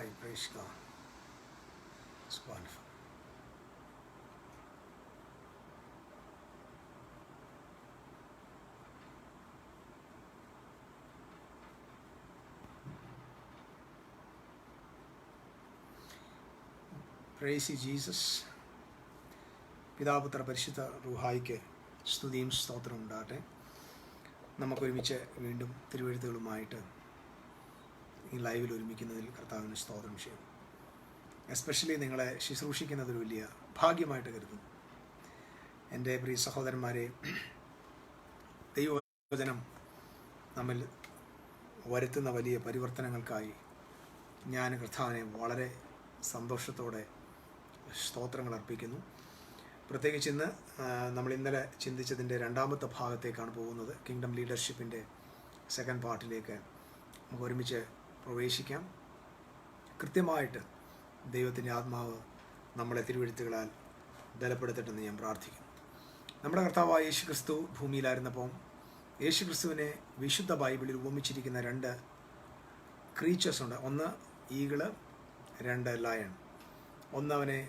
Hi, praise God. It's wonderful. Praise ye Jesus. പിതാപുത്ര പരിശുദ്ധ റൂഹായിക്ക് സ്തുതിയും സ്തോത്രവും ഉണ്ടാകട്ടെ. നമുക്കൊരുമിച്ച് വീണ്ടും തിരുവെഴുത്തുകളുമായിട്ട് ഈ ലൈവിൽ ഒരുമിക്കുന്നതിൽ കർത്താവിന് സ്തോത്രം ചെയ്യും. എസ്പെഷ്യലി നിങ്ങളെ ശുശ്രൂഷിക്കുന്നതൊരു വലിയ ഭാഗ്യമായിട്ട് കരുതുന്നു. എൻ്റെ പ്രിയ സഹോദരന്മാരെ, ദൈവവചനം നമ്മിൽ വരുത്തുന്ന വലിയ പരിവർത്തനങ്ങൾക്കായി ഞാൻ കർത്താവിനെ വളരെ സന്തോഷത്തോടെ സ്തോത്രങ്ങൾ അർപ്പിക്കുന്നു. പ്രത്യേകിച്ച് ഇന്ന് നമ്മൾ ഇന്നലെ ചിന്തിച്ചതിൻ്റെ രണ്ടാമത്തെ ഭാഗത്തേക്കാണ് പോകുന്നത്. കിങ്ഡം ലീഡർഷിപ്പിൻ്റെ സെക്കൻഡ് പാർട്ടിലേക്ക് നമുക്ക് ഒരുമിച്ച് പ്രവേശിക്കാം. കൃത്യമായിട്ട് ദൈവത്തിൻ്റെ ആത്മാവ് നമ്മളെ തിരുവെഴുത്തുകളാൽ ബലപ്പെടുത്തട്ടെന്ന് ഞാൻ പ്രാർത്ഥിക്കുന്നു. നമ്മുടെ കർത്താവായ യേശുക്രിസ്തു ഭൂമിയിലായിരുന്നപ്പോൾ യേശുക്രിസ്തുവിനെ വിശുദ്ധ ബൈബിളിൽ ഉപമിച്ചിരിക്കുന്ന രണ്ട് ക്രീച്ചേഴ്സ് ഉണ്ട്. ഒന്ന് ഈഗിള്, രണ്ട് ലയൺ. ഒന്നവനെ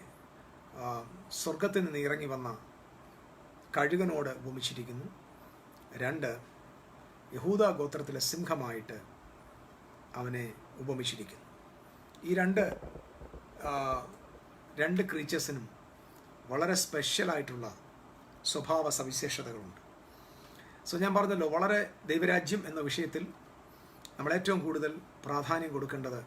സ്വർഗത്തിൽ നിന്ന് ഇറങ്ങി വന്ന കഴുകനോട് ഉപമിച്ചിരിക്കുന്നു. രണ്ട് യഹൂദ ഗോത്രത്തിലെ സിംഹമായിട്ട് അവനെ ഉപമിച്ചിരിക്കുന്നു. ഈ രണ്ട് ക്രീച്ചേഴ്സിനും വളരെ സ്പെഷ്യലായിട്ടുള്ള സ്വഭാവ സവിശേഷതകളുണ്ട്. സോ ഞാൻ പറഞ്ഞല്ലോ, വളരെ ദൈവരാജ്യം എന്ന വിഷയത്തിൽ നമ്മളേറ്റവും കൂടുതൽ പ്രാധാന്യം കൊടുക്കേണ്ടത്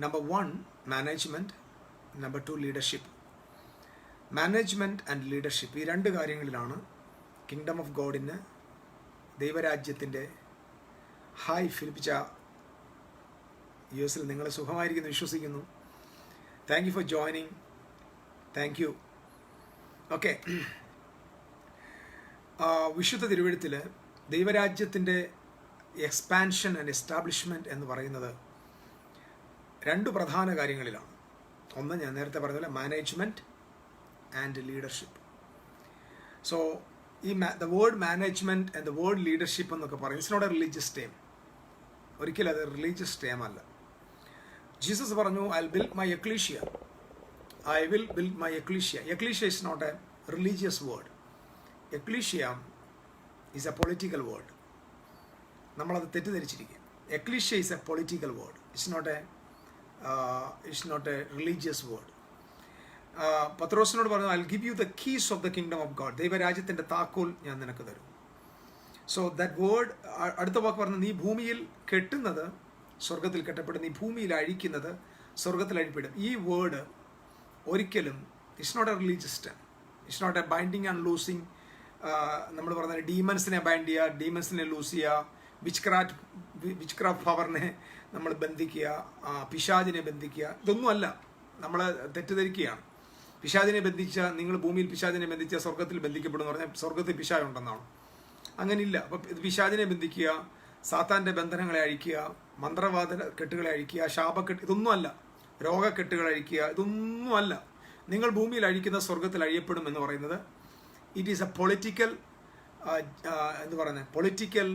number 1 management, number 2 leadership. Management and leadership, ഈ രണ്ട് കാര്യങ്ങളിലാണ് കിങ്ഡം ഓഫ് ഗോഡിന്, ദൈവരാജ്യത്തിൻ്റെ ഹായ് ഫിലിപ്പിച്ച യുഎസിൽ നിങ്ങൾ സുഖമായിരിക്കുന്നു വിശ്വസിക്കുന്നു. Thank you for joining. Thank you. Okay, വിശുദ്ധ തിരുവെഴുത്തിൽ ദൈവരാജ്യത്തിൻ്റെ എക്സ്പാൻഷൻ ആൻഡ് എസ്റ്റാബ്ലിഷ്മെൻറ്റ് എന്ന് പറയുന്നത് രണ്ട് പ്രധാന കാര്യങ്ങളിലാണ്. ഒന്ന് ഞാൻ നേരത്തെ പറഞ്ഞ മാനേജ്മെൻറ്റ് ആൻഡ് ലീഡർഷിപ്പ്. സോ ഈ the word management and the word leadership എന്നൊക്കെ പറയും, it's not a religious term. ഒരിക്കലും അത് റിലീജിയസ് ടേം അല്ല. ജീസസ് പറഞ്ഞു, I will build my ecclesia. I will build my ecclesia. Ecclesia is not a religious word. Ecclesia is a political word. നമ്മളത് തെറ്റിദ്ധരിച്ചിരിക്കുക. Ecclesia is a political word. It's not a religious word. പത്രോസിനോട് പറഞ്ഞു, I will give you the keys of the kingdom of God. ദൈവരാജ്യത്തിൻ്റെ താക്കോൽ ഞാൻ നിനക്ക് തരും. So that word, അടുത്ത വാക്ക് പറഞ്ഞു, നീ ഭൂമിയിൽ കെട്ടുന്നത് സ്വർഗത്തിൽ കെട്ടപ്പെടും, നീ ഭൂമിയിൽ അഴിക്കുന്നത് സ്വർഗത്തിൽ അഴിപ്പെടും. ഈ വേർഡ് ഒരിക്കലും it's not a religious term. It's not a binding and loosing. നമ്മൾ പറഞ്ഞ ഡീമൻസിനെ ബൈൻഡ് ചെയ്യുക, ഡീമൻസിനെ ലൂസ് ചെയ്യുക, വിച്ച് ക്രാഫ്റ്റ് പവറിനെ നമ്മൾ ബന്ധിക്കുക, പിശാചിനെ ബന്ധിക്കുക, ഇതൊന്നുമല്ല. നമ്മൾ തെറ്റിദ്ധരിക്കുകയാണ്. പിശാചിനെ ബന്ധിച്ച, നിങ്ങൾ ഭൂമിയിൽ പിശാചിനെ ബന്ധിച്ച സ്വർഗത്തിൽ ബന്ധിക്കപ്പെടും എന്ന് പറഞ്ഞാൽ സ്വർഗത്തിൽ പിശാചുണ്ടെന്നാണ്. അങ്ങനെയില്ല. അപ്പം ഇത് പിശാചിനെ ബന്ധിക്കുക, സാത്താൻ്റെ ബന്ധനങ്ങളെ അഴിക്കുക, മന്ത്രവാദ കെട്ടുകളെ അഴിക്കുക, ശാപക്കെട്ട്, ഇതൊന്നുമല്ല. രോഗക്കെട്ടുകൾ അഴിക്കുക, ഇതൊന്നുമല്ല. നിങ്ങൾ ഭൂമിയിൽ അഴിക്കുന്ന സ്വർഗത്തിൽ അഴിയപ്പെടും എന്ന് പറയുന്നത് it is a political political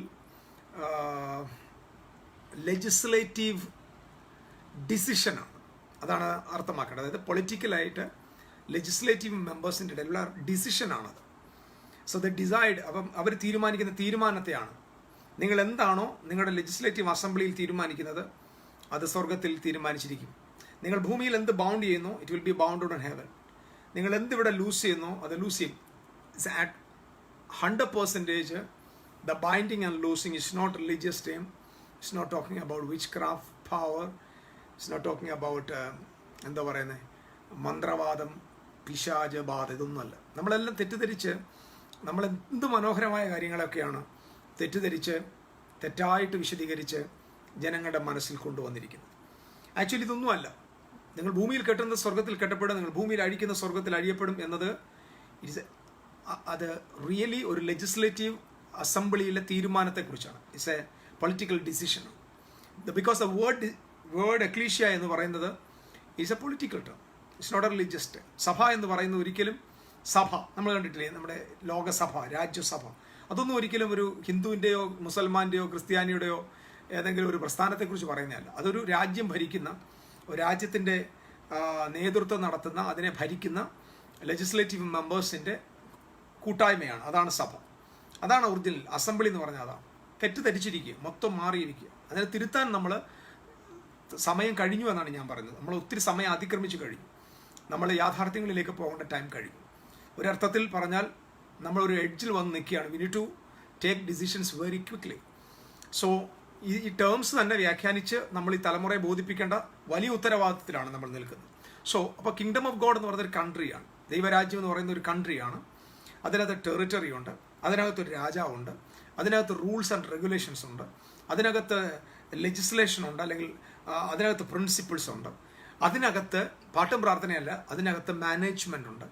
legislative ഡിസിഷനാണ്. അതാണ് അർത്ഥമാക്കേണ്ടത്. അതായത് പൊളിറ്റിക്കലായിട്ട് ലെജിസ്ലേറ്റീവ് മെമ്പേഴ്സിൻ്റെ ഇടയിലുള്ള ഡിസിഷനാണത്. സോ ദ ഡിസൈഡ്, അപ്പം അവർ തീരുമാനിക്കുന്ന തീരുമാനത്തെയാണ്. നിങ്ങൾ എന്താണോ നിങ്ങളുടെ ലെജിസ്ലേറ്റീവ് അസംബ്ലിയിൽ തീരുമാനിക്കുന്നത് അത് സ്വർഗത്തിൽ തീരുമാനിച്ചിരിക്കും. നിങ്ങൾ ഭൂമിയിൽ എന്ത് ബൗണ്ട് ചെയ്യുന്നു, it will be bounded on heaven. നിങ്ങൾ എന്തിവിടെ ലൂസ് ചെയ്യുന്നു അത് ലൂസ് ചെയ്യും. It's at 100%. The binding and loosing is not religious term. It's not talking about witchcraft power. It's not talking about എന്താ പറയുന്നത്, മന്ത്രവാദം, പിശാച ബാധ, ഇതൊന്നുമല്ല. നമ്മളെല്ലാം തെറ്റിദ്ധരിച്ച്, നമ്മളെന്ത് മനോഹരമായ കാര്യങ്ങളൊക്കെയാണ് തെറ്റിദ്ധരിച്ച് തെറ്റായിട്ട് വിശദീകരിച്ച് ജനങ്ങളുടെ മനസ്സിൽ കൊണ്ടുവന്നിരിക്കുന്നത്. ആക്ച്വലി ഇതൊന്നുമല്ല. നിങ്ങൾ ഭൂമിയിൽ കെട്ടുന്നത് സ്വർഗത്തിൽ കെട്ടപ്പെടും, നിങ്ങൾ ഭൂമിയിൽ അഴിക്കുന്ന സ്വർഗത്തിൽ അഴിയപ്പെടും എന്നത് അത് റിയലി ഒരു ലെജിസ്ലേറ്റീവ് അസംബ്ലിയിലെ തീരുമാനത്തെക്കുറിച്ചാണ്. It's a political decision. Because the word ecclesia എന്ന് പറയുന്നത് is a political term. It's not a religious term. സഭ എന്ന് പറയുന്നത് ഒരിക്കലും, സഭ നമ്മൾ കണ്ടിട്ടില്ലേ, നമ്മുടെ ലോകസഭ, രാജ്യസഭ, അതൊന്നും ഒരിക്കലും ഒരു ഹിന്ദുവിൻ്റെയോ മുസൽമാൻ്റെയോ ക്രിസ്ത്യാനിയുടെയോ ഏതെങ്കിലും ഒരു പ്രസ്ഥാനത്തെക്കുറിച്ച് പറയുന്നതല്ല. അതൊരു രാജ്യം ഭരിക്കുന്ന, ഒരു രാജ്യത്തിൻ്റെ നേതൃത്വം നടത്തുന്ന, അതിനെ ഭരിക്കുന്ന ലെജിസ്ലേറ്റീവ് മെമ്പേഴ്സിൻ്റെ കൂട്ടായ്മയാണ്. അതാണ് സഭ. അതാണ് ഒറിജിനൽ അസംബ്ലി എന്ന് പറഞ്ഞാൽ. അതാണ്. തെറ്റിദ്ധരിച്ചിരിക്കുക, മൊത്തം മാറിയിരിക്കുക. അതിനെ തിരുത്താൻ നമ്മൾ സമയം കഴിഞ്ഞു എന്നാണ് ഞാൻ പറയുന്നത്. നമ്മൾ ഒത്തിരി സമയം അതിക്രമിച്ച് കഴിഞ്ഞു. നമ്മൾ യാഥാർത്ഥ്യങ്ങളിലേക്ക് പോകേണ്ട ടൈം കഴിഞ്ഞു. ഒരർത്ഥത്തിൽ പറഞ്ഞാൽ നമ്മളൊരു എഡ്ജിൽ വന്ന് നിൽക്കുകയാണ്. We need to take decisions very quickly. So ഈ ടേംസ് തന്നെ വ്യാഖ്യാനിച്ച് നമ്മൾ ഈ തലമുറയെ ബോധിപ്പിക്കേണ്ട വലിയ ഉത്തരവാദിത്തത്തിലാണ് നമ്മൾ നിൽക്കുന്നത്. സോ അപ്പോൾ കിങ്ഡം ഓഫ് ഗോഡ് എന്ന് പറയുന്നൊരു കൺട്രിയാണ്. ദൈവരാജ്യം എന്ന് പറയുന്ന ഒരു കൺട്രിയാണ്. അതിനകത്ത് ടെറിട്ടറി ഉണ്ട്, അതിനകത്തൊരു രാജാവുണ്ട്, അതിനകത്ത് റൂൾസ് ആൻഡ് റെഗുലേഷൻസ് ഉണ്ട്, അതിനകത്ത് ലെജിസ്ലേഷൻ ഉണ്ട്, അല്ലെങ്കിൽ അതിനകത്ത് പ്രിൻസിപ്പിൾസ് ഉണ്ട്, അതിനകത്ത് പാട്ടും പ്രാർത്ഥനയല്ല, അതിനകത്ത് മാനേജ്മെൻ്റ് ഉണ്ട്,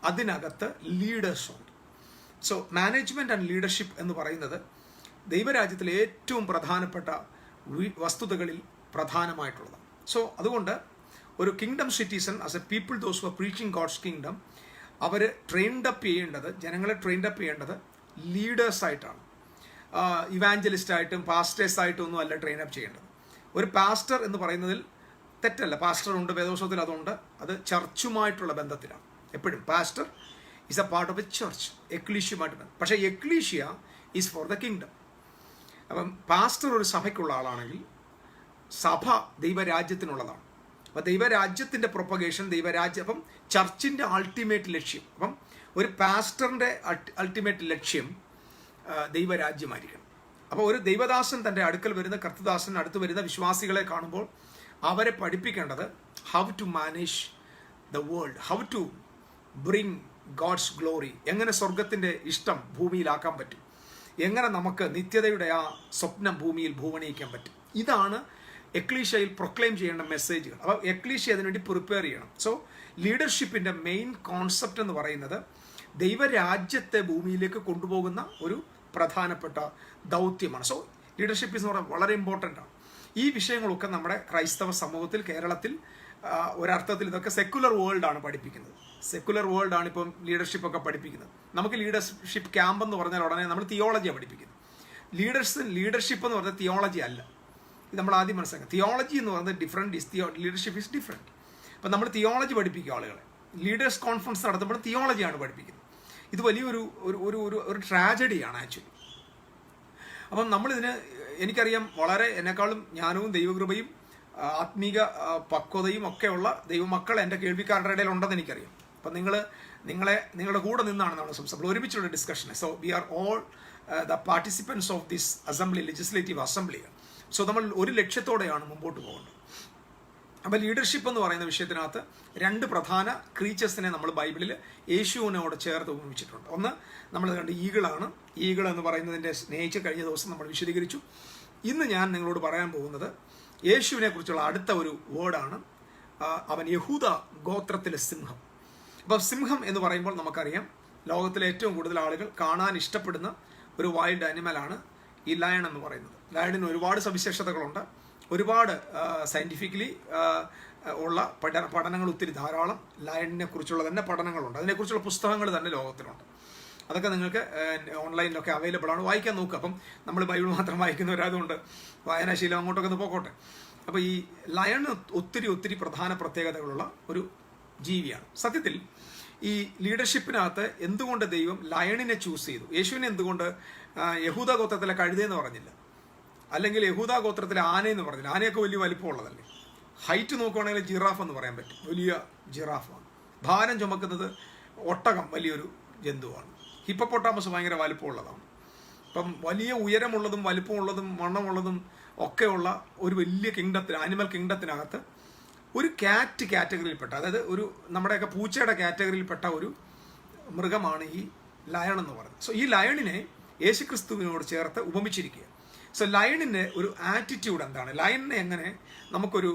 അതിനകത്ത് ലീഡേഴ്സ് ഉണ്ട്. സോ മാനേജ്മെൻറ്റ് ആൻഡ് ലീഡർഷിപ്പ് എന്ന് പറയുന്നത് ദൈവരാജ്യത്തിലെ ഏറ്റവും പ്രധാനപ്പെട്ട വസ്തുതകളിൽ പ്രധാനമായിട്ടുള്ളതാണ്. സോ അതുകൊണ്ട് ഒരു kingdom citizen as a people those who are preaching God's kingdom, അവർ ട്രെയിൻഡ് അപ്പ് ചെയ്യേണ്ടത്, ജനങ്ങളെ ട്രെയിൻഡ് അപ്പ് ചെയ്യേണ്ടത് ലീഡേഴ്സായിട്ടാണ്. ഇവാഞ്ചലിസ്റ്റായിട്ടും പാസ്റ്റേഴ്സായിട്ടും ഒന്നും അല്ല ട്രെയിൻ അപ്പ് ചെയ്യേണ്ടത്. ഒരു പാസ്റ്റർ എന്ന് പറയുന്നതിൽ തെറ്റല്ല, പാസ്റ്റർ ഉണ്ട്, വേദോത്സവത്തിൽ അതുണ്ട്. അത് ചർച്ചുമായിട്ടുള്ള ബന്ധത്തിലാണ്. എപ്പോഴും pastor is a part of a church, എക്ലീഷ്യയുമായിട്ട് ബന്ധം. പക്ഷേ ecclesia is for the kingdom. അപ്പം പാസ്റ്റർ ഒരു സഭയ്ക്കുള്ള ആളാണെങ്കിൽ സഭ ദൈവരാജ്യത്തിനുള്ളതാണ്. അപ്പം ദൈവരാജ്യത്തിൻ്റെ പ്രൊപ്പഗേഷൻ, ദൈവരാജ്യം, അപ്പം ചർച്ചിൻ്റെ അൾട്ടിമേറ്റ് ലക്ഷ്യം, അപ്പം ഒരു പാസ്റ്ററിൻ്റെ അൾട്ടിമേറ്റ് ലക്ഷ്യം ദൈവരാജ്യമായിരിക്കണം. അപ്പോൾ ഒരു ദൈവദാസൻ തൻ്റെ അടുക്കൽ വരുന്ന, കർത്തദാസൻ അടുത്ത് വരുന്ന വിശ്വാസികളെ കാണുമ്പോൾ അവരെ പഠിപ്പിക്കേണ്ടത് how to manage the world, how to bring God's glory, എങ്ങനെ സ്വർഗത്തിൻ്റെ ഇഷ്ടം ഭൂമിയിലാക്കാൻ പറ്റും, എങ്ങനെ നമുക്ക് നിത്യതയുടെ ആ സ്വപ്നം ഭൂമിയിൽ ഭൂവണിയിക്കാൻ പറ്റും. ഇതാണ് എക്ലീഷ്യയിൽ പ്രൊക്ലെയിം ചെയ്യേണ്ട മെസ്സേജുകൾ. അപ്പോൾ എക്ലീഷ്യ അതിനുവേണ്ടി പ്രിപ്പയർ ചെയ്യണം. സോ ലീഡർഷിപ്പിൻ്റെ മെയിൻ കോൺസെപ്റ്റ് എന്ന് പറയുന്നത് ദൈവരാജ്യത്തെ ഭൂമിയിലേക്ക് കൊണ്ടുപോകുന്ന ഒരു പ്രധാനപ്പെട്ട ദൗത്യമാണ്. സോ ലീഡർഷിപ്പ് എന്ന് പറയുന്നത് വളരെ ഇമ്പോർട്ടൻ്റ് ആണ്. ഈ വിഷയങ്ങളൊക്കെ നമ്മുടെ ക്രൈസ്തവ സമൂഹത്തിൽ, കേരളത്തിൽ ഒരർത്ഥത്തിൽ ഇതൊക്കെ സെക്കുലർ വേൾഡാണ് പഠിപ്പിക്കുന്നത്. സെക്കുലർ വേൾഡാണ് ഇപ്പം ലീഡർഷിപ്പൊക്കെ പഠിപ്പിക്കുന്നത്. നമുക്ക് ലീഡർഷിപ്പ് ക്യാമ്പ് എന്ന് പറഞ്ഞാൽ ഉടനെ നമ്മൾ തിയോളജിയാണ് പഠിപ്പിക്കുന്നത്. ലീഡർഷിപ്പ് എന്ന് പറഞ്ഞാൽ തിയോളജി അല്ല. ഇത് നമ്മൾ ആദ്യം മനസ്സിലാക്കുക. തിയോളജി എന്ന് പറയുന്നത് ഡിഫറെൻറ്റ്, ലീഡർഷിപ്പ് ഈസ് ഡിഫറെൻറ്റ്. അപ്പം നമ്മൾ തിയോളജി പഠിപ്പിക്കുക ആളുകളെ. ലീഡേഴ്സ് കോൺഫറൻസ് നടത്തുമ്പോൾ തിയോളജിയാണ് പഠിപ്പിക്കുന്നത്. ഇത് വലിയൊരു ഒരു ട്രാജഡിയാണ് ആക്ച്വലി. അപ്പം നമ്മളിതിന്, എനിക്കറിയാം, വളരെ എന്നെക്കാളും ജ്ഞാനവും ദൈവകൃപയും ആത്മീക പക്വതയും ഒക്കെയുള്ള ദൈവമക്കൾ എൻ്റെ കേൾവിക്കാരുടെ ഇടയിൽ ഉണ്ടെന്ന് എനിക്കറിയാം. അപ്പം നിങ്ങളുടെ കൂടെ നിന്നാണ് നമ്മൾ സംസാരിക്കുന്നത്, ഒരുമിച്ചുള്ള discussion. So we are all the participants of this assembly, legislative assembly. So നമ്മൾ ഒരു ലക്ഷ്യത്തോടെയാണ് മുമ്പോട്ട് പോകേണ്ടത്. അപ്പോൾ ലീഡർഷിപ്പ് എന്ന് പറയുന്ന വിഷയത്തിനകത്ത് രണ്ട് പ്രധാന ക്രീച്ചേഴ്സിനെ നമ്മൾ ബൈബിളിൽ യേശുവിനോട് ചേർത്ത് ഉപയോഗിച്ചിട്ടുണ്ട്. ഒന്ന് നമ്മൾ കണ്ട് ഈഗിളാണ്. ഈഗിൾ എന്ന് പറയുന്നതിൻ്റെ നേച്ചർ കഴിഞ്ഞ ദിവസം നമ്മൾ വിശദീകരിച്ചു. ഇന്ന് ഞാൻ നിങ്ങളോട് പറയാൻ പോകുന്നത് യേശുവിനെ കുറിച്ചുള്ള അടുത്ത ഒരു വേർഡാണ്. അവൻ യഹൂദ ഗോത്രത്തിലെ സിംഹം. അപ്പോൾ സിംഹം എന്ന് പറയുമ്പോൾ നമുക്കറിയാം, ലോകത്തിലെ ഏറ്റവും കൂടുതൽ ആളുകൾ കാണാൻ ഇഷ്ടപ്പെടുന്ന ഒരു വൈൽഡ് ആനിമലാണ് ഈ ലയൺ എന്ന് പറയുന്നത്. ലയണിന് ഒരുപാട് സവിശേഷതകളുണ്ട്. ഒരുപാട് സയൻറ്റിഫിക്കലി ഉള്ള പഠനങ്ങൾ ഒത്തിരി ധാരാളം ലയണിനെ കുറിച്ചുള്ള തന്നെ പഠനങ്ങളുണ്ട്. അതിനെക്കുറിച്ചുള്ള പുസ്തകങ്ങൾ തന്നെ ലോകത്തിലുണ്ട്. അതൊക്കെ നിങ്ങൾക്ക് ഓൺലൈനിലൊക്കെ അവൈലബിൾ ആണ്, വായിക്കാൻ നോക്കുക. അപ്പം നമ്മൾ ബൈബിൾ മാത്രം വായിക്കുന്നവരായതുകൊണ്ട് വായനാശീലം അങ്ങോട്ടൊക്കെ ഒന്ന് പോക്കോട്ടെ. അപ്പോൾ ഈ ലയണ് ഒത്തിരി പ്രധാന പ്രത്യേകതകളുള്ള ഒരു ജീവിയാണ്. സത്യത്തിൽ ഈ ലീഡർഷിപ്പിനകത്ത് എന്തുകൊണ്ട് ദൈവം ലയണിനെ ചൂസ് ചെയ്തു? യേശുവിനെ എന്തുകൊണ്ട് യഹൂദ ഗോത്രത്തിലെ കഴുതയെന്ന് പറഞ്ഞില്ല, അല്ലെങ്കിൽ യഹൂദ ഗോത്രത്തിലെ ആനയെന്ന് പറഞ്ഞില്ല? ആനയൊക്കെ വലിയ വലിപ്പമുള്ളതല്ലേ. ഹൈറ്റ് നോക്കുവാണെങ്കിൽ ജിറാഫ് എന്ന് പറയാൻ പറ്റും, വലിയ ജിറാഫാണ്. ഭാരം ചുമക്കുന്നത് ഒട്ടകം വലിയൊരു ജന്തുവാണ്. ഹിപ്പപ്പൊട്ടാമസ് ഭയങ്കര വലിപ്പമുള്ളതാണ്. അപ്പം വലിയ ഉയരമുള്ളതും വലിപ്പമുള്ളതും വണ്ണമുള്ളതും ഒക്കെയുള്ള ഒരു വലിയ കിങ്ഡത്തിന്, ആനിമൽ കിങ്ഡത്തിനകത്ത് ഒരു കാറ്റഗറിയിൽപ്പെട്ട, അതായത് ഒരു നമ്മുടെയൊക്കെ പൂച്ചയുടെ കാറ്റഗറിയിൽപ്പെട്ട ഒരു മൃഗമാണ് ഈ ലയൺ എന്ന് പറയുന്നത്. സോ ഈ ലയണിനെ യേശുക്രിസ്തുവിനോട് ചേർത്ത് ഉപമിച്ചിരിക്കുക. സോ ലയണിൻ്റെ ഒരു ആറ്റിറ്റ്യൂഡ് എന്താണ്? ലയണിനെ എങ്ങനെ നമുക്കൊരു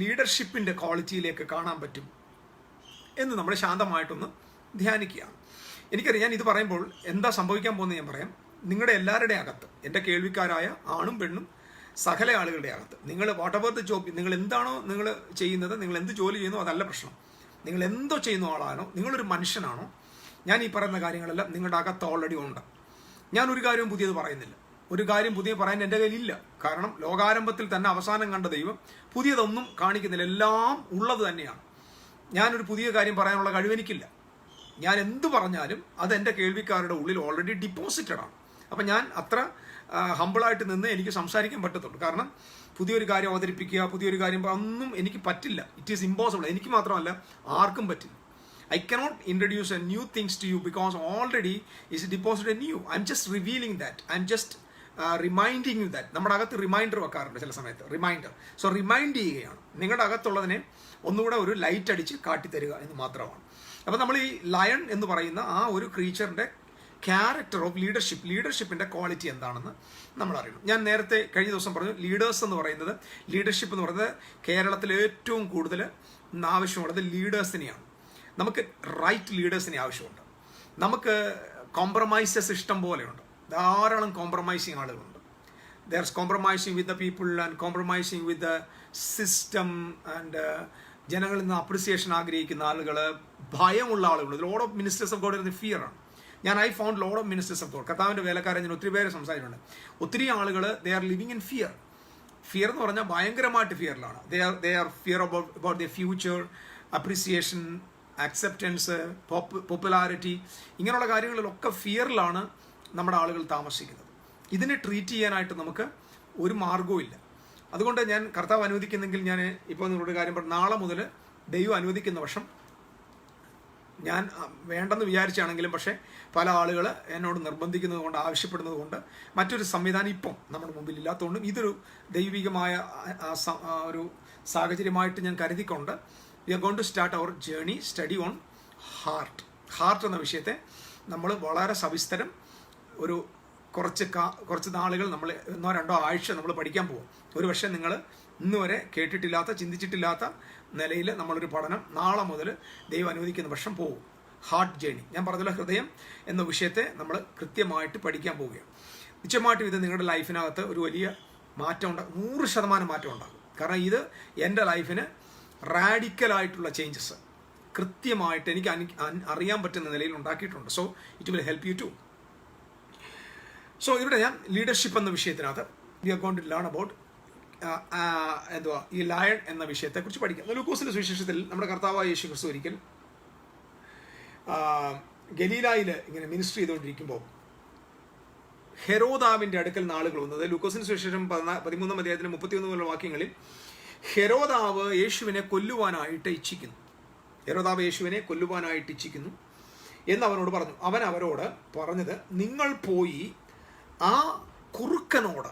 ലീഡർഷിപ്പിൻ്റെ ക്വാളിറ്റിയിലേക്ക് കാണാൻ പറ്റും എന്ന് നമ്മൾ ശാന്തമായിട്ടൊന്ന് ധ്യാനിക്കുകയാണ്. എനിക്കറിയാം, ഞാൻ ഇത് പറയുമ്പോൾ എന്താ സംഭവിക്കാൻ പോകുന്നത് ഞാൻ പറയാം. നിങ്ങളുടെ എല്ലാവരുടെ അകത്ത്, എൻ്റെ കേൾവിക്കാരായ ആണും പെണ്ണും സകല ആളുകളുടെ അകത്ത്, നിങ്ങൾ വാട്ട് എവർ ദ ജോബ്, നിങ്ങൾ എന്താണോ നിങ്ങൾ ചെയ്യുന്നത്, നിങ്ങൾ എന്ത് ജോലി ചെയ്യുന്നു അതല്ല പ്രശ്നം. നിങ്ങൾ എന്തോ ചെയ്യുന്ന ആളാണോ, നിങ്ങളൊരു മനുഷ്യനാണോ, ഞാൻ ഈ പറയുന്ന കാര്യങ്ങളെല്ലാം നിങ്ങളുടെ അകത്ത് ഓൾറെഡി ഉണ്ട്. ഞാൻ ഒരു കാര്യവും പുതിയത് പറയുന്നില്ല. ഒരു കാര്യം പുതിയ പറയാൻ എൻ്റെ കയ്യിലില്ല. കാരണം ലോകാരംഭത്തിൽ തന്നെ അവസാനം കണ്ട ദൈവം പുതിയതൊന്നും കാണിക്കുന്നില്ല, എല്ലാം ഉള്ളത് തന്നെയാണ്. ഞാനൊരു പുതിയ കാര്യം പറയാനുള്ള കഴിവെനിക്കില്ല. ഞാൻ എന്ത് പറഞ്ഞാലും അത് എൻ്റെ കേൾവിക്കാരുടെ ഉള്ളിൽ ഓൾറെഡി ഡിപ്പോസിറ്റഡ് ആണ്. അപ്പം ഞാൻ അത്ര ഹമ്പിളായിട്ട് നിന്ന് എനിക്ക് സംസാരിക്കാൻ പറ്റത്തുള്ളൂ. കാരണം പുതിയൊരു കാര്യം അവതരിപ്പിക്കുക, പുതിയൊരു കാര്യം ഒന്നും എനിക്ക് പറ്റില്ല. It is impossible. എനിക്ക് മാത്രമല്ല, ആർക്കും പറ്റില്ല. I cannot introduce a new things to you because already is deposited new. I'm just revealing that. I'm just reminding you that. നമ്മുടെ അകത്ത് റിമൈൻഡർ വെക്കാറുണ്ട് ചില സമയത്ത്, റിമൈൻഡർ. സോ റിമൈൻഡ് ചെയ്യുകയാണ്, നിങ്ങളുടെ അകത്തുള്ളതിനെ ഒന്നുകൂടെ ഒരു ലൈറ്റ് അടിച്ച് കാട്ടിത്തരിക എന്ന് മാത്രമാണ്. അപ്പം നമ്മൾ ഈ ലയൺ എന്ന് പറയുന്ന ആ ഒരു ക്രീച്ചറിൻ്റെ ക്യാരക്ടർ ഓഫ് ലീഡർഷിപ്പിൻ്റെ ക്വാളിറ്റി എന്താണെന്ന് നമ്മൾ അറിയണം. ഞാൻ നേരത്തെ കഴിഞ്ഞ ദിവസം പറഞ്ഞു, ലീഡേഴ്സ് എന്ന് പറയുന്നത്, ലീഡർഷിപ്പ് എന്ന് പറയുന്നത് കേരളത്തിൽ ഏറ്റവും കൂടുതൽ ആവശ്യമുള്ളത് ലീഡേഴ്സിനെയാണ്. നമുക്ക് റൈറ്റ് ലീഡേഴ്സിനെ ആവശ്യമുണ്ട്. നമുക്ക് കോംപ്രമൈസസ് ഇഷ്ടം പോലെയുണ്ട്, ധാരാളം കോംപ്രമൈസിങ് ആളുകളുണ്ട്. They are compromising with the people and compromising with the system and ജനങ്ങളിൽ നിന്ന് അപ്രിസിയേഷൻ ആഗ്രഹിക്കുന്ന ആളുകൾ, ഭയമുള്ള ആളുകൾ. Load of ministers of God ഇരുന്ന് ഫിയർ ആണ്. I found load of ministers of God, കർത്താവിൻ്റെ വേലക്കാരൻ ഞാൻ ഒത്തിരി പേരെ സംസാരിച്ചിട്ടുണ്ട്. ഒത്തിരി ആളുകൾ they are living in fear. Fear എന്ന് പറഞ്ഞാൽ ഭയങ്കരമായിട്ട് ഫിയറിലാണ്. They are fear about the future, appreciation, acceptance, popularity, ഇങ്ങനെയുള്ള കാര്യങ്ങളിലൊക്കെ ഫിയറിലാണ് നമ്മുടെ ആളുകൾ താമസിക്കുന്നത്. ഇതിനെ ട്രീറ്റ് ചെയ്യാനായിട്ട് നമുക്ക് ഒരു മാർഗവും ഇല്ല. അതുകൊണ്ട് ഞാൻ കർത്താവ് അനുവദിക്കുന്നെങ്കിൽ ഞാൻ ഇപ്പോൾ നിങ്ങളോട് കാര്യം പറഞ്ഞു, നാളെ മുതൽ ദൈവം അനുവദിക്കുന്ന വർഷം ഞാൻ വേണ്ടെന്ന് വിചാരിച്ചാണെങ്കിലും പക്ഷേ പല ആളുകൾ എന്നോട് നിർബന്ധിക്കുന്നത് കൊണ്ട്, ആവശ്യപ്പെടുന്നത് കൊണ്ട്, മറ്റൊരു സംവിധാനം ഇപ്പം നമ്മുടെ മുമ്പിൽ ഇല്ലാത്തതുകൊണ്ടും ഇതൊരു ദൈവികമായ ഒരു സാഹചര്യമായിട്ട് ഞാൻ കരുതിക്കൊണ്ട് we are going to start our journey study on heart എന്ന വിഷയത്തെ നമ്മൾ വളരെ സവിസ്തരം ഒരു കുറച്ച് നാളുകൾ, നമ്മൾ 1-2 ആഴ്ച നമ്മൾ പഠിക്കാൻ പോകും. ഒരു പക്ഷേ നിങ്ങൾ ഇന്ന് വരെ കേട്ടിട്ടില്ലാത്ത, ചിന്തിച്ചിട്ടില്ലാത്ത നിലയിൽ നമ്മളൊരു പഠനം നാളെ മുതൽ ദൈവം അനുവദിക്കുന്ന വർഷം പോകും. ഹാർട്ട് ജേണി, ഞാൻ പറഞ്ഞല്ലോ, ഹൃദയം എന്ന വിഷയത്തെ നമ്മൾ കൃത്യമായിട്ട് പഠിക്കാൻ പോവുകയാണ്. നിശ്ചയമായിട്ടും ഇത് നിങ്ങളുടെ ലൈഫിനകത്ത് ഒരു വലിയ മാറ്റം ഉണ്ടാകും, 100% മാറ്റം ഉണ്ടാകും. കാരണം ഇത് എൻ്റെ ലൈഫിന് റാഡിക്കലായിട്ടുള്ള ചേഞ്ചസ് കൃത്യമായിട്ട് എനിക്ക് അറിയാൻ പറ്റുന്ന നിലയിൽ ഉണ്ടാക്കിയിട്ടുണ്ട്. So it will help you to. So ഇവിടെ ഞാൻ ലീഡർഷിപ്പ് എന്ന വിഷയത്തിനകത്ത് we are going to learn about ഈ ലയൺ എന്ന വിഷയത്തെക്കുറിച്ച് പഠിക്കാം. ലൂക്കോസിന്റെ സുവിശേഷത്തിൽ നമ്മുടെ കർത്താവായ യേശു ക്രിസ്തു ഒരിക്കൽ ഗലീലായിൽ ഇങ്ങനെ മിനിസ്റ്റർ ചെയ്തുകൊണ്ടിരിക്കുമ്പോൾ ഹെരോദാവിൻ്റെ അടുക്കൽ നാളുകൾ വന്നത്. ലൂക്കോസിന്റെ സുവിശേഷം 13-ാം അധ്യായത്തിലെ 31 വാക്യങ്ങളിൽ ഹെരോദാവ് യേശുവിനെ കൊല്ലുവാനായിട്ട് ഇച്ഛിക്കുന്നു എന്ന് അവനോട് പറഞ്ഞു. അവൻ അവരോട് പറഞ്ഞത്, നിങ്ങൾ പോയി ആ കുറുക്കനോട്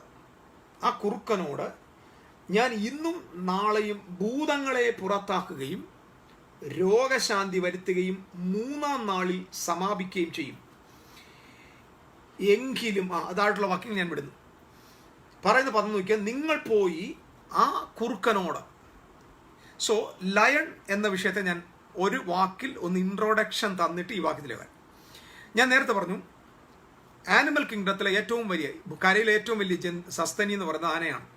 ഞാൻ ഇന്നും നാളെയും ഭൂതങ്ങളെ പുറത്താക്കുകയും രോഗശാന്തി വരുത്തുകയും 3-ാം നാളിൽ സമാപിക്കുകയും ചെയ്യും. എങ്കിലും അതായിട്ടുള്ള വാക്യം ഞാൻ വിടുന്നു. പറയുന്ന പദം നോക്കിയാൽ, നിങ്ങൾ പോയി ആ കുറുക്കനോട്. സോ ലയൺ എന്ന വിഷയത്തെ ഞാൻ ഒരു വാക്കിൽ ഒന്ന് ഇൻട്രോഡക്ഷൻ തന്നിട്ട് ഈ വാക്യത്തിലേക്ക് വരാം. ഞാൻ നേരത്തെ പറഞ്ഞു, ആനിമൽ കിങ്ഡത്തിലെ ഏറ്റവും വലിയ, കരയിലെ ഏറ്റവും വലിയ സസ്തനി എന്ന് പറയുന്നത് ആനയാണ്.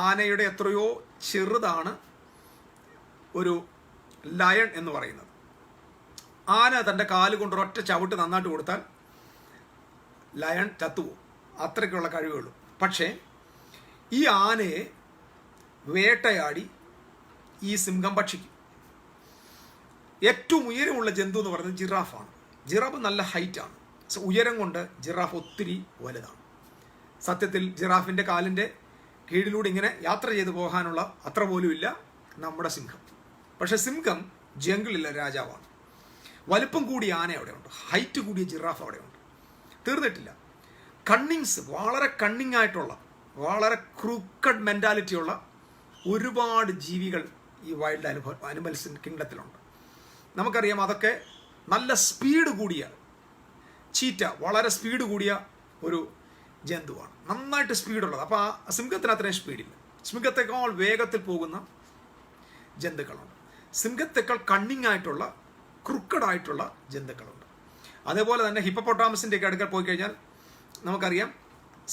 ആനയുടെ എത്രയോ ചെറുതാണ് ഒരു ലയൺ എന്ന് പറയുന്നത്. ആന തൻ്റെ കാല് കൊണ്ട് ഒരൊറ്റ ചവിട്ട് നന്നായിട്ട് കൊടുത്താൽ ലയൺ ചത്തുപോകും, അത്രയ്ക്കുള്ള കഴിവുള്ളൂ. പക്ഷേ ഈ ആനയെ വേട്ടയാടി ഈ സിംഹം ഭക്ഷിക്കും. ഏറ്റവും ഉയരമുള്ള ജന്തു എന്ന് പറയുന്നത് ജിറാഫാണ്. ജിറാഫ് നല്ല ഹൈറ്റാണ്. ഉയരം കൊണ്ട് ജിറാഫ് ഒത്തിരി വലുതാണ്. സത്യത്തിൽ ജിറാഫിൻ്റെ കാലിൻ്റെ കീഴിലൂടെ ഇങ്ങനെ യാത്ര ചെയ്തു പോകാനുള്ള അത്ര പോലും ഇല്ല നമ്മുടെ സിംഹം. പക്ഷെ സിംഹം ജംഗിളിലെ രാജാവാണ്. വലുപ്പം കൂടിയ ആന അവിടെയുണ്ട്, ഹൈറ്റ് കൂടിയ ജിറാഫ് അവിടെയുണ്ട്. തീർന്നിട്ടില്ല. കണ്ണിങ്സ്, വളരെ കണ്ണിങ് ആയിട്ടുള്ള, വളരെ ക്രൂക്കഡ് മെൻറ്റാലിറ്റിയുള്ള ഒരുപാട് ജീവികൾ ഈ വൈൽഡ് അനിമൽസ് കിങ്ഡത്തിലുണ്ട്. നമുക്കറിയാം, അതൊക്കെ നല്ല സ്പീഡ് കൂടിയ ചീറ്റ, വളരെ സ്പീഡ് കൂടിയ ഒരു ജന്തുവാണ്, നന്നായിട്ട് സ്പീഡുള്ളത്. അപ്പോൾ ആ സിംഹത്തിന് അത്രയും സ്പീഡില്ല. സിംഹത്തെക്കാൾ വേഗത്തിൽ പോകുന്ന ജന്തുക്കളുണ്ട്. സിംഹത്തെക്കാൾ കണ്ണിങ് ആയിട്ടുള്ള, ക്രുക്കഡായിട്ടുള്ള ജന്തുക്കളുണ്ട്. അതേപോലെ തന്നെ ഹിപ്പോപ്പൊട്ടാമസിൻ്റെ ഒക്കെ അടുക്കൽ പോയി കഴിഞ്ഞാൽ നമുക്കറിയാം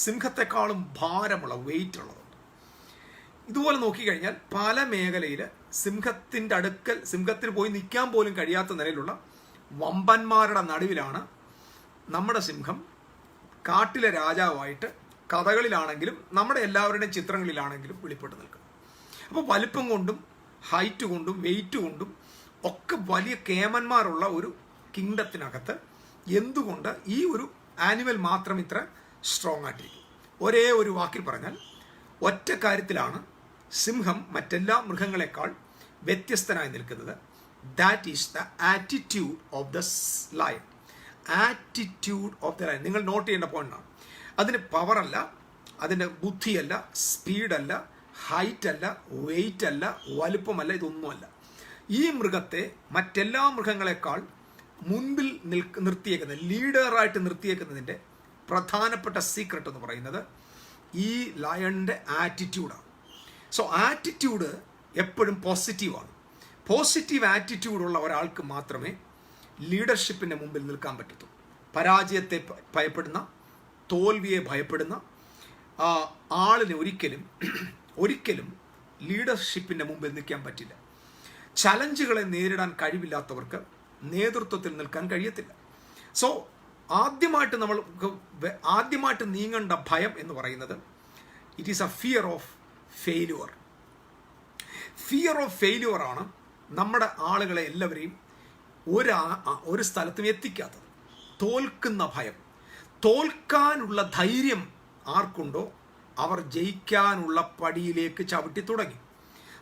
സിംഹത്തെക്കാളും ഭാരമുള്ള, വെയിറ്റ് ഉള്ളതുണ്ട്. ഇതുപോലെ നോക്കിക്കഴിഞ്ഞാൽ പല മേഖലയിൽ സിംഹത്തിന് പോയി നിൽക്കാൻ പോലും കഴിയാത്ത നിലയിലുള്ള വമ്പന്മാരുടെ നടുവിലാണ് നമ്മുടെ സിംഹം കാട്ടിലെ രാജാവായിട്ട് കഥകളിലാണെങ്കിലും നമ്മുടെ എല്ലാവരുടെയും ചിത്രങ്ങളിലാണെങ്കിലും വെളിപ്പെട്ട് നിൽക്കുന്നത്. അപ്പോൾ വലിപ്പം കൊണ്ടും ഹൈറ്റ് കൊണ്ടും വെയിറ്റ് കൊണ്ടും ഒക്കെ വലിയ കേമന്മാരുള്ള ഒരു കിങ്ഡത്തിനകത്ത് എന്തുകൊണ്ട് ഈ ഒരു ആനിമൽ മാത്രം ഇത്ര സ്ട്രോങ് ആയിട്ടിരിക്കും? ഒരേ ഒരു വാക്കിൽ പറഞ്ഞാൽ ഒറ്റ കാര്യത്തിലാണ് സിംഹം മറ്റെല്ലാ മൃഗങ്ങളെക്കാൾ വ്യത്യസ്തനായി നിൽക്കുന്നത്. That is the attitude of the lion. Attitude of the lion നിങ്ങൾ നോട്ട് ചെയ്യേണ്ട പോയിന്റാണ്. അതിന് പവറല്ല, അതിൻ്റെ ബുദ്ധിയല്ല, സ്പീഡല്ല, ഹൈറ്റ് അല്ല, വെയിറ്റ് അല്ല, വലുപ്പമല്ല, ഇതൊന്നുമല്ല. ഈ മൃഗത്തെ മറ്റെല്ലാ മൃഗങ്ങളെക്കാൾ മുൻപിൽ നിർത്തിയേക്കുന്നത്, ലീഡറായിട്ട് നിർത്തിയേക്കുന്നതിൻ്റെ പ്രധാനപ്പെട്ട സീക്രട്ട് എന്ന് പറയുന്നത് ഈ ലയണിൻ്റെ ആറ്റിറ്റ്യൂഡാണ്. സോ ആറ്റിറ്റ്യൂഡ് എപ്പോഴും പോസിറ്റീവാണ്. പോസിറ്റീവ് ആറ്റിറ്റ്യൂഡുള്ള ഒരാൾക്ക് മാത്രമേ ലീഡർഷിപ്പിൻ്റെ മുമ്പിൽ നിൽക്കാൻ പറ്റത്തുള്ളൂ. പരാജയത്തെ ഭയപ്പെടുന്ന, തോൽവിയെ ഭയപ്പെടുന്ന ആളിന് ഒരിക്കലും ലീഡർഷിപ്പിൻ്റെ മുമ്പിൽ നിൽക്കാൻ പറ്റില്ല. ചലഞ്ചുകളെ നേരിടാൻ കഴിവില്ലാത്തവർക്ക് നേതൃത്വത്തിൽ നിൽക്കാൻ കഴിയത്തില്ല. സോ ആദ്യമായിട്ട് നീങ്ങേണ്ട ഭയം എന്ന് പറയുന്നത് it is A fear of failure. Fear of failure ആണ് നമ്മുടെ ആളുകളെ എല്ലാവരെയും ഒരു സ്ഥലത്തും എത്തിക്കാത്തത്. തോൽക്കുന്ന ഭയം. തോൽക്കാനുള്ള ധൈര്യം ആർക്കുണ്ടോ അവർ ജയിക്കാനുള്ള പടിയിലേക്ക് ചവിട്ടി തുടങ്ങി.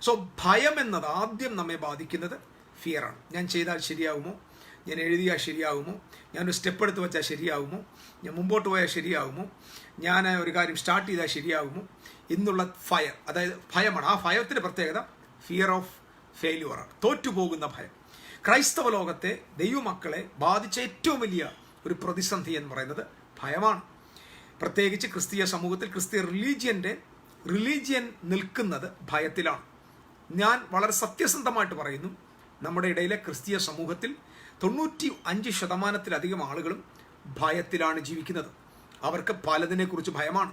സോ ഭയം എന്നത് ആദ്യം നമ്മെ ബാധിക്കുന്നത് ഫിയറാണ്. ഞാൻ ചെയ്താൽ ശരിയാകുമോ? ഞാൻ എഴുതിയാൽ ശരിയാകുമോ? ഞാനൊരു സ്റ്റെപ്പ് എടുത്ത് വെച്ചാൽ ശരിയാകുമോ? ഞാൻ മുമ്പോട്ട് പോയാൽ ശരിയാകുമോ? ഞാൻ ഒരു കാര്യം സ്റ്റാർട്ട് ചെയ്താൽ ശരിയാകുമോ എന്നുള്ള ഫയർ, അതായത് ഭയമാണ്. ആ ഭയത്തിൻ്റെ പ്രത്യേകത ഫിയർ ഓഫ് ഫെയിലുവറാണ്, തോറ്റുപോകുന്ന ഭയം. ക്രൈസ്തവ ലോകത്തെ ദൈവമക്കളെ ബാധിച്ച ഏറ്റവും വലിയ ഒരു പ്രതിസന്ധി എന്ന് പറയുന്നത് ഭയമാണ്. പ്രത്യേകിച്ച് ക്രിസ്തീയ സമൂഹത്തിൽ, ക്രിസ്തീയ റിലീജിയൻ നിൽക്കുന്നത് ഭയത്തിലാണ്. ഞാൻ വളരെ സത്യസന്ധമായിട്ട് പറയുന്നു, നമ്മുടെ ഇടയിലെ ക്രിസ്തീയ സമൂഹത്തിൽ 95% ആളുകളും ഭയത്തിലാണ് ജീവിക്കുന്നത്. അവർക്ക് പലതിനെക്കുറിച്ച് ഭയമാണ്.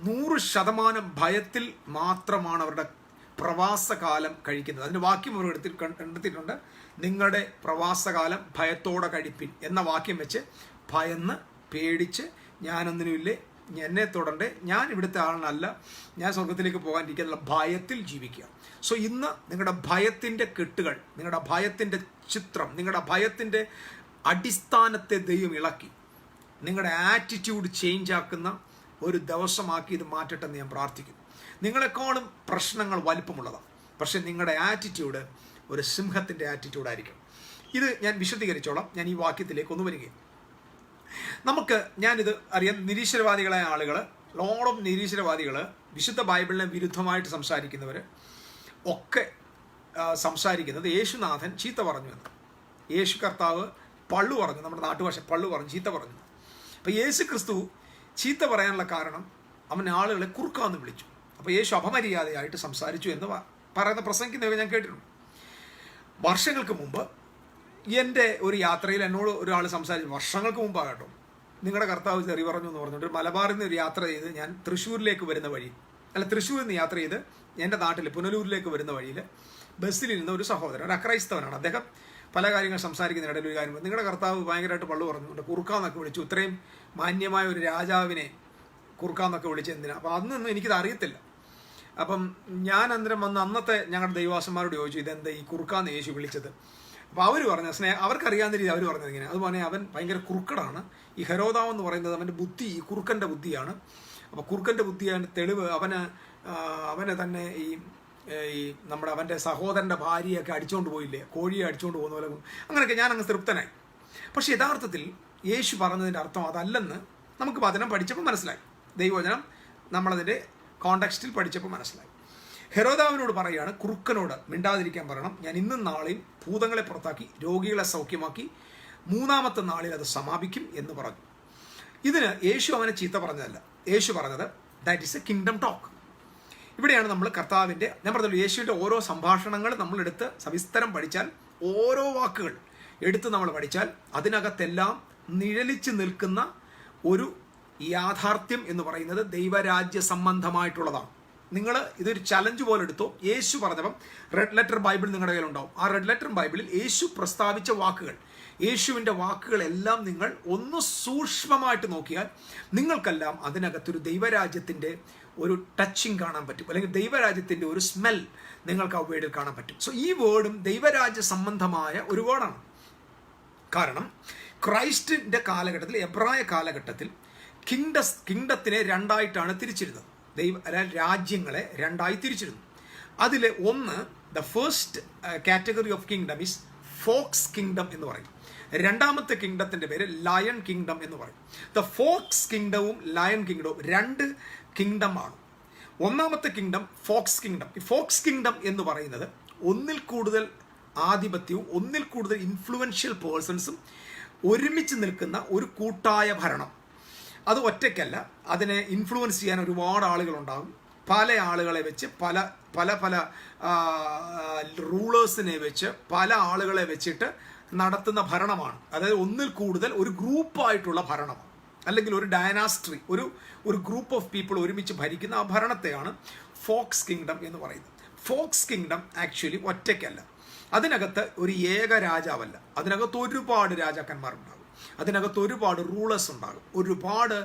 100% ഭയത്തിൽ മാത്രമാണ് അവരുടെ പ്രവാസകാലം കഴിക്കുന്നത്. അതിന് വാക്യം അവർ കണ്ടെത്തിയിട്ടുണ്ട്. നിങ്ങളുടെ പ്രവാസകാലം ഭയത്തോടെ കഴിപ്പിൻ എന്ന വാക്യം വെച്ച് ഭയന്ന് പേടിച്ച് ഞാനൊന്നിനുമില്ലേ, എന്നെ തൊടണ്ടേ, ഞാൻ ഇവിടുത്തെ ആളല്ല, ഞാൻ സ്വർഗത്തിലേക്ക് പോകാനിരിക്കുന്നുള്ള ഭയത്തിൽ ജീവിക്കുക. സോ ഇന്ന് നിങ്ങളുടെ ഭയത്തിൻ്റെ കെട്ടുകൾ, നിങ്ങളുടെ ഭയത്തിൻ്റെ ചിത്രം, നിങ്ങളുടെ ഭയത്തിൻ്റെ അടിസ്ഥാനത്തെ ദൈവം ഇളക്കി നിങ്ങളുടെ ആറ്റിറ്റ്യൂഡ് ചേഞ്ച് ആക്കുന്ന ഒരു ദിവസമാക്കി ഇത് മാറ്റട്ടെന്ന് ഞാൻ പ്രാർത്ഥിക്കുന്നു. നിങ്ങളെക്കാളും പ്രശ്നങ്ങൾ വലിപ്പമുള്ളതാണ്, പക്ഷെ നിങ്ങളുടെ ആറ്റിറ്റ്യൂഡ് ഒരു സിംഹത്തിൻ്റെ ആറ്റിറ്റ്യൂഡായിരിക്കും. ഇത് ഞാൻ വിശദീകരിച്ചോളാം. ഞാൻ ഈ വാക്യത്തിലേക്ക് ഒന്ന് വരികയും ഞാനിത് അറിയാം. നിരീശ്വരവാദികളായ ആളുകൾ, ലോഡം നിരീശ്വരവാദികൾ, വിശുദ്ധ ബൈബിളിനെ വിരുദ്ധമായിട്ട് സംസാരിക്കുന്നവർ ഒക്കെ സംസാരിക്കുന്നത് യേശുനാഥൻ ചീത്ത പറഞ്ഞു എന്ന്. യേശു കർത്താവ് പള്ളു പറഞ്ഞു, നമ്മുടെ നാട്ടുഭാഷ പള്ളു പറഞ്ഞു, ചീത്ത പറഞ്ഞു. അപ്പോൾ യേശു ക്രിസ്തു ചീത്ത പറയാനുള്ള കാരണം അവൻ ആളുകളെ കുറുക്കാന്ന് വിളിച്ചു. അപ്പോൾ യേശു അപമര്യാദയായിട്ട് സംസാരിച്ചു എന്ന് പറയുന്ന പ്രസംഗിക്കുന്നവരെ ഞാൻ കേട്ടിട്ടുണ്ട്. വർഷങ്ങൾക്ക് മുമ്പ് എൻ്റെ ഒരു യാത്രയിൽ എന്നോട് ഒരാൾ സംസാരിച്ചു, വർഷങ്ങൾക്ക് മുമ്പാകട്ടോ, നിങ്ങളുടെ കർത്താവ് ചെറി പറഞ്ഞു എന്ന് പറഞ്ഞിട്ട് മലബാറിൽ നിന്ന് ഒരു യാത്ര ചെയ്ത് ഞാൻ തൃശ്ശൂരിലേക്ക് വരുന്ന വഴി, തൃശ്ശൂരിൽ നിന്ന് യാത്ര ചെയ്ത് എൻ്റെ നാട്ടിൽ പുനലൂരിലേക്ക് വരുന്ന വഴിയിൽ ബസ്സിൽ ഇരുന്ന ഒരു സഹോദരൻ, ഒരു അക്രൈസ്തവനാണ്. അദ്ദേഹം പല കാര്യങ്ങൾ സംസാരിക്കുന്ന ഇടയിൽ ഒരു കാര്യം, നിങ്ങളുടെ കർത്താവ് ഭയങ്കരമായിട്ട് പള്ളു പറഞ്ഞുകൊണ്ട് കുറുക്കാന്നൊക്കെ വിളിച്ചു, ഇത്രയും മാന്യമായ ഒരു രാജാവിനെ കുറുക്കാന്നൊക്കെ വിളിച്ച് എന്തിനാ? അപ്പോൾ അന്നൊന്നും എനിക്കിത് അറിയത്തില്ല. അപ്പം ഞാൻ അന്നേരം വന്ന് അന്നത്തെ ഞങ്ങളുടെ ദൈവാസന്മാരോട് ചോദിച്ചു, ഇതെന്താ ഈ കുറുക്കാന്ന് യേശു വിളിച്ചത്? അപ്പോൾ അവർ പറഞ്ഞ അവർക്കറിയാവുന്ന രീതി അവർ പറഞ്ഞത് ഇങ്ങനെ, അതുപോലെ അവൻ ഭയങ്കര കുറുക്കടാണ്. ഈ ഹെരോദാവ് എന്ന് പറയുന്നത് അവൻ്റെ ബുദ്ധി ഈ കുറുക്കൻ്റെ ബുദ്ധിയാണ്. അപ്പോൾ കുറുക്കൻ്റെ ബുദ്ധിയാണ് തെളിവ്. അവന് തന്നെ ഈ അവൻ്റെ സഹോദരൻ്റെ ഭാര്യയൊക്കെ അടിച്ചുകൊണ്ട് പോയില്ലേ, കോഴിയെ അടിച്ചുകൊണ്ട് പോകുന്ന പോലെ, അങ്ങനെയൊക്കെ ഞാനങ്ങ് തൃപ്തനായി. പക്ഷെ യഥാർത്ഥത്തിൽ യേശു പറഞ്ഞതിൻ്റെ അർത്ഥം അതല്ലെന്ന് നമുക്ക് വചനം പഠിച്ചപ്പോൾ മനസ്സിലായി. ദൈവവചനം നമ്മളതിൻ്റെ കോണ്ടെക്സ്റ്റിൽ പഠിച്ചപ്പോൾ മനസ്സിലായി. ഹെരോദാവിനോട് പറയുകയാണ്, കുറുക്കനോട് മിണ്ടാതിരിക്കാൻ പറയണം, ഞാൻ ഇന്നും നാളെയും ഭൂതങ്ങളെ പുറത്താക്കി രോഗികളെ സൗഖ്യമാക്കി 3-ാമത്തെ നാളിൽ അത് സമാപിക്കും എന്ന് പറഞ്ഞു. ഇതിന് യേശു അവനെ ചീത്ത പറഞ്ഞതല്ല. യേശു പറഞ്ഞത് that is A kingdom talk. ഇവിടെയാണ് നമ്മൾ കർത്താവിൻ്റെ, ഞാൻ പറഞ്ഞല്ലോ, യേശുവിൻ്റെ ഓരോ സംഭാഷണങ്ങൾ നമ്മളെടുത്ത് സവിസ്തരം പഠിച്ചാൽ, ഓരോ വാക്കുകൾ എടുത്ത് നമ്മൾ പഠിച്ചാൽ അതിനകത്തെല്ലാം നിഴലിച്ച് നിൽക്കുന്ന ഒരു യാഥാർത്ഥ്യം എന്ന് പറയുന്നത് ദൈവരാജ്യ സംബന്ധമായിട്ടുള്ളതാണ്. നിങ്ങൾ ഇതൊരു ചലഞ്ച് പോലെ എടുത്തോ. യേശു പറഞ്ഞപ്പം റെഡ് ലെറ്റർ ബൈബിൾ നിങ്ങളുടെ കയ്യിലുണ്ടാവും. ആ റെഡ് ലെറ്റർ ബൈബിളിൽ യേശു പ്രസ്താവിച്ച വാക്കുകൾ, യേശുവിൻ്റെ വാക്കുകളെല്ലാം നിങ്ങൾ ഒന്ന് സൂക്ഷ്മമായിട്ട് നോക്കിയാൽ നിങ്ങൾക്കെല്ലാം അതിനകത്തൊരു ദൈവരാജ്യത്തിൻ്റെ ഒരു ടച്ചിങ് കാണാൻ പറ്റും, അല്ലെങ്കിൽ ദൈവരാജ്യത്തിൻ്റെ ഒരു സ്മെൽ നിങ്ങൾക്ക് ആ വേർഡിൽ കാണാൻ പറ്റും. സോ ഈ വേർഡും ദൈവരാജ്യ സംബന്ധമായ ഒരു വേർഡാണ്. കാരണം ക്രൈസ്റ്റിൻ്റെ കാലഘട്ടത്തിൽ, എബ്രായ കാലഘട്ടത്തിൽ കിങ്ഡത്തിനെ രണ്ടായിട്ടാണ് തിരിച്ചിരുന്നത്. രാജ്യങ്ങളെ രണ്ടായി തിരിച്ചിരുന്നു. അതിൽ ഒന്ന്, the first category of kingdom is fox kingdom എന്ന് പറയും. രണ്ടാമത്തെ കിങ്ഡത്തിൻ്റെ പേര് ലയൺ കിങ്ഡം എന്ന് പറയും. ദ ഫോക്സ് കിങ്ഡവും ലയൺ കിങ്ഡവും രണ്ട് കിങ്ഡമാണ്. ഒന്നാമത്തെ കിങ്ഡം ഫോക്സ് കിങ്ഡം. ഈ ഫോക്സ് കിങ്ഡം എന്ന് പറയുന്നത് ഒന്നിൽ കൂടുതൽ ആധിപത്യവും ഒന്നിൽ കൂടുതൽ ഇൻഫ്ലുവൻഷ്യൽ പേഴ്സൺസും ഒരുമിച്ച് നിൽക്കുന്ന ഒരു കൂട്ടായ ഭരണം. അത് ഒറ്റയ്ക്കല്ല, അതിനെ ഇൻഫ്ലുവൻസ് ചെയ്യാൻ ഒരുപാട് ആളുകളുണ്ടാകും. പല ആളുകളെ വെച്ച് പല പല പല റൂളേഴ്സിനെ വെച്ച് പല ആളുകളെ വെച്ചിട്ട് നടത്തുന്ന ഭരണമാണ്. അതായത് ഒന്നിൽ കൂടുതൽ ഒരു ഗ്രൂപ്പായിട്ടുള്ള ഭരണമാണ്, അല്ലെങ്കിൽ ഒരു ഡയനാസ്ട്രി, ഒരു ഗ്രൂപ്പ് ഓഫ് പീപ്പിൾ ഒരുമിച്ച് ഭരിക്കുന്ന ആ ഭരണത്തെയാണ് ഫോക്സ് കിങ്ഡം എന്ന് പറയുന്നത്. ഫോക്സ് കിങ്ഡം ആക്ച്വലി ഒറ്റയ്ക്കല്ല, അതിനകത്ത് ഒരു ഏക രാജാവല്ല, അതിനകത്ത് ഒരുപാട് രാജാക്കന്മാരുണ്ടാകും, അതിനകത്ത് ഒരുപാട് റൂളേഴ്സ് ഉണ്ടാകും, ഒരുപാട്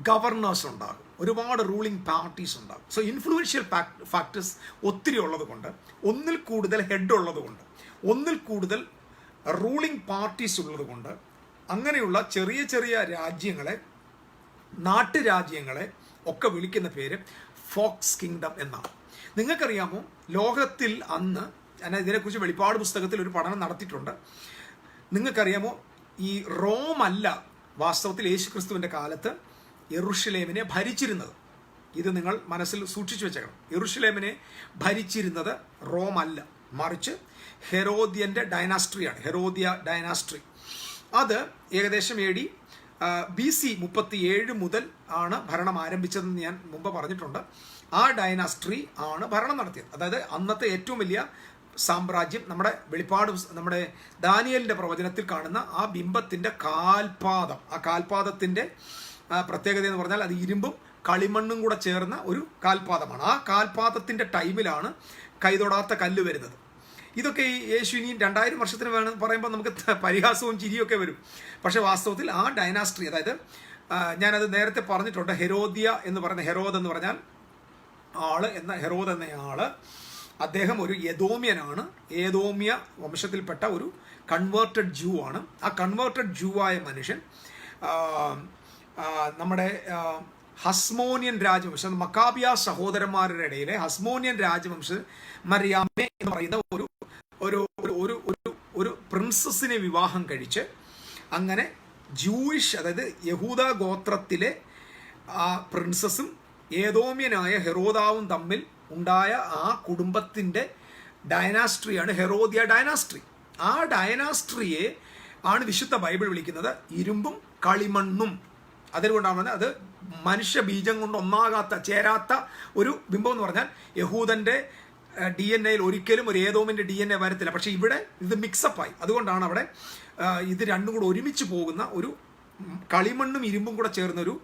ഗവർണേഴ്സ് ഉണ്ടാകും, ഒരുപാട് റൂളിംഗ് പാർട്ടീസ് ഉണ്ടാകും. സോ ഇൻഫ്ലുവൻഷ്യൽ ഫാക്ടേഴ്സ് ഒത്തിരി ഉള്ളത് കൊണ്ട്, ഒന്നിൽ കൂടുതൽ ഹെഡ് ഉള്ളത് കൊണ്ട്, ഒന്നിൽ കൂടുതൽ റൂളിംഗ് പാർട്ടീസ് ഉള്ളത് കൊണ്ട്, അങ്ങനെയുള്ള ചെറിയ ചെറിയ രാജ്യങ്ങളെ, നാട്ടുരാജ്യങ്ങളെ ഒക്കെ വിളിക്കുന്ന പേര് ഫോക്സ് കിങ്ഡം എന്നാണ്. നിങ്ങൾക്കറിയാമോ, ലോകത്തിൽ അന്ന്, ഞാൻ ഇതിനെക്കുറിച്ച് വെളിപ്പാട് പുസ്തകത്തിൽ ഒരു പഠനം നടത്തിയിട്ടുണ്ട്. നിങ്ങൾക്കറിയാമോ, ഈ റോം അല്ല വാസ്തവത്തിൽ യേശുക്രിസ്തുവിൻ്റെ കാലത്ത് യെരുശലേമിനെ ഭരിച്ചിരുന്നത്. ഇത് നിങ്ങൾ മനസ്സിൽ സൂക്ഷിച്ചു വെച്ചേക്കണം. യെരുശലേമിനെ ഭരിച്ചിരുന്നത് റോം അല്ല, മറിച്ച് ഹെരോദ്യൻ്റെ ഡൈനാസ്ട്രിയാണ്, ഹെരോദ്യ ഡൈനാസ്ട്രി. അത് ഏകദേശം AD BC 37 മുതൽ ആണ് ഭരണം ആരംഭിച്ചതെന്ന് ഞാൻ മുമ്പ് പറഞ്ഞിട്ടുണ്ട്. ആ ഡൈനാസ്ട്രി ആണ് ഭരണം നടത്തിയത്. അതായത് അന്നത്തെ ഏറ്റവും വലിയ സാമ്രാജ്യം, നമ്മുടെ ദാനിയേലിൻ്റെ പ്രവചനത്തിൽ കാണുന്ന ആ ബിംബത്തിൻ്റെ കാൽപാദം, ആ കാൽപാദത്തിൻ്റെ പ്രത്യേകത എന്ന് പറഞ്ഞാൽ അത് ഇരുമ്പും കളിമണ്ണും കൂടെ ചേർന്ന ഒരു കാൽപാദമാണ്. ആ കാൽപാദത്തിൻ്റെ ടൈമിലാണ് കൈതൊടാത്ത കല്ല് വരുന്നത്. ഇതൊക്കെ ഈ യേശു ഇനി 2000 വർഷത്തിന് വേണം പറയുമ്പോൾ നമുക്ക് പരിഹാസവും ചിരിയൊക്കെ വരും. പക്ഷേ വാസ്തവത്തിൽ ആ ഡൈനാസ്ട്രി, അതായത് ഞാനത് നേരത്തെ പറഞ്ഞിട്ടുണ്ട്, ഹെരോദ്യ എന്ന് പറയുന്ന, ഹെരോദ് എന്ന് പറഞ്ഞാൽ ആള്, ഹെരോദ് എന്നയാള് അദ്ദേഹം ഒരു യദോമ്യനാണ്. ഏതോമ്യ വംശത്തിൽപ്പെട്ട ഒരു കൺവേർട്ടഡ് ജൂ ആണ്. ആ കൺവേർട്ടഡ് ജൂ ആയ മനുഷ്യൻ നമ്മുടെ ഹസ്മോനിയൻ രാജവംശം, മക്കാബിയ സഹോദരന്മാരുടെ ഇടയിലെ ഹസ്മോനിയൻ രാജവംശം മറിയാമെ എന്ന് പറയുന്ന ഒരു പ്രിൻസസിനെ വിവാഹം കഴിച്ച്, അങ്ങനെ ജൂയിഷ്, അതായത് യഹൂദ ഗോത്രത്തിലെ ആ പ്രിൻസസും ഏതോമ്യനായ ഹെരോദാവും തമ്മിൽ ഉണ്ടായ ആ കുടുംബത്തിൻ്റെ ഡൈനാസ്ട്രിയാണ് ഹെരോദ്യ ഡൈനാസ്ട്രി. ആ ഡൈനാസ്ട്രിയെ ആണ് വിശുദ്ധ ബൈബിൾ വിളിക്കുന്നത് ഇരുമ്പും കളിമണ്ണും. അതുകൊണ്ടാണ് അത് മനുഷ്യ ബീജം കൊണ്ട് ഒന്നാകാത്ത, ചേരാത്ത ഒരു ബിംബം എന്ന് പറഞ്ഞാൽ യഹൂദൻ്റെ DNA ഒരിക്കലും ഒരു ഏതോമിൻ്റെ DNA വരത്തില്ല. പക്ഷേ ഇവിടെ ഇത് മിക്സപ്പായി. അതുകൊണ്ടാണ് അവിടെ ഇത് രണ്ടും കൂടെ ഒരുമിച്ച് പോകുന്ന ഒരു കളിമണ്ണും ഇരുമ്പും കൂടെ ചേർന്നൊരു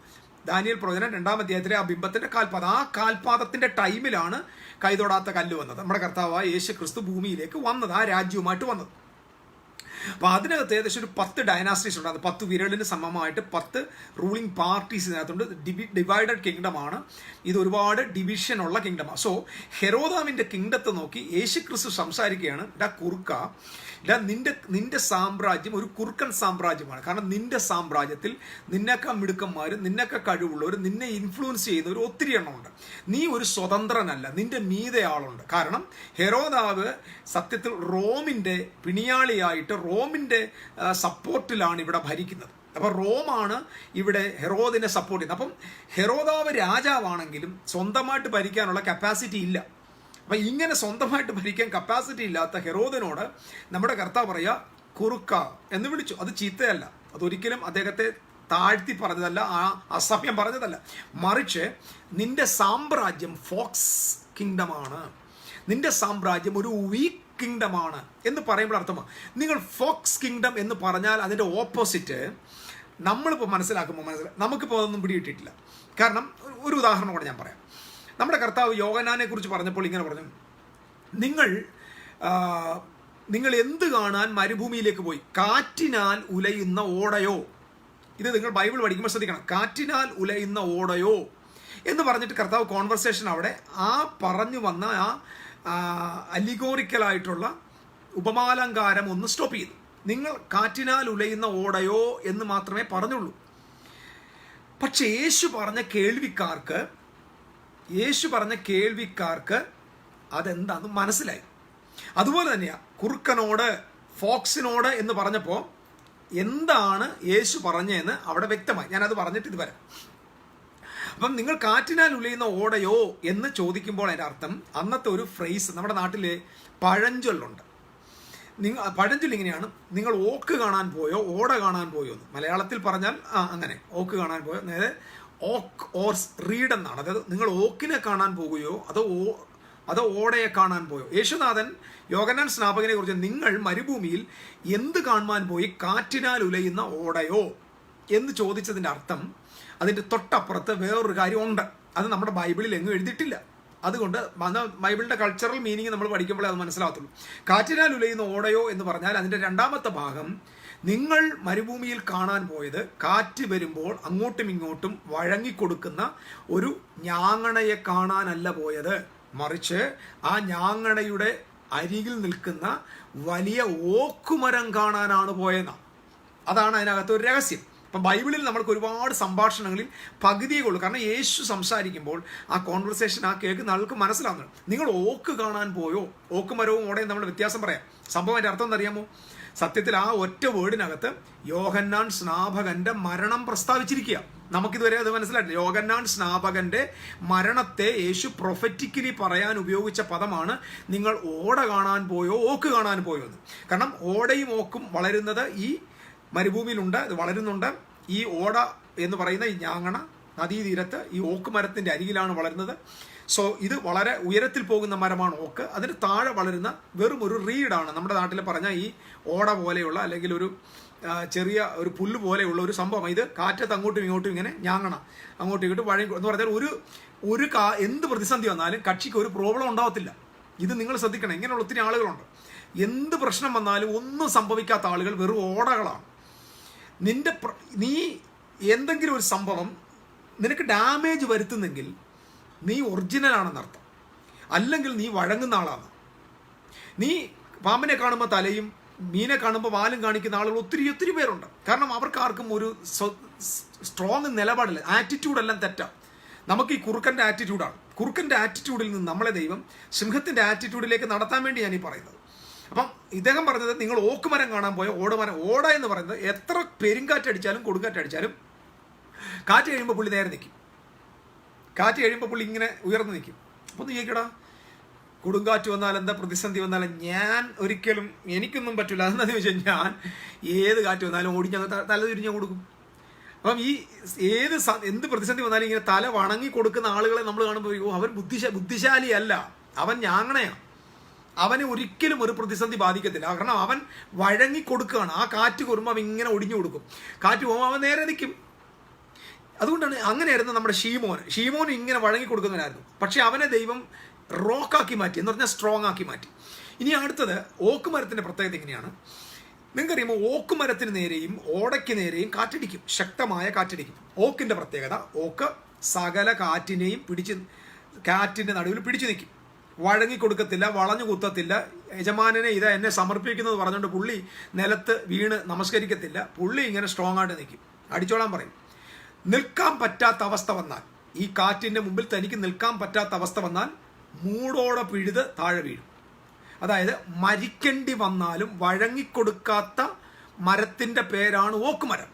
ദാനിയേൽ പ്രവചനം 2-ാം അധ്യായത്തിലെ ആ ബിംബത്തിൻ്റെ കാൽപാദം. ആ കാൽപാദത്തിൻ്റെ ടൈമിലാണ് കൈതൊടാത്ത കല്ല് വന്നത്. നമ്മുടെ കർത്താവായ യേശു ക്രിസ്തു ഭൂമിയിലേക്ക് വന്നത്, ആ രാജ്യവുമായിട്ട് വന്നത്. അപ്പോൾ അതിനകത്ത് ഏകദേശം ഒരു 10 ഡൈനാസ്റ്റീസ് ഉണ്ട്. അത് 10 വിരലിന് സമമായിട്ട് 10 റൂളിംഗ് പാർട്ടീസ് ഇതിനകത്തുണ്ട്. ഡിവൈഡഡ് കിങ്ഡമാണ് ഇത്, ഒരുപാട് ഡിവിഷൻ ഉള്ള കിങ്ഡമാണ്. സോ ഹെരോദാവിൻ്റെ കിങ്ഡത്തെ നോക്കി യേശു ക്രിസ്തു സംസാരിക്കുകയാണ്, കുറുക്ക, നിന്റെ സാമ്രാജ്യം ഒരു കുറുക്കൻ സാമ്രാജ്യമാണ്. കാരണം നിന്റെ സാമ്രാജ്യത്തിൽ നിന്നൊക്കെ മിടുക്കന്മാരും നിന്നൊക്കെ കഴിവുള്ളവരും നിന്നെ ഇൻഫ്ലുവൻസ് ചെയ്യുന്നവർ ഒത്തിരി എണ്ണമുണ്ട്. നീ ഒരു സ്വതന്ത്രനല്ല, നിന്റെ മീതെ ആളുണ്ട്. കാരണം ഹെരോദാവ് സത്യത്തിൽ റോമിൻ്റെ പിണിയാളിയായിട്ട് റോമിൻ്റെ സപ്പോർട്ടിലാണ് ഇവിടെ ഭരിക്കുന്നത്. അപ്പോൾ റോമാണ് ഇവിടെ ഹെരോദിനെ സപ്പോർട്ട് ചെയ്യുന്നത്. അപ്പം ഹെരോദാവ് രാജാവാണെങ്കിലും സ്വന്തമായിട്ട് ഭരിക്കാനുള്ള കപ്പാസിറ്റി ഇല്ല. അപ്പം ഇങ്ങനെ സ്വന്തമായിട്ട് ഭരിക്കാൻ കപ്പാസിറ്റി ഇല്ലാത്ത ഹെരോദിനോട് നമ്മുടെ കർത്താവ് പറയുക കുറുക്ക എന്ന് വിളിച്ചു. അത് ചീത്തയല്ല, അതൊരിക്കലും അദ്ദേഹത്തെ താഴ്ത്തി പറഞ്ഞതല്ല, ആ അസഭ്യം പറഞ്ഞതല്ല. മറിച്ച് നിന്റെ സാമ്രാജ്യം ഫോക്സ് കിങ്ഡമാണ്, നിന്റെ സാമ്രാജ്യം ഒരു വീക്ക് കിങ്ഡമാണ് എന്ന് പറയുമ്പോൾ അർത്ഥമാണ്. നിങ്ങൾ ഫോക്സ് കിങ്ഡം എന്ന് പറഞ്ഞാൽ അതിൻ്റെ ഓപ്പോസിറ്റ് നമ്മളിപ്പോൾ മനസ്സിലാക്കുമ്പോൾ നമുക്കിപ്പോൾ അതൊന്നും പിടികിട്ടിട്ടില്ല. കാരണം ഒരു ഉദാഹരണം കൂടെ ഞാൻ പറയാം. നമ്മുടെ കർത്താവ് യോഹന്നാനെ കുറിച്ച് പറഞ്ഞപ്പോൾ ഇങ്ങനെ പറഞ്ഞു, നിങ്ങൾ നിങ്ങൾ എന്ത് കാണാൻ മരുഭൂമിയിലേക്ക് പോയി? കാറ്റിനാൽ ഉലയുന്ന ഓടയോ? ഇത് നിങ്ങൾ ബൈബിൾ പഠിക്കുമ്പോൾ ശ്രദ്ധിക്കണം. കാറ്റിനാൽ ഉലയുന്ന ഓടയോ എന്ന് പറഞ്ഞിട്ട് കർത്താവ് കോൺവെർസേഷൻ അവിടെ ആ പറഞ്ഞു വന്ന ആ അലിഗോറിക്കലായിട്ടുള്ള ഉപമാലങ്കാരം ഒന്ന് സ്റ്റോപ്പ് ചെയ്തു. നിങ്ങൾ കാറ്റിനാൽ ഉലയുന്ന ഓടയോ എന്ന് മാത്രമേ പറഞ്ഞുള്ളൂ. പക്ഷെ യേശു പറഞ്ഞ കേൾവിക്കാർക്ക് അതെന്താന്ന് മനസ്സിലായി. അതുപോലെ തന്നെയാ കുറുക്കനോട്, ഫോക്സിനോട് എന്ന് പറഞ്ഞപ്പോൾ എന്താണ് യേശു പറഞ്ഞതെന്ന് അവിടെ വ്യക്തമായി. ഞാനത് പറഞ്ഞിട്ട് ഇത് വരാം. അപ്പം നിങ്ങൾ കാറ്റിനാൽ ഉലയുന്ന ഓടയോ എന്ന് ചോദിക്കുമ്പോൾ അതിൻ്റെ അർത്ഥം, അന്നത്തെ ഒരു ഫ്രേസ് നമ്മുടെ നാട്ടിലെ പഴഞ്ചൊല്ലുണ്ട്. പഴഞ്ചൊല്ല് ഇങ്ങനെയാണ്: നിങ്ങൾ ഓക്ക് കാണാൻ പോയോ, ഓട കാണാൻ പോയോ എന്ന്. മലയാളത്തിൽ പറഞ്ഞാൽ അങ്ങനെ, ഓക്ക് കാണാൻ പോയോ, അതായത് ഓക്ക് ഓർ റീഡ് എന്നാണ്. അതായത് നിങ്ങൾ ഓക്കിനെ കാണാൻ പോകുകയോ അതോ ഓടയെ കാണാൻ പോയോ. യേശുനാഥൻ യോഹന്നാൻ സ്നാപകനെ കുറിച്ച് നിങ്ങൾ മരുഭൂമിയിൽ എന്ത് കാണുവാൻ പോയി, കാറ്റിനാൽ ഉലയുന്ന ഓടയോ എന്ന് ചോദിച്ചതിൻ്റെ അർത്ഥം, അതിൻ്റെ തൊട്ടപ്പുറത്ത് വേറൊരു കാര്യമുണ്ട്. അത് നമ്മുടെ ബൈബിളിൽ എങ്ങും എഴുതിയിട്ടില്ല. അതുകൊണ്ട് ബൈബിളിൻ്റെ കൾച്ചറൽ മീനിങ് നമ്മൾ പഠിക്കുമ്പോഴേ അത് മനസ്സിലാകത്തുള്ളൂ. കാറ്റിനാൽ ഉലയുന്ന ഓടയോ എന്ന് പറഞ്ഞാൽ അതിൻ്റെ രണ്ടാമത്തെ ഭാഗം, നിങ്ങൾ മരുഭൂമിയിൽ കാണാൻ പോയത് കാറ്റ് വരുമ്പോൾ അങ്ങോട്ടും ഇങ്ങോട്ടും വഴങ്ങിക്കൊടുക്കുന്ന ഒരു ഞാങ്ങണയെ കാണാനല്ല പോയത്, മറിച്ച് ആ ഞാങ്ങണയുടെ അരികിൽ നിൽക്കുന്ന വലിയ ഓക്കുമരം കാണാനാണ് പോയെന്നാണ്. അതാണ് അതിനകത്ത് ഒരു രഹസ്യം. അപ്പം ബൈബിളിൽ നമ്മൾക്ക് ഒരുപാട് സംഭാഷണങ്ങളിൽ പകുതിയേ ഉള്ളൂ. കാരണം യേശു സംസാരിക്കുമ്പോൾ ആ കോൺവെർസേഷൻ ആ കേൾക്കുന്ന ആൾക്ക് മനസ്സിലാവുന്നുണ്ട്. നിങ്ങൾ ഓക്ക് കാണാൻ പോയോ? ഓക്കുമരവും ഓടയും നമ്മൾ വ്യത്യാസം പറയാം. സംഭവം അതിൻ്റെ അർത്ഥം എന്നറിയാമോ? സത്യത്തിൽ ആ ഒറ്റ വേർഡിനകത്ത് യോഹന്നാൻ സ്നാപകന്റെ മരണം പ്രസ്താവിച്ചിരിക്കുക. നമുക്കിതുവരെ അത് മനസ്സിലായിട്ടില്ല. യോഹന്നാൻ സ്നാപകന്റെ മരണത്തെ യേശു പ്രൊഫറ്റിക്കലി പറയാൻ ഉപയോഗിച്ച പദമാണ് നിങ്ങൾ ഓട കാണാൻ പോയോ, ഓക്ക് കാണാൻ പോയോ എന്ന്. കാരണം ഓടയും ഓക്കും വളരുന്നത് ഈ മരുഭൂമിയിലുണ്ട്, ഇത് വളരുന്നുണ്ട്. ഈ ഓട എന്ന് പറയുന്ന ഈ ഞാങ്ങണ നദീതീരത്ത് ഈ ഓക്ക് മരത്തിൻ്റെ അരികിലാണ് വളരുന്നത്. സോ ഇത് വളരെ ഉയരത്തിൽ പോകുന്ന മരമാണ് ഓക്ക്. അതിന് താഴെ വളരുന്ന വെറും ഒരു റീഡാണ്. നമ്മുടെ നാട്ടിൽ പറഞ്ഞ ഈ ഓട പോലെയുള്ള അല്ലെങ്കിൽ ഒരു ചെറിയ ഒരു പുല്ല് പോലെയുള്ള ഒരു സംഭവം. ഇത് കാറ്റത്ത് അങ്ങോട്ടും ഇങ്ങോട്ടും ഇങ്ങനെ ഞാങ്ങണം, അങ്ങോട്ടും ഇങ്ങോട്ടും വഴി എന്ന് പറഞ്ഞാൽ ഒരു എന്ത് പ്രതിസന്ധി വന്നാലും കക്ഷിക്ക് ഒരു പ്രോബ്ലം ഉണ്ടാവത്തില്ല. ഇത് നിങ്ങൾ ശ്രദ്ധിക്കണം. ഇങ്ങനെയുള്ള ഒത്തിരി ആളുകളുണ്ട്. എന്ത് പ്രശ്നം വന്നാലും ഒന്നും സംഭവിക്കാത്ത ആളുകൾ വെറും ഓടകളാണ്. നീ എന്തെങ്കിലും ഒരു സംഭവം നിനക്ക് ഡാമേജ് വരുത്തുന്നെങ്കിൽ നീ ഒറിജിനൽ ആണെന്നർത്ഥം, അല്ലെങ്കിൽ നീ വഴങ്ങുന്ന ആളാണ്. നീ പാമ്പിനെ കാണുമ്പോൾ തലയും മീനെ കാണുമ്പോൾ വാലും കാണിക്കുന്ന ആളുകൾ ഒത്തിരി പേരുണ്ട്. കാരണം അവർക്ക് ആർക്കും ഒരു സ്ട്രോങ് നിലപാടില്ല. ആറ്റിറ്റ്യൂഡെല്ലാം തെറ്റാണ്. നമുക്ക് ഈ കുറുക്കൻ്റെ ആറ്റിറ്റ്യൂഡാണ്. കുറുക്കൻ്റെ ആറ്റിറ്റ്യൂഡിൽ നിന്ന് നമ്മളെ ദൈവം സിംഹത്തിൻ്റെ ആറ്റിറ്റ്യൂഡിലേക്ക് നടത്താൻ വേണ്ടി ഞാൻ ഈ പറയുന്നത്. അപ്പം ഇദ്ദേഹം പറഞ്ഞത് നിങ്ങൾ ഓക്കുമരം കാണാൻ പോയ ഓടമരം. ഓട എന്ന് പറയുന്നത് എത്ര പെരുങ്കാറ്റടിച്ചാലും കൊടുങ്കാറ്റടിച്ചാലും കാറ്റ് കഴിയുമ്പോൾ പുള്ളി നേരെ നിൽക്കും. കാറ്റ് കഴിയുമ്പോൾ പുള്ളി ഇങ്ങനെ ഉയർന്നു നിൽക്കും. അപ്പോൾ നീക്കടാ, കൊടുങ്കാറ്റ് വന്നാൽ എന്താ, പ്രതിസന്ധി വന്നാലും ഞാൻ ഒരിക്കലും എനിക്കൊന്നും പറ്റില്ല. അതെന്താ ചോദിച്ചാൽ ഞാൻ ഏത് കാറ്റ് വന്നാലും ഓടിഞ്ഞ് തല തിരിഞ്ഞ് കൊടുക്കും. അപ്പം ഈ എന്ത് പ്രതിസന്ധി വന്നാലും ഇങ്ങനെ തല വണങ്ങി കൊടുക്കുന്ന ആളുകളെ നമ്മൾ കാണുമ്പോൾ അവൻ ബുദ്ധിശാലിയല്ല, അവൻ ഞാങ്ങണയാണ്. അവന് ഒരിക്കലും ഒരു പ്രതിസന്ധി ബാധിക്കത്തില്ല. കാരണം അവൻ വഴങ്ങി കൊടുക്കുകയാണ്. ആ കാറ്റ് വരുമ്പോൾ അവൻ ഇങ്ങനെ ഒടിഞ്ഞു കൊടുക്കും. കാറ്റ് പോകുമ്പോൾ അവൻ നേരെ നിൽക്കും. അതുകൊണ്ടാണ് അങ്ങനെയായിരുന്നു നമ്മുടെ ഷീമോന് ഇങ്ങനെ വഴങ്ങി കൊടുക്കുന്നവനായിരുന്നു. പക്ഷെ അവനെ ദൈവം റോക്കാക്കി മാറ്റി, എന്ന് പറഞ്ഞാൽ സ്ട്രോങ് ആക്കി മാറ്റി. ഇനി അടുത്തത് ഓക്കുമരത്തിൻ്റെ പ്രത്യേകത എങ്ങനെയാണ് നിങ്ങൾക്കറിയുമ്പോൾ, ഓക്കുമരത്തിന് നേരെയും ഓടയ്ക്ക് നേരെയും കാറ്റടിക്കും, ശക്തമായ കാറ്റടിക്കും. ഓക്കിൻ്റെ പ്രത്യേകത, ഓക്ക് സകല കാറ്റിനെയും കാറ്റിൻ്റെ നടുവിൽ പിടിച്ചു നിൽക്കും. വഴങ്ങിക്കൊടുക്കത്തില്ല, വളഞ്ഞു കുത്തത്തില്ല. യജമാനനെ ഇതാ എന്നെ സമർപ്പിക്കുന്നത് പറഞ്ഞുകൊണ്ട് പുള്ളി നിലത്ത് വീണ് നമസ്കരിക്കത്തില്ല. പുള്ളി ഇങ്ങനെ സ്ട്രോങ് ആയിട്ട് നിൽക്കും, അടിച്ചോളാൻ പറയും. നിൽക്കാൻ പറ്റാത്ത അവസ്ഥ വന്നാൽ, ഈ കാറ്റിൻ്റെ മുമ്പിൽ തനിക്ക് നിൽക്കാൻ പറ്റാത്ത അവസ്ഥ വന്നാൽ മൂടോടെ പിഴുത് താഴെ വീഴും. അതായത് മരിക്കേണ്ടി വന്നാലും വഴങ്ങിക്കൊടുക്കാത്ത മരത്തിൻ്റെ പേരാണ് ഓക്കുമരം.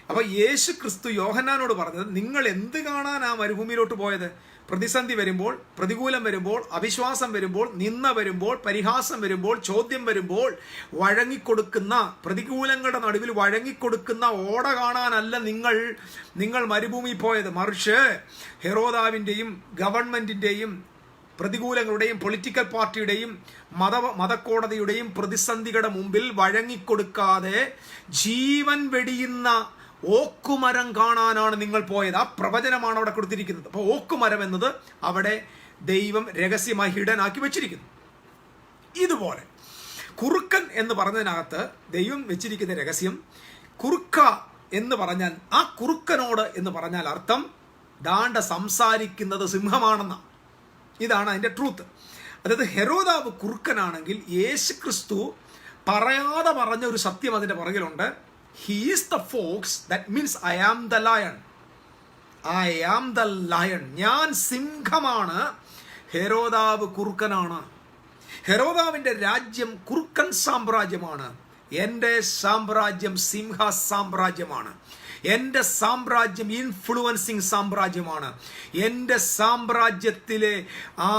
അപ്പോൾ യേശു ക്രിസ്തു യോഹന്നാനോട് പറഞ്ഞത്, നിങ്ങൾ എന്ത് കാണാൻ ആ മരുഭൂമിയിലോട്ട് പോയത്? പ്രതിസന്ധി വരുമ്പോൾ, പ്രതികൂലം വരുമ്പോൾ, അവിശ്വാസം വരുമ്പോൾ, നിന്ദ വരുമ്പോൾ, പരിഹാസം വരുമ്പോൾ, ചോദ്യം വരുമ്പോൾ വഴങ്ങിക്കൊടുക്കുന്ന, പ്രതികൂലങ്ങളുടെ നടുവിൽ വഴങ്ങിക്കൊടുക്കുന്ന ഓട കാണാനല്ല നിങ്ങൾ മരുഭൂമി പോയത്. മറിച്ച് ഹെറോദാവിൻ്റെയും ഗവൺമെൻറ്റിൻ്റെയും പ്രതികൂലങ്ങളുടെയും പൊളിറ്റിക്കൽ പാർട്ടിയുടെയും മതക്കോടതിയുടെയും പ്രതിസന്ധികളുടെ മുമ്പിൽ വഴങ്ങിക്കൊടുക്കാതെ ജീവൻ വെടിയുന്ന ഓക്കുമരം കാണാനാണ് നിങ്ങൾ പോയത്. ആ പ്രവചനമാണ് അവിടെ കൊടുത്തിരിക്കുന്നത്. അപ്പോൾ ഓക്കുമരം എന്നത് അവിടെ ദൈവം രഹസ്യമായി ഹിഡൻ ആക്കി വെച്ചിരിക്കുന്നു. ഇതുപോലെ കുറുക്കൻ എന്ന് പറഞ്ഞതിനകത്ത് ദൈവം വെച്ചിരിക്കുന്ന രഹസ്യം, കുറുക്ക എന്ന് പറഞ്ഞാൽ, ആ കുറുക്കനോട് എന്ന് പറഞ്ഞാൽ അർത്ഥം ദാണ്ട സംസാരിക്കുന്നത് സിംഹമാണെന്ന. ഇതാണ് അതിൻ്റെ ട്രൂത്ത്. അതായത് ഹെരോദാവ് കുറുക്കനാണെങ്കിൽ യേശുക്രിസ്തു പറയാതെ പറഞ്ഞ ഒരു സത്യം അതിൻ്റെ പുറകിലുണ്ട്. He is the fox, that means I am the lion. I am the lion. ഞാൻ സിംഹമാണ്, ഹെരോദാവ് കുറുക്കനാണ്. ഹെരോദാവിൻ്റെ രാജ്യം കുറുക്കൻ സാമ്രാജ്യമാണ്. എൻ്റെ സാമ്രാജ്യം സിംഹ സാമ്രാജ്യമാണ്. എൻ്റെ സാമ്രാജ്യം ഇൻഫ്ലുവൻസിങ് സാമ്രാജ്യമാണ്. എൻ്റെ സാമ്രാജ്യത്തിലെ ആ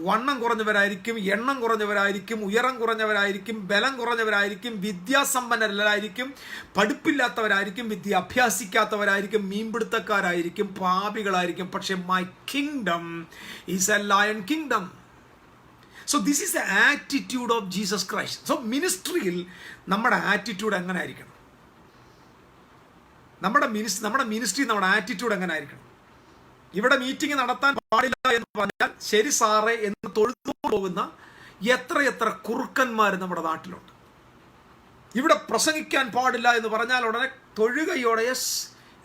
വണ്ണം കുറഞ്ഞവരായിരിക്കും, എണ്ണം കുറഞ്ഞവരായിരിക്കും, ഉയരം കുറഞ്ഞവരായിരിക്കും, ബലം കുറഞ്ഞവരായിരിക്കും, വിദ്യാസമ്പന്നരായിരിക്കും, പഠിപ്പില്ലാത്തവരായിരിക്കും, വിദ്യ അഭ്യാസിക്കാത്തവരായിരിക്കും, മീൻപിടുത്തക്കാരായിരിക്കും, പാപികളായിരിക്കും. പക്ഷെ my kingdom is a lion kingdom. So this is the attitude of Jesus Christ. So മിനിസ്ട്രിയിൽ നമ്മുടെ ആറ്റിറ്റ്യൂഡ് എങ്ങനെ ആയിരിക്കണം? നമ്മുടെ മിനിസ്ട്രി, നമ്മുടെ ആറ്റിറ്റ്യൂഡ് എങ്ങനെ ആയിരിക്കണം? ഇവിടെ മീറ്റിംഗ് നടത്താൻ പാടില്ല എന്ന് പറഞ്ഞാൽ ശരി സാറേ എന്ന് തൊഴുതു പോകുന്ന എത്ര കുറുക്കന്മാർ നമ്മുടെ നാട്ടിലുണ്ട്. ഇവിടെ പ്രസംഗിക്കാൻ പാടില്ല എന്ന് പറഞ്ഞാൽ ഉടനെ തൊഴുകയോടെ യെസ്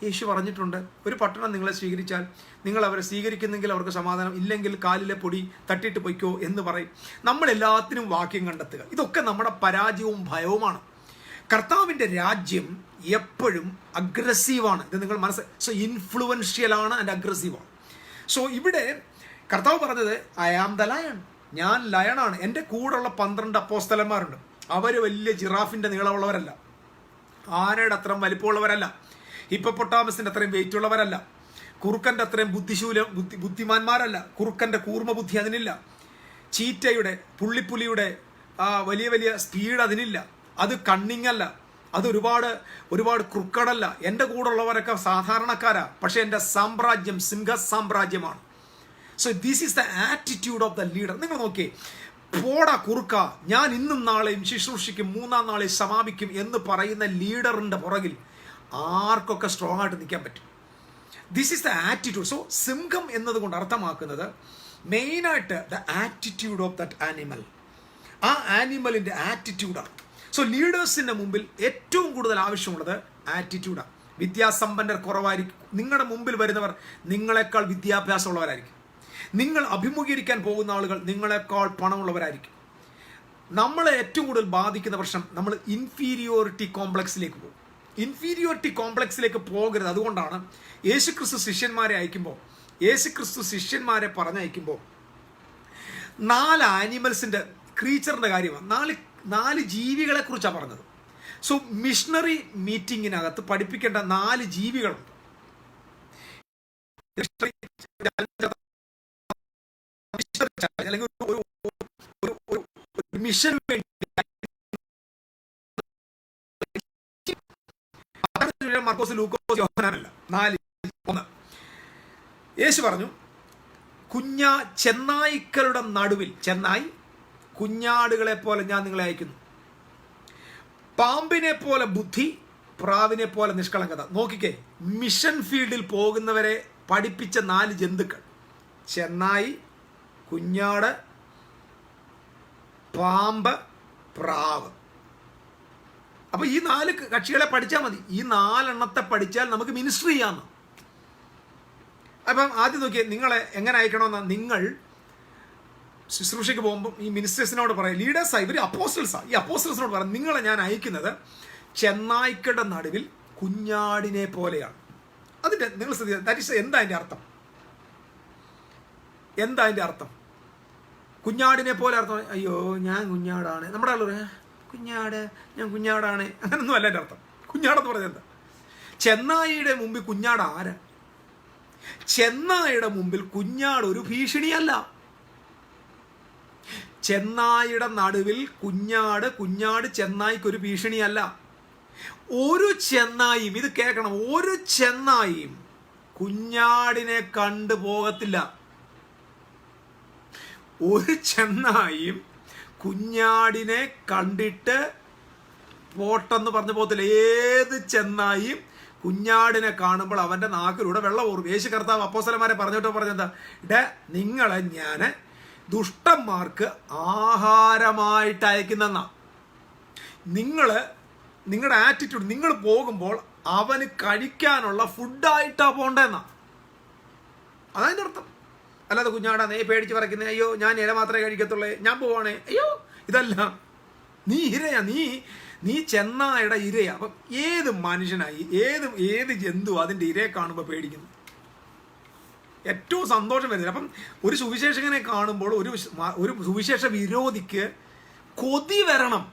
യേശു പറഞ്ഞിട്ടുണ്ട്, ഒരു പട്ടണം നിങ്ങളെ സ്വീകരിച്ചാൽ നിങ്ങൾ അവരെ സ്വീകരിക്കുന്നെങ്കിൽ അവർക്ക് സമാധാനം, ഇല്ലെങ്കിൽ കാലിലെ പൊടി തട്ടിയിട്ട് പൊയ്ക്കോ എന്ന് പറയും. നമ്മളെല്ലാത്തിനും വാക്യം കണ്ടെത്തുക. ഇതൊക്കെ നമ്മുടെ പരാജയവും ഭയവുമാണ്. കർത്താവിൻ്റെ രാജ്യം എപ്പോഴും അഗ്രസീവാണ്. ഇത് നിങ്ങൾ സോ ഇൻഫ്ലുവൻഷ്യലാണ് ആൻഡ് അഗ്രസീവാണ്. സോ ഇവിടെ കർത്താവ് പറഞ്ഞത് ഐ ആം ദ ലയൺ. ഞാൻ ലയണാണ്. എൻ്റെ കൂടെയുള്ള 12 അപ്പോസ്തലന്മാരുണ്ട്. അവർ വലിയ ജിറാഫിൻ്റെ നീളമുള്ളവരല്ല, ആനയുടെ അത്രയും വലിപ്പമുള്ളവരല്ല, ഹിപ്പപ്പൊട്ടാമസിൻ്റെ അത്രയും വെയിറ്റ് ഉള്ളവരല്ല, കുറുക്കൻ്റെ അത്രയും ബുദ്ധിമാന്മാരല്ല. കുറുക്കൻ്റെ കൂർമ്മ ബുദ്ധി അതിനില്ല. ചീറ്റയുടെ, പുള്ളിപ്പുലിയുടെ വലിയ സ്പീഡ് അതിനില്ല. അത് കണ്ണിങ് അല്ല, അത് ഒരുപാട് ക്രുക്കടല്ല. എൻ്റെ കൂടെ ഉള്ളവരൊക്കെ സാധാരണക്കാരാ, പക്ഷെ എൻ്റെ സാമ്രാജ്യം സിംഹ സാമ്രാജ്യമാണ്. So this is the attitude of the leader. നിങ്ങൾ നോക്കിയേ, പോടാ കുറുക്ക, ഞാൻ ഇന്നും നാളെയും ശുശ്രൂഷിക്കും, 3-ാം നാളെ സമാപിക്കും എന്ന് പറയുന്ന ലീഡറിൻ്റെ പുറകിൽ ആർക്കൊക്കെ സ്ട്രോങ് ആയിട്ട് നിൽക്കാൻ പറ്റും? This is the attitude. So സിംഹം എന്നതുകൊണ്ട് അർത്ഥമാക്കുന്നത് മെയിനായിട്ട് the attitude of that animal. ആ ആനിമലിൻ്റെ ആറ്റിറ്റ്യൂഡാണ്. സോ ലീഡേഴ്സിൻ്റെ മുമ്പിൽ ഏറ്റവും കൂടുതൽ ആവശ്യമുള്ളത് ആറ്റിറ്റ്യൂഡാണ്. വിദ്യാസമ്പന്നർ കുറവായിരിക്കും. നിങ്ങളുടെ മുമ്പിൽ വരുന്നവർ നിങ്ങളെക്കാൾ വിദ്യാഭ്യാസമുള്ളവരായിരിക്കും. നിങ്ങൾ അഭിമുഖീകരിക്കാൻ പോകുന്ന ആളുകൾ നിങ്ങളെക്കാൾ പണമുള്ളവരായിരിക്കും. നമ്മളെ ഏറ്റവും കൂടുതൽ ബാധിക്കുന്ന പ്രശ്നം, നമ്മൾ ഇൻഫീരിയോറിറ്റി കോംപ്ലക്സിലേക്ക് പോകും. ഇൻഫീരിയോറിറ്റി കോംപ്ലക്സിലേക്ക് പോകരുത്. അതുകൊണ്ടാണ് യേശുക്രിസ്തു ശിഷ്യന്മാരെ പറഞ്ഞയക്കുമ്പോൾ 4 ആനിമൽസിൻ്റെ ക്രീച്ചറിൻ്റെ കാര്യമാണ്, 4 ജീവികളെ കുറിച്ചാണ് പറഞ്ഞത്. സോ മിഷണറി മീറ്റിങ്ങിനകത്ത് പഠിപ്പിക്കേണ്ട 4 ജീവികളുണ്ട്. അല്ലെങ്കിൽ ഒരു മിഷൻ വേണ്ടി മാർക്കോസ്, ലൂക്കോസ്, യോഹന്നാനല്ല. 4. 1 യേശു പറഞ്ഞു, ചെന്നായ്ക്കളുടെ നടുവിൽ, ചെന്നായി കുഞ്ഞാടുകളെ പോലെ ഞാൻ നിങ്ങളെ അയക്കുന്നു. പാമ്പിനെ പോലെ ബുദ്ധി, പ്രാവിനെ പോലെ നിഷ്കളങ്കത. നോക്കിക്കേ, മിഷൻ ഫീൽഡിൽ പോകുന്നവരെ പഠിപ്പിച്ച 4 ജന്തുക്കൾ: ചെന്നായി, കുഞ്ഞാട്, പാമ്പ്, പ്രാവ്. അപ്പൊ ഈ 4 കക്ഷികളെ പഠിച്ചാൽ മതി. ഈ 4 എണ്ണത്തെ പഠിച്ചാൽ നമുക്ക് മിനിസ്ട്രി ചെയ്യാമെന്ന്. അപ്പം ആദ്യം നോക്കിയേ, നിങ്ങളെ എങ്ങനെ അയക്കണമെന്ന്. നിങ്ങൾ ശുശ്രൂഷയ്ക്ക് പോകുമ്പോൾ ഈ മിനിസ്റ്റേഴ്സിനോട് പറയാം, ലീഡേഴ്സാണ് ഇവർ, അപ്പോസ്റ്റൽസാണ്. ഈ അപ്പോസ്റ്റൽസിനോട് പറയാം, നിങ്ങളെ ഞാൻ അയക്കുന്നത് ചെന്നായ്ക്കളുടെ നടുവിൽ കുഞ്ഞാടിനെ പോലെയാണ്. അതിൻ്റെ നിങ്ങൾ ശ്രദ്ധിക്കുക, ദാറ്റ് ഈസ് എന്താ അതിൻ്റെ അർത്ഥം? എന്താ അതിൻ്റെ അർത്ഥം? കുഞ്ഞാടിനെ പോലെ അർത്ഥം, അയ്യോ ഞാൻ കുഞ്ഞാടാണ്. നമ്മുടെ ആള് കുഞ്ഞാട്, ഞാൻ കുഞ്ഞാടാണ്, അങ്ങനൊന്നും അല്ല എൻ്റെ അർത്ഥം. കുഞ്ഞാടെന്ന് പറഞ്ഞത് എന്താ? ചെന്നായിയുടെ മുമ്പിൽ കുഞ്ഞാട് ആരാ? ചെന്നായിയുടെ മുമ്പിൽ കുഞ്ഞാട് ഒരു ഭീഷണിയല്ല. ചെന്നായിയുടെ നടുവിൽ കുഞ്ഞാട് ചെന്നായിക്കൊരു ഭീഷണിയല്ല. ഒരു ചെന്നായും, ഇത് കേൾക്കണം, ഒരു ചെന്നായും കുഞ്ഞാടിനെ കണ്ടു പോകത്തില്ല. ഒരു ചെന്നായും കുഞ്ഞാടിനെ കണ്ടിട്ട് പോട്ടെന്ന് പറഞ്ഞു പോകത്തില്ല. ഏത് ചെന്നായും കുഞ്ഞാടിനെ കാണുമ്പോൾ അവൻ്റെ നാക്കിലൂടെ വെള്ളം ഊറും. യേശു കർത്താവ് അപ്പോസ്തലന്മാരെ പറഞ്ഞെന്താ? നിങ്ങളെ ഞാൻ ദുഷ്ടന്മാർക്ക് ആഹാരമായിട്ട് അയക്കുന്നെന്നാ. നിങ്ങളുടെ ആറ്റിറ്റ്യൂഡ്, നിങ്ങൾ പോകുമ്പോൾ അവന് കഴിക്കാനുള്ള ഫുഡായിട്ടാ പോണ്ടെന്നാ. അതതിൻ്റെ അർത്ഥം. അല്ലാതെ കുഞ്ഞാടാ നീ പേടിച്ച് പറയുന്നത്, അയ്യോ ഞാൻ ഇല മാത്രമേ കഴിക്കത്തുള്ളേ, ഞാൻ പോവാണേ, അയ്യോ ഇതല്ല. നീ ഇരയാ, നീ ചെന്നായുടെ ഇരയാ. അപ്പം ഏത് മനുഷ്യനായി ഏത് ജന്തു അതിൻ്റെ ഇരയെ കാണുമ്പോൾ പേടിക്കുന്നു? ഏറ്റവും സന്തോഷം വരുന്നില്ല. അപ്പം ഒരു സുവിശേഷകനെ കാണുമ്പോൾ ഒരു സുവിശേഷ വിരോധിക്ക് കൊതി വരണം.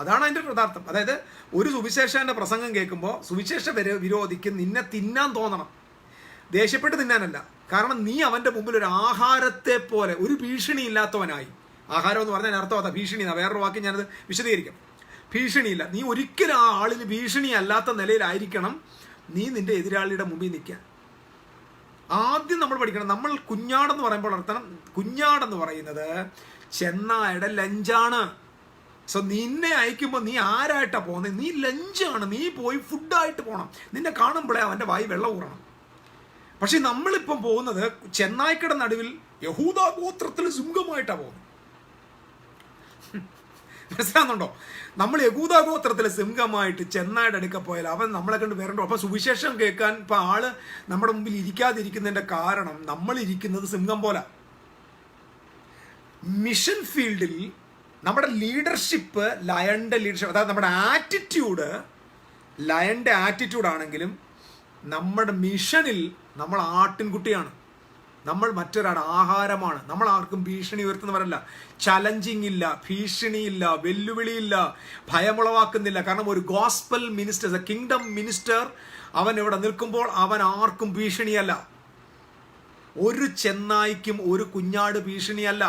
അതാണ് അതിൻ്റെ യഥാർത്ഥം. അതായത് ഒരു സുവിശേഷന്റെ പ്രസംഗം കേൾക്കുമ്പോൾ സുവിശേഷ വിരോധിക്ക് നിന്നെ തിന്നാൻ തോന്നണം, ദേഷ്യപ്പെട്ട് തിന്നാനല്ല. കാരണം നീ അവൻ്റെ മുമ്പിൽ ഒരു ആഹാരത്തെ പോലെ, ഒരു ഭീഷണി ഇല്ലാത്തവനായി. ആഹാരം എന്ന് പറഞ്ഞാൽ അർത്ഥം അതാ, ഭീഷണി. വേറൊരു വാക്ക് ഞാനത് വിശദീകരിക്കാം. ഭീഷണിയില്ല, നീ ഒരിക്കലും ആ ആളിന് ഭീഷണി അല്ലാത്ത നിലയിലായിരിക്കണം നീ നിന്റെ എതിരാളിയുടെ മുമ്പിൽ നിൽക്കാൻ. ആദ്യം നമ്മൾ പഠിക്കണം. നമ്മൾ കുഞ്ഞാടെന്ന് പറയുമ്പോൾ അർത്ഥം, കുഞ്ഞാടെന്ന് പറയുന്നത് ചെന്നായുടെ ലഞ്ചാണ്. സോ നിന്നെ അയക്കുമ്പോൾ നീ ആരായിട്ടാ പോകുന്നത്? നീ ലഞ്ചാണ്, നീ പോയി ഫുഡായിട്ട് പോകണം. നിന്നെ കാണുമ്പോഴേ അവൻ്റെ വായി വെള്ളം ഊറണം. പക്ഷെ നമ്മളിപ്പം പോകുന്നത് ചെന്നായ്ക്കയുടെ നടുവിൽ യഹൂദ ഗോത്രത്തിൽ സിംഹമായിട്ടാണ് പോകുന്നത്. മനസ്സിലാകുന്നുണ്ടോ? നമ്മൾ യഹൂദ ഗോത്രത്തിൽ സിംഹമായിട്ട് ചെന്നായുടെ അടുക്ക പോയാൽ അവൻ നമ്മളെ കണ്ട് വരണ്ടോ? അപ്പൊ സുവിശേഷം കേൾക്കാൻ ഇപ്പൊ ആള് നമ്മുടെ മുമ്പിൽ ഇരിക്കാതിരിക്കുന്നതിന്റെ കാരണം നമ്മൾ ഇരിക്കുന്നത് സിംഹം പോലെ. മിഷൻ ഫീൽഡിൽ നമ്മുടെ ലീഡർഷിപ്പ് ലയന്റെ ലീഡർഷിപ്പ്, അതായത് നമ്മുടെ ആറ്റിറ്റ്യൂഡ് ലയന്റെ ആറ്റിറ്റ്യൂഡ് ആണെങ്കിലും നമ്മുടെ മിഷനിൽ നമ്മൾ ആട്ടിൻകുട്ടിയാണ്. നമ്മൾ മറ്റൊരാളുടെ ആഹാരമാണ്. നമ്മൾ ആർക്കും ഭീഷണി ഉയർത്തുന്നവരല്ല. ചലഞ്ചിങ് ഇല്ല, ഭീഷണിയില്ല, വെല്ലുവിളിയില്ല, ഭയമുളവാക്കുന്നില്ല. കാരണം ഒരു gospel minister, A kingdom minister, അവൻ ഇവിടെ നിൽക്കുമ്പോൾ അവൻ ആർക്കും ഭീഷണിയല്ല. ഒരു ചെന്നായ്ക്കും ഒരു കുഞ്ഞാട് ഭീഷണിയല്ല.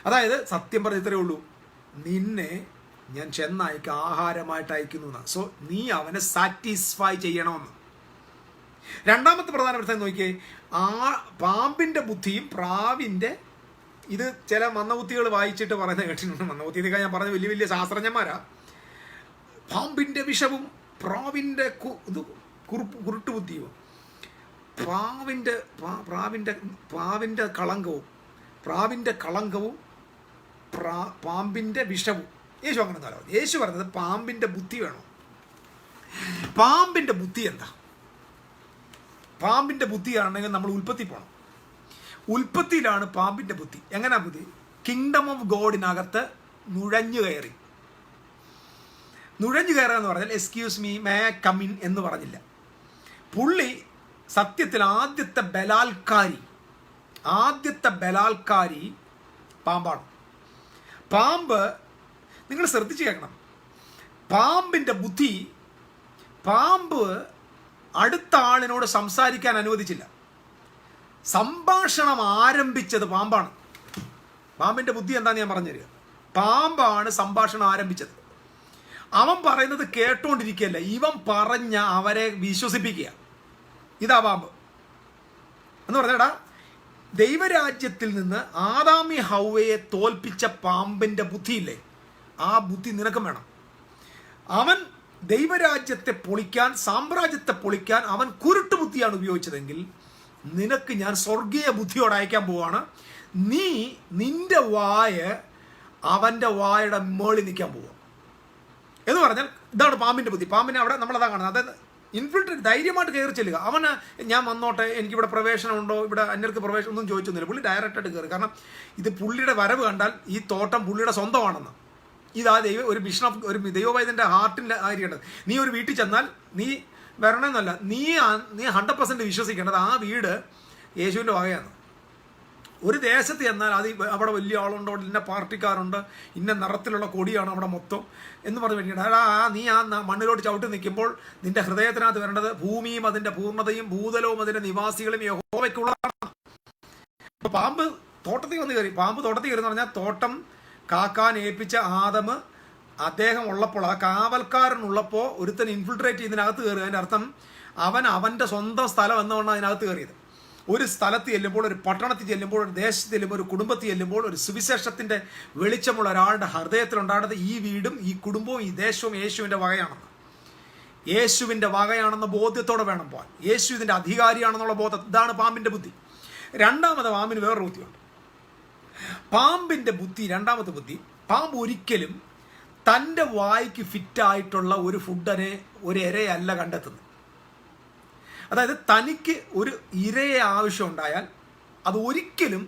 അതായത് സത്യം പറഞ്ഞ ഇത്രയേ ഉള്ളൂ, നിന്നെ ഞാൻ ചെന്നായ്ക്ക് ആഹാരമായിട്ട് അയക്കുന്നു. സോ നീ അവനെ സാറ്റിസ്ഫൈ ചെയ്യണമെന്ന്. രണ്ടാമത്തെ പ്രധാനപ്പെട്ട നോക്കിയേ, പാമ്പിന്റെ ബുദ്ധിയും പ്രാവിന്റെ, ഇത് ചില മന്ദബുദ്ധികൾ വായിച്ചിട്ട് പറയുന്നത് കേട്ടിട്ടുണ്ട്. മന്ദബുദ്ധിയൊക്കെ ഞാൻ പറഞ്ഞ വലിയ വലിയ ശാസ്ത്രജ്ഞന്മാരാ. പാമ്പിന്റെ വിഷവും പ്രാവിന്റെ കുരുട്ടുബുദ്ധിയും, പ്രാവിന്റെ കളങ്കവും പാമ്പിന്റെ വിഷവും. യേശു അങ്ങനെ തലോ. യേശു പറഞ്ഞത് പാമ്പിന്റെ ബുദ്ധി വേണോ? പാമ്പിന്റെ ബുദ്ധി എന്താ? പാമ്പിന്റെ ബുദ്ധിയാണെങ്കിൽ നമ്മൾ ഉൽപ്പത്തി പോകണം. ഉൽപ്പത്തിയിലാണ് പാമ്പിന്റെ ബുദ്ധി. എങ്ങനെയാ ബുദ്ധി? കിങ്ഡം ഓഫ് ഗോഡിനകത്ത് നുഴഞ്ഞു കയറുക എന്ന് പറഞ്ഞാൽ excuse me may come in എന്ന് പറഞ്ഞില്ല. പുള്ളി സത്യത്തിൽ ആദ്യത്തെ ബലാൽക്കാരി പാമ്പാണ്. പാമ്പ്, നിങ്ങൾ ശ്രദ്ധിച്ചു കേൾക്കണം, പാമ്പിന്റെ ബുദ്ധി, പാമ്പ് അടുത്ത ആളിനോട് സംസാരിക്കാൻ അനുവദിച്ചില്ല. സംഭാഷണം ആരംഭിച്ചത് പാമ്പാണ്. പാമ്പിന്റെ ബുദ്ധി എന്താന്ന് ഞാൻ പറഞ്ഞു തരിക. പാമ്പാണ് സംഭാഷണം ആരംഭിച്ചത്. അവൻ പറയുന്നത് കേട്ടോണ്ടിരിക്കുകയല്ല, ഇവൻ പറഞ്ഞ അവരെ വിശ്വസിപ്പിക്കുക. ഇതാ പാമ്പ് എന്ന് പറഞ്ഞാ, ദൈവരാജ്യത്തിൽ നിന്ന് ആദാമി ഹൗവയെ തോൽപ്പിച്ച പാമ്പിന്റെ ബുദ്ധിയില്ലേ, ആ ബുദ്ധി നിനക്കും വേണം. അവൻ ദൈവരാജ്യത്തെ പൊളിക്കാൻ, സാമ്രാജ്യത്തെ പൊളിക്കാൻ അവൻ കുരുട്ടു ബുദ്ധിയാണ് ഉപയോഗിച്ചതെങ്കിൽ നിനക്ക് ഞാൻ സ്വർഗീയ ബുദ്ധിയോടെ അയക്കാൻ പോവാണ്. നീ നിന്റെ വായ അവൻ്റെ വായുടെ മേളിൽ നിൽക്കാൻ പോവുക എന്ന് പറഞ്ഞാൽ ഇതാണ് പാമ്പിന്റെ ബുദ്ധി. പാമ്പിനെ അവിടെ നമ്മളതാ കാണുന്നത്. അതായത് ഇൻഫിൽട്രേറ്റ്, ധൈര്യമായിട്ട് കയറി ചെല്ലുക. അവന് ഞാൻ വന്നോട്ടെ, എനിക്കിവിടെ പ്രവേശനമുണ്ടോ, ഇവിടെ അന്യർക്ക് പ്രവേശനം ഒന്നും ചോദിച്ചൊന്നുമില്ല. പുള്ളി ഡയറക്റ്റായിട്ട് കയറി. കാരണം ഇത് പുള്ളിയുടെ വരവ് കണ്ടാൽ ഈ തോട്ടം പുള്ളിയുടെ സ്വന്തമാണെന്ന്. ഇതാ ഒരു മിഷൻ ഓഫ്, ഒരു ദൈവവൈദ്യൻ്റെ ഹാർട്ടിൻ്റെ കാര്യമാണ്. നീ ഒരു വീട്ടിൽ ചെന്നാൽ നീ വരണമെന്നല്ല, നീ 100% വിശ്വസിക്കേണ്ടത് ആ വീട് യേശുവിൻ്റെ വകയാണ്. ഒരു ദേശത്ത് ചെന്നാൽ അത് അവിടെ വലിയ ആളുണ്ടോ, ഇന്ന പാർട്ടിക്കാരുണ്ട്, ഇന്ന നിറത്തിലുള്ള കൊടിയാണ് അവിടെ മൊത്തം എന്ന് പറഞ്ഞു കഴിഞ്ഞാൽ നീ ആ മണ്ണിലോട്ട് ചവിട്ടി നിൽക്കുമ്പോൾ നിന്റെ ഹൃദയത്തിനകത്ത് വരേണ്ടത് ഭൂമിയും അതിൻ്റെ പൂർണ്ണതയും ഭൂതലവും അതിൻ്റെ നിവാസികളും യഹോവയ്ക്കുള്ളതാണ്. അപ്പോൾ പാമ്പ് തോട്ടത്തിൽ വന്ന് കയറി. പാമ്പ് തോട്ടത്തിൽ കയറി എന്ന് പറഞ്ഞാൽ തോട്ടം കാക്കാൻ ഏൽപ്പിച്ച ആദം അദ്ദേഹം ഉള്ളപ്പോൾ, ആ കാവൽക്കാരനുള്ളപ്പോൾ ഒരുത്തൻ ഇൻഫിൽട്രേറ്റ് ചെയ്തതിനകത്ത് കയറുക. അതിൻ്റെ അർത്ഥം അവൻ്റെ സ്വന്തം സ്ഥലം എന്നുകൊണ്ട് അതിനകത്ത് കയറിയത്. ഒരു സ്ഥലത്ത് ചെല്ലുമ്പോൾ, ഒരു പട്ടണത്തിൽ ചെല്ലുമ്പോൾ, ഒരു ദേശത്ത് ചെല്ലുമ്പോൾ, ഒരു കുടുംബത്തിൽ ചെല്ലുമ്പോൾ, ഒരു സുവിശേഷത്തിൻ്റെ വെളിച്ചമുള്ള ഒരാളുടെ ഹൃദയത്തിലുണ്ടാകുന്നത് ഈ വീടും ഈ കുടുംബവും ഈ ദേശവും യേശുവിൻ്റെ വകയാണെന്ന്, യേശുവിൻ്റെ വകയാണെന്ന ബോധ്യത്തോടെ വേണം പോകാൻ. യേശു ഇതിൻ്റെ അധികാരിയാണെന്നുള്ള ബോധം. ഇതാണ് പാമ്പിൻ്റെ ബുദ്ധി. രണ്ടാമത് പാമ്പിന് വേറൊരു ബുദ്ധിയുണ്ട്. പാമ്പിൻ്റെ ബുദ്ധി, രണ്ടാമത്തെ ബുദ്ധി, പാമ്പ് ഒരിക്കലും തൻ്റെ വായ്ക്ക് ഫിറ്റായിട്ടുള്ള ഒരു ഫുഡിനെ ഒരു ഇരയല്ല കണ്ടെത്തുന്നത്. അതായത് തനിക്ക് ഒരു ഇരയെ ആവശ്യമുണ്ടായാൽ അത് ഒരിക്കലും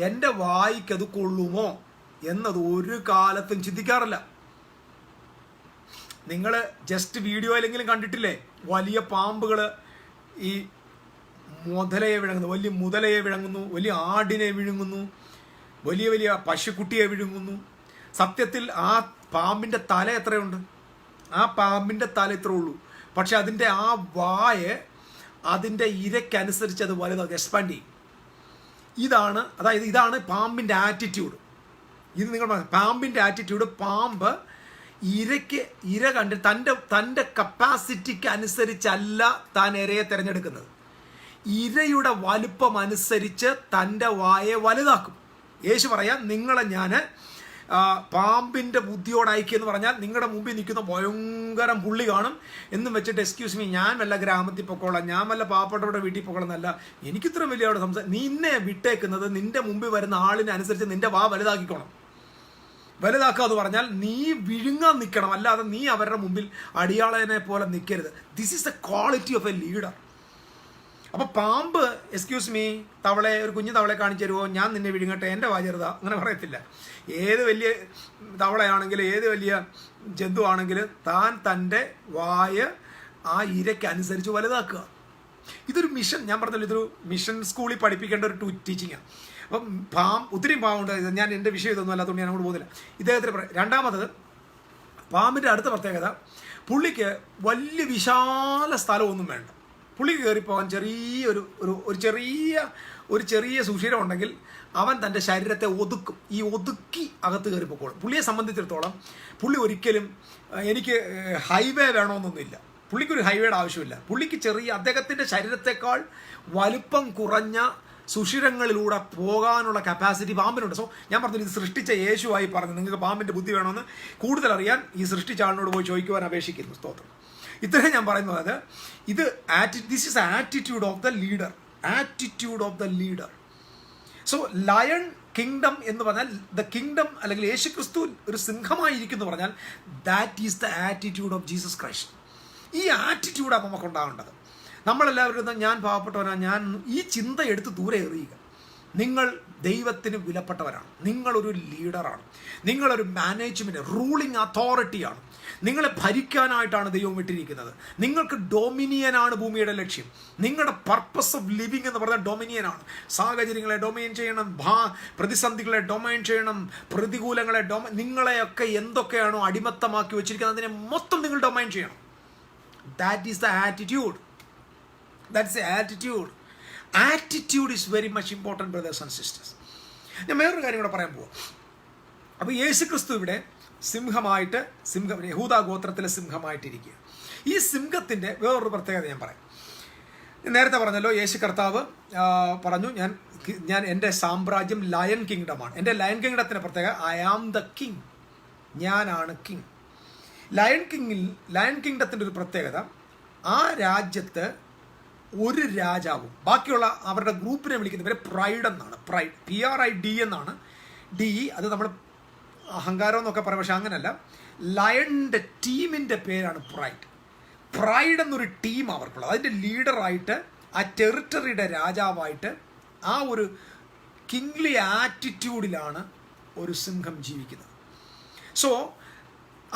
എൻ്റെ വായ്ക്ക് അത് കൊള്ളുമോ എന്നത് ഒരു കാലത്തും ചിന്തിക്കാറില്ല. നിങ്ങൾ ജസ്റ്റ് വീഡിയോയിലെങ്കിലും കണ്ടിട്ടില്ലേ, വലിയ പാമ്പുകൾ ഈ മുതലയെ വിഴുങ്ങുന്നു, വലിയ മുതലയെ വിഴുങ്ങുന്നു, വലിയ ആടിനെ വിഴുങ്ങുന്നു, വലിയ വലിയ പശുക്കുട്ടിയെ വിഴുങ്ങുന്നു. സത്യത്തിൽ ആ പാമ്പിൻ്റെ തല എത്രയുണ്ട്? ആ പാമ്പിൻ്റെ തല ഇത്രേ ഉള്ളൂ. പക്ഷെ അതിൻ്റെ ആ വായ അതിൻ്റെ ഇരയ്ക്കനുസരിച്ച് അത് വലുതാക്കി എക്സ്പാൻഡ് ചെയ്യും. ഇതാണ് പാമ്പിൻ്റെ ആറ്റിറ്റ്യൂഡ്. ഇത് നിങ്ങൾ പാമ്പിൻ്റെ ആറ്റിറ്റ്യൂഡ്. പാമ്പ് ഇര കണ്ട് തൻ്റെ കപ്പാസിറ്റിക്ക് അനുസരിച്ചല്ല താൻ ഇരയെ തിരഞ്ഞെടുക്കുന്നത്. ഇരയുടെ വലുപ്പം അനുസരിച്ച് തൻ്റെ വായെ വലുതാക്കും. യേശു പറയാം, നിങ്ങളെ ഞാൻ പാമ്പിൻ്റെ ബുദ്ധിയോട് അയക്കുമെന്ന് പറഞ്ഞാൽ നിങ്ങളുടെ മുമ്പിൽ നിൽക്കുന്ന ഭയങ്കരം പുള്ളി കാണും എന്നും വെച്ചിട്ട് എക്സ്ക്യൂസ് മീ, ഞാൻ വല്ല ഗ്രാമത്തിൽ പൊക്കോളാം, ഞാൻ വല്ല പാവപ്പെട്ടവരുടെ വീട്ടിൽ പൊക്കോളാം എന്നല്ല. എനിക്കിത്ര വലിയ അവിടെ നിന്നെ വിട്ടേക്കുന്നത് നിന്റെ മുമ്പിൽ വരുന്ന ആളിനനുസരിച്ച് നിന്റെ വാ വലുതാക്കിക്കോണം. വലുതാക്കുക എന്ന് പറഞ്ഞാൽ നീ വിഴുങ്ങാൻ നിൽക്കണം, അല്ലാതെ നീ അവരുടെ മുമ്പിൽ അടിയാളനെ പോലെ നിൽക്കരുത്. This is the quality of A leader. അപ്പോൾ പാമ്പ് എക്സ്ക്യൂസ് മീ, ഒരു കുഞ്ഞു തവളയെ കാണിച്ചു തരുമോ, ഞാൻ നിന്നെ വിഴുങ്ങട്ടെ, എൻ്റെ വാ ചെറുതാ, അങ്ങനെ പറയത്തില്ല. ഏത് വലിയ തവളയാണെങ്കിലും ഏത് വലിയ ജന്തു ആണെങ്കിലും താൻ തൻ്റെ വായ ആ ഇരയ്ക്കനുസരിച്ച് വലുതാക്കുക. ഇതൊരു മിഷൻ, ഞാൻ പറഞ്ഞല്ലോ, ഇതൊരു മിഷൻ സ്കൂളിൽ പഠിപ്പിക്കേണ്ട ഒരു ടീച്ചിങ്ങാണ്. അപ്പം ഒത്തിരി പാമ്പുണ്ട്. ഞാൻ എൻ്റെ വിഷയം ഇതൊന്നും അല്ലാത്തതുകൊണ്ട് ഞാൻ അങ്ങോട്ട് പോകുന്നില്ല. ഇദ്ദേഹത്തിന് രണ്ടാമത് പാമ്പിൻ്റെ അടുത്ത പ്രത്യേകത, പുള്ളിക്ക് വലിയ വിശാല സ്ഥലമൊന്നും വേണ്ട. പുള്ളിക്ക് കയറിപ്പോകാൻ ഒരു ചെറിയ സുഷിരം ഉണ്ടെങ്കിൽ അവൻ തൻ്റെ ശരീരത്തെ ഒതുക്കി അകത്ത് കയറിപ്പോക്കോളും. പുള്ളിയെ സംബന്ധിച്ചിടത്തോളം പുള്ളി ഒരിക്കലും എനിക്ക് ഹൈവേ വേണമെന്നൊന്നുമില്ല. പുള്ളിക്കൊരു ഹൈവേയുടെ ആവശ്യമില്ല. പുള്ളിക്ക് അദ്ദേഹത്തിൻ്റെ ശരീരത്തെക്കാൾ വലുപ്പം കുറഞ്ഞ സുഷിരങ്ങളിലൂടെ പോകാനുള്ള കപ്പാസിറ്റി പാമ്പിനുണ്ട്. സോ ഞാൻ പറഞ്ഞു, ഇത് സൃഷ്ടിച്ച യേശുവായി പറഞ്ഞു, നിങ്ങൾക്ക് പാമ്പിൻ്റെ ബുദ്ധി വേണമെന്ന് കൂടുതൽ അറിയാൻ ഈ സൃഷ്ടിച്ച ആളിനോട് പോയി ചോദിക്കുവാൻ അപേക്ഷിക്കുന്നു. സ്തോത്രം. ഇത്രയും ഞാൻ പറയുന്നത്, this is attitude of the leader. Attitude of the leader. So lion kingdom എന്ന് പറഞ്ഞാൽ, ദ കിങ്ഡം അല്ലെങ്കിൽ യേശു ക്രിസ്തു ഒരു സിംഹമായിരിക്കും എന്ന് പറഞ്ഞാൽ, that is the attitude of Jesus Christ. ഈ ആറ്റിറ്റ്യൂഡാണ് നമുക്കുണ്ടാകേണ്ടത്. നമ്മളെല്ലാവരും ഞാൻ പാവപ്പെട്ടവനാണ്, ഞാൻ ഈ ചിന്ത എടുത്ത് ദൂരെ എറിയുക. നിങ്ങൾ ദൈവത്തിന് വിലപ്പെട്ടവരാണ്. നിങ്ങളൊരു ലീഡറാണ്. നിങ്ങളൊരു മാനേജ്മെൻറ്റ് റൂളിംഗ് അതോറിറ്റിയാണ്. നിങ്ങളെ ഭരിക്കാനായിട്ടാണ് ദൈവം വിട്ടിരിക്കുന്നത്. നിങ്ങൾക്ക് ഡൊമിനിയനാണ് ഭൂമിയുടെ ലക്ഷ്യം. നിങ്ങളുടെ പർപ്പസ് ഓഫ് ലിവിങ് എന്ന് പറഞ്ഞാൽ ഡൊമിനിയനാണ്. സാഹചര്യങ്ങളെ ഡൊമൈൻ ചെയ്യണം, പ്രതിസന്ധികളെ ഡൊമൈൻ ചെയ്യണം, പ്രതികൂലങ്ങളെ നിങ്ങളെയൊക്കെ എന്തൊക്കെയാണോ അടിമത്തമാക്കി വെച്ചിരിക്കുന്നത് അതിനെ മൊത്തം നിങ്ങൾ ഡൊമൈൻ ചെയ്യണം. That is the attitude. That's the attitude. Attitude is very much important, brothers and sisters. ഞാൻ വേറൊരു കാര്യം കൂടെ പറയാൻ പോവാം. അപ്പോൾ യേശു ക്രിസ്തു ഇവിടെ സിംഹമായിട്ട്, യഹൂദാ ഗോത്രത്തിലെ സിംഹമായിട്ടിരിക്കുക. ഈ സിംഹത്തിൻ്റെ വേറൊരു പ്രത്യേകത ഞാൻ പറയാം. നേരത്തെ പറഞ്ഞല്ലോ, യേശു കർത്താവ് പറഞ്ഞു, ഞാൻ എൻ്റെ സാമ്രാജ്യം ലയൺ കിങ്ഡമാണ്. എൻ്റെ ലയൺ കിങ്ഡത്തിൻ്റെ പ്രത്യേകത, ഐ ആം ദ കിങ്, ഞാനാണ് കിങ്. ലയൺ കിങ്ഡത്തിൻ്റെ ഒരു പ്രത്യേകത, ആ രാജ്യത്ത് ഒരു രാജാവും, ബാക്കിയുള്ള അവരുടെ ഗ്രൂപ്പിനെ വിളിക്കുന്നത് ഇവരെ പ്രൈഡ് എന്നാണ്. PRID എന്നാണ്. അത് നമ്മൾ അഹങ്കാരം എന്നൊക്കെ പറയാം, പക്ഷെ അങ്ങനല്ല. ലയണിൻ്റെ ടീമിൻ്റെ പേരാണ് പ്രൈഡ് എന്നൊരു ടീം അവർക്കുള്ളത്. അതിൻ്റെ ലീഡറായിട്ട്, ആ ടെറിട്ടറിയുടെ രാജാവായിട്ട്, ആ ഒരു കിങ്ലി ആറ്റിറ്റ്യൂഡിലാണ് ഒരു സിംഹം ജീവിക്കുന്നത്. So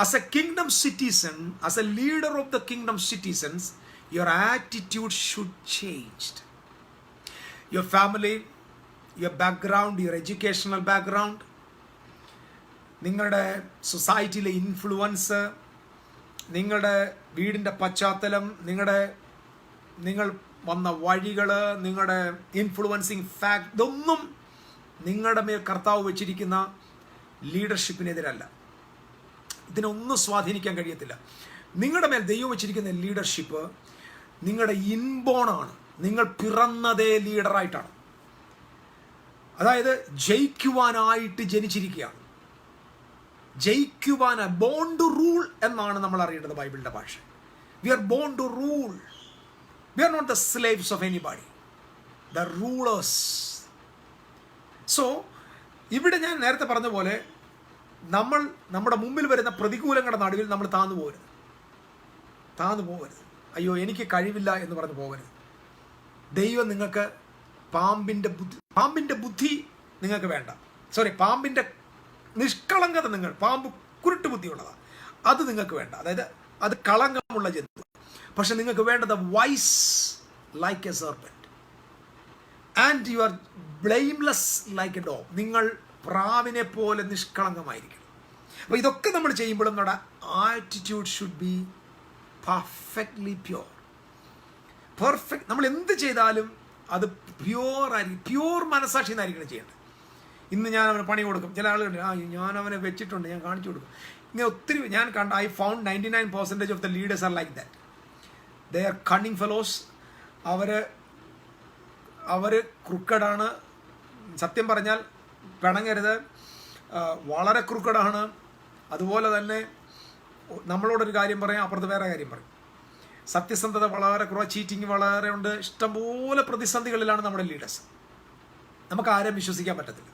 as a kingdom citizen, as a leader of the kingdom citizens, your attitude should change. Your family, your background, your educational background, നിങ്ങളുടെ സൊസൈറ്റിയിലെ ഇൻഫ്ലുവൻസ്, നിങ്ങളുടെ വീടിൻ്റെ പശ്ചാത്തലം, നിങ്ങൾ വന്ന വഴികൾ, നിങ്ങളുടെ ഇൻഫ്ലുവൻസിങ് ഫാക്ട്, ഇതൊന്നും നിങ്ങളുടെ മേൽ കർത്താവ് വെച്ചിരിക്കുന്ന ലീഡർഷിപ്പിനെതിരല്ല. ഇതിനൊന്നും സ്വാധീനിക്കാൻ കഴിയത്തില്ല. നിങ്ങളുടെ മേൽ ദൈവം വെച്ചിരിക്കുന്ന ലീഡർഷിപ്പ് നിങ്ങളുടെ ഇൻബോണാണ്. നിങ്ങൾ പിറന്നതേ ലീഡറായിട്ടാണ്. അതായത് ജയിക്കുവാനായിട്ട് ജനിച്ചിരിക്കുകയാണ്. ബോൺ ടു റൂൾ എന്നാണ് നമ്മൾ അറിയേണ്ടത് ബൈബിളിൻ്റെ ഭാഷ. We are born to rule. We are not the slaves of anybody, the rulers. So ഇവിടെ ഞാൻ നേരത്തെ പറഞ്ഞ പോലെ നമ്മുടെ മുമ്പിൽ വരുന്ന പ്രതികൂലങ്ങളുടെ നടുവിൽ നമ്മൾ താന്നു പോകരുത്. അയ്യോ എനിക്ക് കഴിവില്ല എന്ന് പറഞ്ഞ് പോകരുത്. ദൈവം നിങ്ങൾക്ക് പാമ്പിൻ്റെ ബുദ്ധി നിങ്ങൾക്ക് വേണ്ട. പാമ്പിൻ്റെ നിഷ്കളങ്കത പാമ്പ് കുരുട്ട് ബുദ്ധിയുള്ളതാണ്, അത് നിങ്ങൾക്ക് വേണ്ട. അതായത് അത് കളങ്കമുള്ള ജന്തു. പക്ഷെ നിങ്ങൾക്ക് വേണ്ടത് wise like a serpent and you are blameless like a dog. നിങ്ങൾ പ്രാവിനെ പോലെ നിഷ്കളങ്കമായിരിക്കണം. അപ്പോൾ ഇതൊക്കെ നമ്മൾ ചെയ്യുമ്പോഴും നമ്മുടെ attitude should be perfectly pure. നമ്മൾ എന്ത് ചെയ്താലും അത് പ്യുവറായിരിക്കും. പ്യുവർ മനസ്സാക്ഷി എന്നായിരിക്കണം ചെയ്യേണ്ടത്. ഇന്ന് ഞാൻ അവന് പണി കൊടുക്കും. ചില ആളുകളുണ്ട്, ഞാൻ അവനെ വെച്ചിട്ടുണ്ട്, ഞാൻ കാണിച്ചു കൊടുക്കും. ഇങ്ങനെ ഒത്തിരി ഞാൻ കണ്ട I found 99% of the leaders are like that. They are cunning fellows. അവർ ക്രുക്കഡാണ്. സത്യം പറഞ്ഞാൽ പിണങ്ങരുത്, വളരെ ക്രുക്കഡാണ്. അതുപോലെ തന്നെ നമ്മളോടൊരു കാര്യം പറയും, അപ്പുറത്ത് വേറെ കാര്യം പറയും. സത്യസന്ധത വളരെ കുറവ്, ചീറ്റിങ് വളരെ ഉണ്ട്. ഇഷ്ടംപോലെ പ്രതിസന്ധികളിലാണ് നമ്മുടെ ലീഡേഴ്സ്. നമുക്ക് ആരെയും വിശ്വസിക്കാൻ പറ്റത്തില്ല.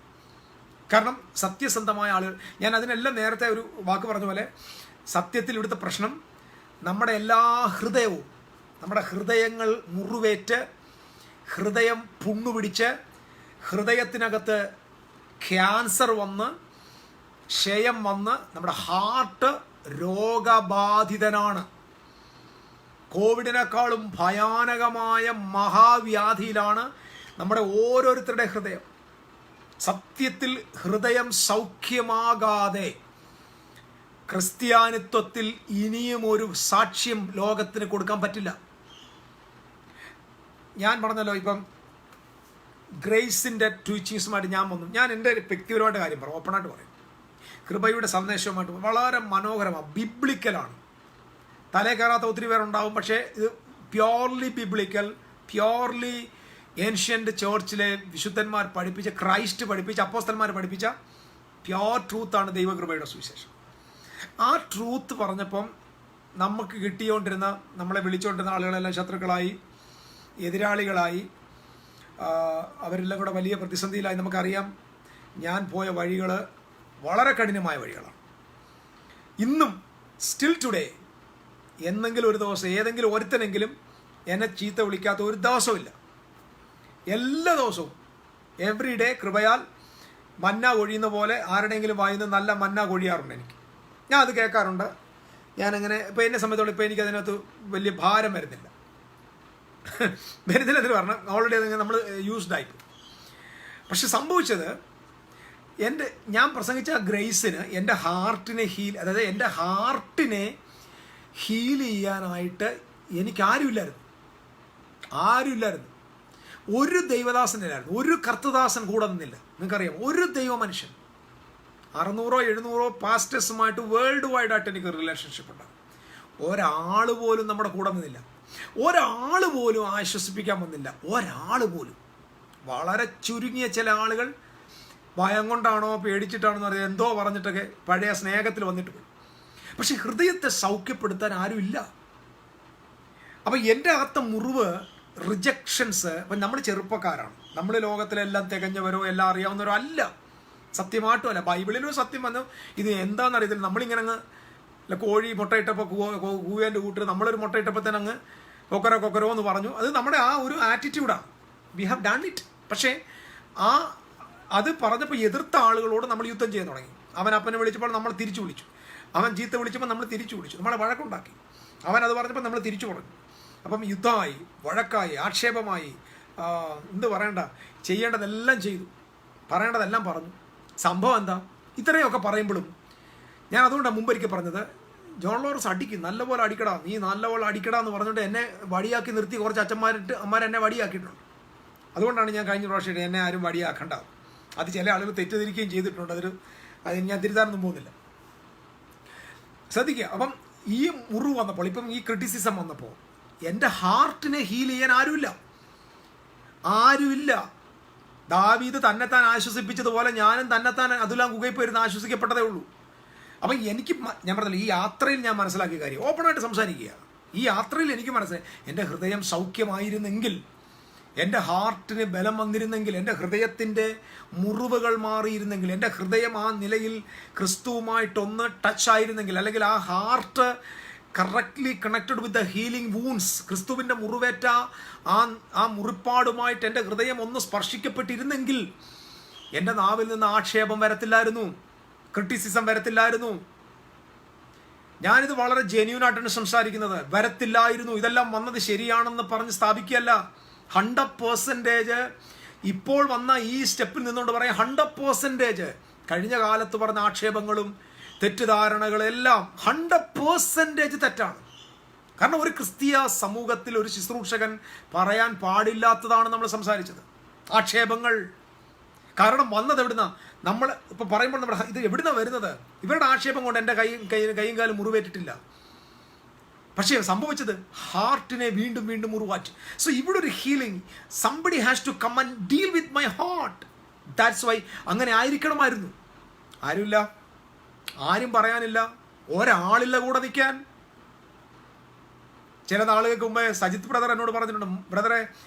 കാരണം സത്യസന്ധമായ ആളുകൾ, ഞാൻ അതിനെല്ലാം നേരത്തെ ഒരു വാക്ക് പറഞ്ഞ പോലെ, സത്യത്തിൽ ഇവിടുത്തെ പ്രശ്നം നമ്മുടെ എല്ലാ ഹൃദയവും, നമ്മുടെ ഹൃദയങ്ങൾ മുറിവേറ്റ്, ഹൃദയം പുണ്ണുപിടിച്ച്, ഹൃദയത്തിനകത്ത് ക്യാൻസർ വന്ന്, ക്ഷയം വന്ന്, നമ്മുടെ ഹാർട്ട് രോഗബാധിതനാണ്. കോവിഡിനേക്കാളും ഭയാനകമായ മഹാവ്യാധിയിലാണ് നമ്മുടെ ഓരോരുത്തരുടെ ഹൃദയം. സത്യത്തിൽ ഹൃദയം സൗഖ്യമാകാതെ ക്രിസ്ത്യാനിത്വത്തിൽ ഇനിയും ഒരു സാക്ഷ്യം ലോകത്തിന് കൊടുക്കാൻ പറ്റില്ല. ഞാൻ പറഞ്ഞല്ലോ, ഇപ്പം ഗ്രേസിൻ്റെ ടീച്ചിങ്സുമായിട്ട് ഞാൻ എൻ്റെ വ്യക്തിപരമായിട്ട് കാര്യം പറയും, ഓപ്പണായിട്ട് പറയും. കൃപയുടെ സന്ദേശവുമായിട്ട് വളരെ മനോഹരമാണ്, ബിബ്ലിക്കലാണ്. തലേ കയറാത്ത ഒത്തിരി പേരുണ്ടാവും, പക്ഷേ ഇത് പ്യോർലി ബിബ്ലിക്കൽ, പ്യോർലി ഏൻഷ്യൻ്റ് ചേർച്ചിലെ വിശുദ്ധന്മാർ പഠിപ്പിച്ച, ക്രൈസ്റ്റ് പഠിപ്പിച്ച, അപ്പോസ്തലന്മാർ പഠിപ്പിച്ച പ്യോർ ട്രൂത്താണ് ദൈവകൃപയുടെ സുവിശേഷം. ആ ട്രൂത്ത് പറഞ്ഞപ്പം നമുക്ക് കിട്ടിയോണ്ടിരുന്ന, നമ്മളെ വിളിച്ചുകൊണ്ടിരുന്ന ആളുകളെല്ലാം ശത്രുക്കളായി, എതിരാളികളായി, അവരെല്ലാം കൂടെ വലിയ പ്രതിസന്ധിയിലായി. നമുക്കറിയാം, ഞാൻ പോയ വഴികൾ വളരെ കഠിനമായ വഴികളാണ്. ഇന്നും സ്റ്റിൽ ടുഡേ എന്നെങ്കിലും ഒരു ദിവസം ഏതെങ്കിലും ഒരുത്തനെങ്കിലും എന്നെ ചീത്ത വിളിക്കാത്ത ഒരു ദിവസമില്ല. എല്ലാ ദിവസവും എവറി ഡേ കൃപയാൽ മന്ന കൊഴിയുന്ന പോലെ ആരുടെയെങ്കിലും വായിന്ന് നല്ല മന്ന കൊഴിയാറുണ്ട് എനിക്ക്. ഞാൻ അത് കേൾക്കാറുണ്ട്. ഞാനങ്ങനെ ഇപ്പോൾ എന്നെ സംബന്ധിച്ചോളം ഇപ്പോൾ എനിക്ക് അതിനകത്ത് വലിയ ഭാരം വരുന്നില്ല. വരുന്നില്ല എന്ന് പറഞ്ഞാൽ ഓൾറെഡി അത് നമ്മൾ യൂസ്ഡ് ആയിപ്പോയി. പക്ഷെ സംഭവിച്ചത്, ഞാൻ പ്രസംഗിച്ച ഗ്രേസിന് എൻ്റെ ഹാർട്ടിനെ അതായത് എൻ്റെ ഹാർട്ടിനെ ഹീൽ ചെയ്യാനായിട്ട് എനിക്ക് ആരുമില്ലായിരുന്നു. ഒരു ദൈവദാസനില്ലായിരുന്നു, ഒരു കർത്തദാസൻ കൂടെ നിന്നില്ല. നിങ്ങൾക്കറിയാം, ഒരു ദൈവ മനുഷ്യൻ 600-700 പാസ്റ്റേഴ്സുമായിട്ട് വേൾഡ് വൈഡായിട്ട് എനിക്ക് റിലേഷൻഷിപ്പ് ഉണ്ടാകും. ഒരാൾ പോലും നമ്മുടെ കൂടെ നിന്നില്ല. ഒരാൾ പോലും ആശ്വസിപ്പിക്കാൻ വന്നില്ല. ഒരാൾ പോലും. വളരെ ചുരുങ്ങിയ ചില ആളുകൾ ഭയം കൊണ്ടാണോ പേടിച്ചിട്ടാണോ എന്ന് അറിയാം, എന്തോ പറഞ്ഞിട്ടൊക്കെ പഴയ സ്നേഹത്തിൽ വന്നിട്ട് പോയി. പക്ഷെ ഹൃദയത്തെ സൗഖ്യപ്പെടുത്താൻ ആരുമില്ല. അപ്പം എൻ്റെ അകത്ത മുറിവ്, റിജക്ഷൻസ്. അപ്പം നമ്മൾ ചെറുപ്പക്കാരാണ്, നമ്മൾ ലോകത്തിലെല്ലാം തികഞ്ഞവരോ എല്ലാം അറിയാവുന്നവരോ അല്ല, സത്യമായിട്ടും അല്ല. ബൈബിളിലും സത്യം വന്നു, ഇത് എന്താണെന്നറിയത്തില്ല. നമ്മളിങ്ങനെ അങ്ങ് കോഴി മുട്ടയിട്ടപ്പോൾ കൂവേൻ്റെ കൂട്ട് നമ്മളൊരു മുട്ടയിട്ടപ്പോൾ തന്നെ അങ്ങ് കൊക്കരോ എന്ന് പറഞ്ഞു. അത് നമ്മുടെ ആ ഒരു ആറ്റിറ്റ്യൂഡാണ്. We have done it. പക്ഷേ അത് പറഞ്ഞപ്പോൾ എതിർത്ത ആളുകളോട് നമ്മൾ യുദ്ധം ചെയ്യാൻ തുടങ്ങി. അവൻ അപ്പനെ വിളിച്ചപ്പോൾ നമ്മൾ തിരിച്ചു വിളിച്ചു, അവൻ ചീത്ത വിളിച്ചപ്പോൾ നമ്മൾ തിരിച്ചു വിളിച്ചു, നമ്മളെ വഴക്കുണ്ടാക്കി. അവൻ അത് പറഞ്ഞപ്പോൾ നമ്മൾ തിരിച്ചു പറഞ്ഞു. അപ്പം യുദ്ധമായി, വഴക്കായി, ആക്ഷേപമായി, എന്ത് പറയണ്ട, ചെയ്യേണ്ടതെല്ലാം ചെയ്തു, പറയേണ്ടതെല്ലാം പറഞ്ഞു. സംഭവം എന്താ? ഇത്രയൊക്കെ പറയുമ്പോഴും ഞാൻ അതുകൊണ്ടാണ് മുമ്പൊരിക്കൽ പറഞ്ഞത്, ജോൺ ലോറൻസ് അടിക്കും, നല്ലപോലെ അടിക്കടാ, നീ നല്ലപോലെ അടിക്കടാ എന്ന് പറഞ്ഞുകൊണ്ട് എന്നെ വടിയാക്കി നിർത്തി കുറച്ച് അമ്മമാരെന്നെ വടിയാക്കിയിട്ടുണ്ട്. അതുകൊണ്ടാണ് ഞാൻ കഴിഞ്ഞ പ്രാവശ്യം എന്നെ ആരും വടിയാക്കണ്ട. അത് ചില ആളുകൾ തെറ്റിദ്ധരിക്കുകയും ചെയ്തിട്ടുണ്ട്. അത് ഞാൻ തിരുത്താനൊന്നും പോകുന്നില്ല. ശ്രദ്ധിക്കുക. അപ്പം ഈ മുറിവ് വന്നപ്പോൾ, ഇപ്പം ഈ ക്രിറ്റിസിസം വന്നപ്പോൾ, എൻ്റെ ഹാർട്ടിനെ ഹീൽ ചെയ്യാൻ ആരുമില്ല. ദാവീദ് തന്നെത്താൻ ആശ്വസിപ്പിച്ചതുപോലെ ഞാനും തന്നെത്താൻ അതെല്ലാം ഗുഹയിൽ ആശ്വസിക്കപ്പെട്ടതേ ഉള്ളൂ. അപ്പം ഞാൻ പറഞ്ഞില്ല, ഈ യാത്രയിൽ ഞാൻ മനസ്സിലാക്കിയ കാര്യം, ഓപ്പണായിട്ട് സംസാരിക്കുക. ഈ യാത്രയിൽ എനിക്ക് മനസ്സിലായി, എൻ്റെ ഹൃദയം സൗഖ്യമായിരുന്നെങ്കിൽ എൻ്റെ ഹാർട്ടിന് ബലം വന്നിരുന്നെങ്കിൽ, എൻ്റെ ഹൃദയത്തിൻ്റെ മുറിവുകൾ മാറിയിരുന്നെങ്കിൽ, എൻ്റെ ഹൃദയം ആ നിലയിൽ ക്രിസ്തുവുമായിട്ടൊന്ന് ടച്ച് ആയിരുന്നെങ്കിൽ, അല്ലെങ്കിൽ ആ heart correctly connected with the healing wounds, ക്രിസ്തുവിൻ്റെ മുറിവേറ്റ ആ മുറിപ്പാടുമായിട്ട് എൻ്റെ ഹൃദയം ഒന്ന് സ്പർശിക്കപ്പെട്ടിരുന്നെങ്കിൽ എൻ്റെ നാവിൽ നിന്ന് ആക്ഷേപം വരത്തില്ലായിരുന്നു, ക്രിറ്റിസിസം വരത്തില്ലായിരുന്നു. ഞാനിത് വളരെ ജെന്യൂനായിട്ടാണ് സംസാരിക്കുന്നത്. വരത്തില്ലായിരുന്നു. ഇതെല്ലാം വന്നത് ശരിയാണെന്ന് പറഞ്ഞ് സ്ഥാപിക്കുകയല്ല. 100% ഇപ്പോൾ വന്ന ഈ സ്റ്റെപ്പിൽ നിന്നുകൊണ്ട് പറയാം, 100% കഴിഞ്ഞ കാലത്ത് പറഞ്ഞ ആക്ഷേപങ്ങളും തെറ്റിദ്ധാരണകളെല്ലാം 100% തെറ്റാണ്. കാരണം ഒരു ക്രിസ്തീയ സമൂഹത്തിൽ ഒരു ശുശ്രൂഷകൻ പറയാൻ പാടില്ലാത്തതാണ് നമ്മൾ സംസാരിച്ചത്, ആക്ഷേപങ്ങൾ. കാരണം വന്നത് എവിടുന്ന? നമ്മൾ ഇപ്പോൾ പറയുമ്പോൾ നമ്മുടെ ഇത് എവിടുന്ന വരുന്നത്? ഇവരുടെ ആക്ഷേപം കൊണ്ട് എൻ്റെ കൈയും കാലും മുറിവേറ്റിട്ടില്ല. പക്ഷേ സംഭവിച്ചത് ഹാർട്ടിനെ വീണ്ടും വീണ്ടും മുറിവാറ്റി. സോ ഇവിടെ ഒരു healing, somebody has to come and deal with my heart. That's why അങ്ങനെ ആയിരിക്കണമായിരുന്നു. ആരുമില്ല, ആരും പറയാനില്ല, ഒരാളില്ല കൂടെ നിൽക്കാൻ. ചില നാളുകൾക്ക് മുമ്പേ സജിത് ബ്രദർ എന്നോട് പറഞ്ഞിട്ടുണ്ട്, ബ്രദറെ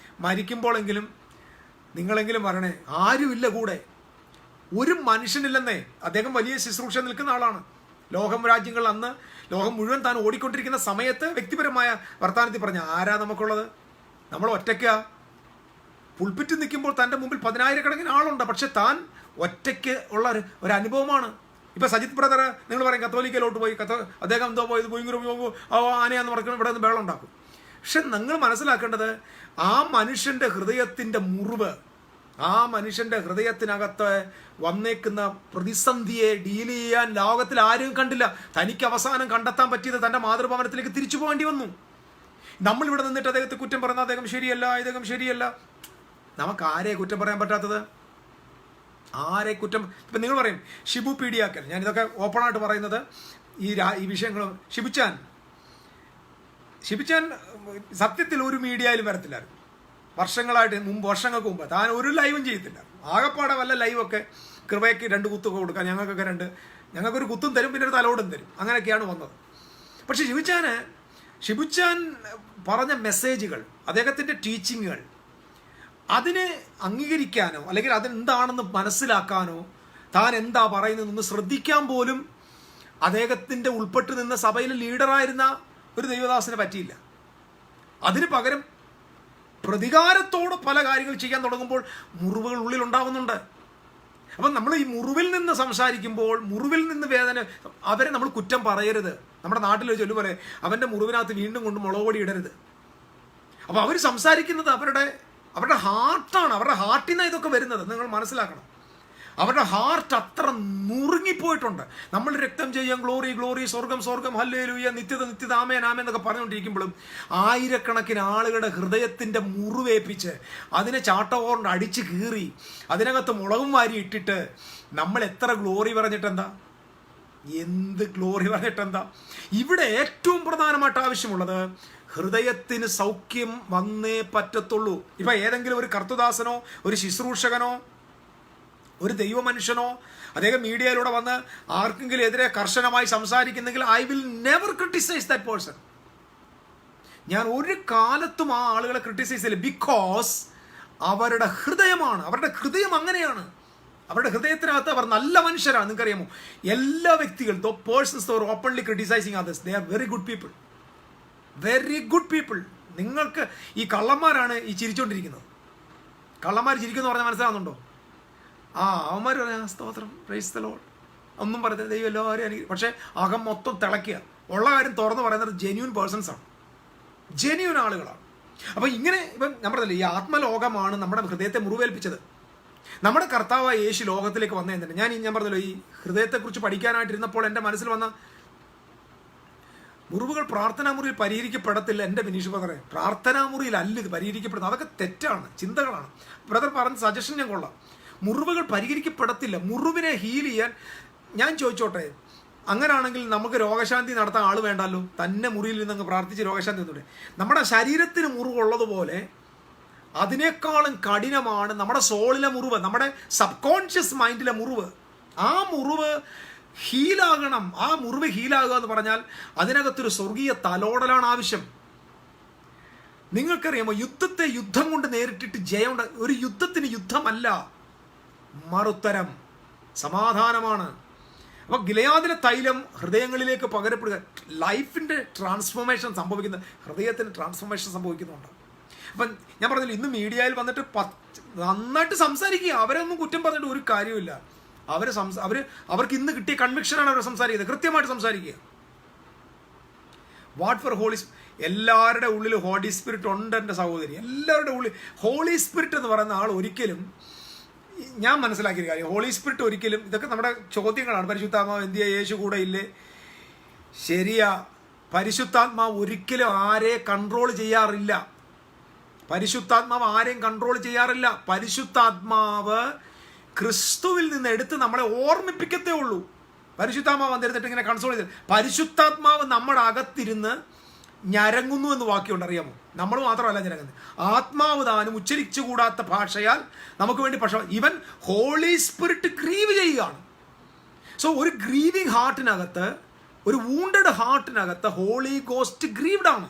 മരിക്കുമ്പോഴെങ്കിലും നിങ്ങളെങ്കിലും വരണേ. ആരുമില്ല കൂടെ, ഒരു മനുഷ്യനില്ലെന്നേ. അദ്ദേഹം വലിയ ശുശ്രൂഷ നിൽക്കുന്ന ആളാണ്. ലോകം രാജ്യങ്ങൾ അന്ന് ലോകം മുഴുവൻ താൻ ഓടിക്കൊണ്ടിരിക്കുന്ന സമയത്ത് വ്യക്തിപരമായ വർത്തമാനത്തിൽ പറഞ്ഞ ആരാ നമുക്കുള്ളത്? നമ്മൾ ഒറ്റയ്ക്കാ. പുൾപിറ്റ് നിൽക്കുമ്പോൾ തൻ്റെ മുമ്പിൽ 10,000 ആളുണ്ട്, പക്ഷെ താൻ ഒറ്റയ്ക്ക് ഉള്ള ഒരു അനുഭവമാണ്. ഇപ്പം സജിത് ബ്രദർ നിങ്ങൾ പറയും കത്തോലിക്കയിലോട്ട് പോയി, അദ്ദേഹം എന്തോ പോയത് ആനയാന്ന് പറഞ്ഞാൽ ഇവിടെ നിന്ന് ബഹളം ഉണ്ടാക്കും. പക്ഷെ നിങ്ങൾ മനസ്സിലാക്കേണ്ടത് ആ മനുഷ്യൻ്റെ ഹൃദയത്തിൻ്റെ മുറിവ്, ആ മനുഷ്യൻ്റെ ഹൃദയത്തിനകത്ത് വന്നേക്കുന്ന പ്രതിസന്ധിയെ ഡീൽ ചെയ്യാൻ ലോകത്തിൽ ആരും കണ്ടില്ല. തനിക്ക് അവസാനം കണ്ടെത്താൻ പറ്റിയത് തൻ്റെ മാതൃഭവനത്തിലേക്ക് തിരിച്ചു പോകേണ്ടി വന്നു. നമ്മളിവിടെ നിന്നിട്ട് അദ്ദേഹത്തെ കുറ്റം പറയുന്ന അദ്ദേഹം ശരിയല്ല, ഇദ്ദേഹം ശരിയല്ല. നമുക്ക് ആരെ കുറ്റം പറയാൻ പറ്റാത്തത്? ആരെ കുറ്റം? ഇപ്പം നിങ്ങൾ പറയും ഷിബു പീഡിയാക്കൽ, ഞാനിതൊക്കെ ഓപ്പണായിട്ട് പറയുന്നത് ഈ വിഷയങ്ങൾ. ഷിബിച്ചാൻ സത്യത്തിൽ ഒരു മീഡിയയിലും വരത്തില്ലായിരുന്നു. വർഷങ്ങൾക്ക് മുമ്പ് താൻ ഒരു ലൈവും ചെയ്യത്തില്ല. ആകപ്പാടെ വല്ല ലൈവൊക്കെ കൃപയ്ക്ക് 2 കുത്തൊക്കെ കൊടുക്കാൻ, ഞങ്ങൾക്കൊരു കുത്തും തരും, പിന്നെ ഒരു തലോടും തരും. അങ്ങനെയൊക്കെയാണ് വന്നത്. പക്ഷെ ഷിബുച്ചാൻ പറഞ്ഞ മെസ്സേജുകൾ, അദ്ദേഹത്തിൻ്റെ ടീച്ചിങ്ങുകൾ, അതിനെ അംഗീകരിക്കാനോ അല്ലെങ്കിൽ അതെന്താണെന്ന് മനസ്സിലാക്കാനോ താൻ എന്താ പറയുന്നതെന്ന് ശ്രദ്ധിക്കാൻ പോലും അദ്ദേഹത്തിൻ്റെ ഉൾപ്പെട്ട് നിന്ന സഭയിലെ ലീഡറായിരുന്ന ഒരു ദൈവദാസന് പറ്റിയില്ല. അതിന് പകരം പ്രതികാരത്തോടെ പല കാര്യങ്ങൾ ചെയ്യാൻ തുടങ്ങുമ്പോൾ മുറിവുകൾ ഉള്ളിൽ ഉണ്ടാകുന്നുണ്ട്. അപ്പം നമ്മൾ ഈ മുറിവിൽ നിന്ന് സംസാരിക്കുമ്പോൾ, മുറിവിൽ നിന്ന് വേദന, അവരെ നമ്മൾ കുറ്റം പറയരുത്. നമ്മുടെ നാട്ടിൽ ചൊല്ലു പോലെ അവൻ്റെ മുറിവിനകത്ത് വീണ്ടും കൊണ്ട് മുളക് പൊടി ഇടരുത്. അപ്പോൾ അവർ സംസാരിക്കുന്നത് അവരുടെ ഹാർട്ടാണ്. അവരുടെ ഹാർട്ടിൽ നിന്നാണ് ഇതൊക്കെ വരുന്നത്. നിങ്ങൾ മനസ്സിലാക്കണം. അവരുടെ ഹാർട്ട് അത്ര നുറുങ്ങിപ്പോയിട്ടുണ്ട്. നമ്മൾ രക്തം ചെയ്യാൻ ഗ്ലോറി ഗ്ലോറി, സ്വർഗം സ്വർഗം, ഹല്ലേലൂയ, നിത്യത നിത്യത, ആമേൻ ആമേൻ എന്നൊക്കെ പറഞ്ഞുകൊണ്ടിരിക്കുമ്പോഴും ആയിരക്കണക്കിന് ആളുകളുടെ ഹൃദയത്തിൻ്റെ മുറിവേൽപ്പിച്ച് അതിനെ ചാട്ടോണ്ട് അടിച്ച് കീറി അതിനകത്ത് മുളകും വാരി ഇട്ടിട്ട് നമ്മൾ എത്ര ഗ്ലോറി പറഞ്ഞിട്ടെന്താ? എന്ത് ഗ്ലോറി പറഞ്ഞിട്ടെന്താ? ഇവിടെ ഏറ്റവും പ്രധാനമായിട്ട് ആവശ്യമുള്ളത് ഹൃദയത്തിന് സൗഖ്യം വന്നേ പറ്റത്തുള്ളൂ. ഇപ്പം ഏതെങ്കിലും ഒരു കർത്തദാസനോ ഒരു ശുശ്രൂഷകനോ ഒരു ദൈവമനുഷ്യനോ അദ്ദേഹം മീഡിയയിലൂടെ വന്ന് ആർക്കെങ്കിലും എതിരെ കർശനമായി സംസാരിക്കുന്നെങ്കിൽ I will never criticise that person. ഞാൻ ഒരു കാലത്തും ആ ആളുകളെ ക്രിട്ടിസൈസ് ചെയ്യില്ല. ബിക്കോസ് അവരുടെ ഹൃദയമാണ്, അവരുടെ ഹൃദയം അങ്ങനെയാണ്. അവരുടെ ഹൃദയത്തിനകത്ത് അവർ നല്ല മനുഷ്യരാണ്. നിങ്ങൾക്കറിയാമോ, എല്ലാ വ്യക്തികളും those persons are openly criticising others, they are very good people, very good people. നിങ്ങൾക്ക് ഈ കള്ളന്മാരാണ് ഈ ചിരിച്ചുകൊണ്ടിരിക്കുന്നത്. കള്ളന്മാർ ചിരിക്കുന്നു പറഞ്ഞാൽ മനസ്സിലാവുന്നുണ്ടോ? അവന്മാർ പറയാം സ്തോത്രം, പ്രൈസ് ദ ലോർഡ്, ഒന്നും പറയുന്നത് ദൈവം എല്ലാവരും എനിക്ക്. പക്ഷേ അകം മൊത്തം തിളയ്ക്കുക. ഉള്ള കാര്യം തുറന്ന് പറയുന്നത് ജെന്യൂൻ പേഴ്സൺസാണ്, ജെന്യൂൻ ആളുകളാണ്. അപ്പോൾ ഇങ്ങനെ ഇപ്പം ഞാൻ പറഞ്ഞില്ലേ, ഈ ആത്മലോകമാണ് നമ്മുടെ ഹൃദയത്തെ മുറിവേൽപ്പിച്ചത്. നമ്മുടെ കർത്താവായ യേശു ലോകത്തിലേക്ക് വന്നേ തന്നെ ഞാൻ പറഞ്ഞല്ലോ, ഈ ഹൃദയത്തെക്കുറിച്ച് പഠിക്കാനായിട്ടിരുന്നപ്പോൾ എൻ്റെ മനസ്സിൽ വന്ന മുറിവുകൾ പ്രാർത്ഥനാമുറിയിൽ പരിഹരിക്കപ്പെടത്തില്ല. എൻ്റെ വിനീഷ് ബ്രദറെ, പ്രാർത്ഥനാമുറിയിൽ അല്ല ഇത് പരിഹരിക്കപ്പെടുന്നത്. അതൊക്കെ തെറ്റാണ്, ചിന്തകളാണ്. ബ്രദർ പറഞ്ഞ സജഷൻ ഞാൻ കൊള്ളാം. മുറിവുകൾ പരിഹരിക്കപ്പെടത്തില്ല. മുറിവിനെ ഹീൽ ചെയ്യാൻ ഞാൻ ചോദിച്ചോട്ടെ, അങ്ങനെയാണെങ്കിൽ നമുക്ക് രോഗശാന്തി നടത്താൻ ആൾ വേണ്ടല്ലോ. തന്നെ മുറിയിൽ നിന്നങ്ങ് പ്രാർത്ഥിച്ച് രോഗശാന്തി തന്നൂടെ? നമ്മുടെ ശരീരത്തിന് മുറിവുള്ളതുപോലെ അതിനേക്കാളും കഠിനമാണ് നമ്മുടെ സോളിലെ മുറിവ്, നമ്മുടെ സബ് കോൺഷ്യസ് മൈൻഡിലെ മുറിവ്. ആ മുറിവ് ഹീലാകണം. ആ മുറിവ് ഹീലാകുക എന്ന് പറഞ്ഞാൽ അതിനകത്തൊരു സ്വർഗീയ തലോടലാണ് ആവശ്യം. നിങ്ങൾക്കറിയാമോ, യുദ്ധത്തെ യുദ്ധം കൊണ്ട് നേരിട്ടിട്ട് ജയമുണ്ട്. ഒരു യുദ്ധത്തിന് യുദ്ധമല്ല, മറുത്തരം സമാധാനമാണ്. അപ്പൊ ഗിലെയാദിലെ തൈലം ഹൃദയങ്ങളിലേക്ക് പകരപ്പെടുക. ലൈഫിന്റെ ട്രാൻസ്ഫോർമേഷൻ സംഭവിക്കുന്ന, ഹൃദയത്തിന് ട്രാൻസ്ഫോർമേഷൻ സംഭവിക്കുന്നുണ്ട്. അപ്പം ഞാൻ പറഞ്ഞില്ല, ഇന്ന് മീഡിയയിൽ വന്നിട്ട് നന്നായിട്ട് സംസാരിക്കുക. അവരൊന്നും കുറ്റം പറഞ്ഞിട്ട് ഒരു കാര്യമില്ല. അവർക്ക് ഇന്ന് കിട്ടിയ കൺവിക്ഷനാണ് അവർ സംസാരിക്കുന്നത്. കൃത്യമായിട്ട് സംസാരിക്കുക. വാട്ട് ഫോർ ഹോളി, എല്ലാവരുടെ ഉള്ളിൽ ഹോളി സ്പിരിറ്റ് ഉണ്ട് എൻ്റെ സഹോദരി. എല്ലാവരുടെ ഉള്ളിൽ ഹോളി സ്പിരിറ്റ് എന്ന് പറയുന്ന ആൾ ഒരിക്കലും, ഞാൻ മനസ്സിലാക്കിയ കാര്യം, ഹോളി സ്പിരിറ്റ് ഒരിക്കലും, ഇതൊക്കെ നമ്മുടെ ചോദ്യങ്ങളാണ്. പരിശുദ്ധാത്മാവ് എന്തിയാ, യേശു കൂടെ ഇല്ലേ? ശരിയാ, പരിശുദ്ധാത്മാവ് ഒരിക്കലും ആരെയും കൺട്രോൾ ചെയ്യാറില്ല. പരിശുദ്ധാത്മാവ് ആരെയും കൺട്രോൾ ചെയ്യാറില്ല. പരിശുദ്ധാത്മാവ് ക്രിസ്തുവിൽ നിന്ന് എടുത്ത് നമ്മളെ ഓർമ്മിപ്പിക്കത്തേ ഉള്ളൂ. പരിശുദ്ധാത്മാവ് വന്നിരുന്നിട്ട് ഇങ്ങനെ കൺസോൾ ചെയ്ത്, പരിശുദ്ധാത്മാവ് നമ്മുടെ അകത്തിരുന്ന് ഞരങ്ങുന്നു എന്ന് വാക്യമുണ്ട്, അറിയാമോ? നമ്മൾ മാത്രമല്ല ഞരങ്ങുന്നത്, ആത്മാവ് താനും ഉച്ചരിച്ചുകൂടാത്ത ഭാഷയാൽ നമുക്ക് വേണ്ടി. പക്ഷേ ഇവൻ ഹോളി സ്പിരിറ്റ് ഗ്രീവ് ചെയ്യുകയാണ്. സോ ഒരു ഗ്രീവിങ് ഹാർട്ടിനകത്ത്, ഒരു വൂണ്ടഡ് ഹാർട്ടിനകത്ത് ഹോളി ഗോസ്റ്റ് ഗ്രീവ്ഡ് ആണ്,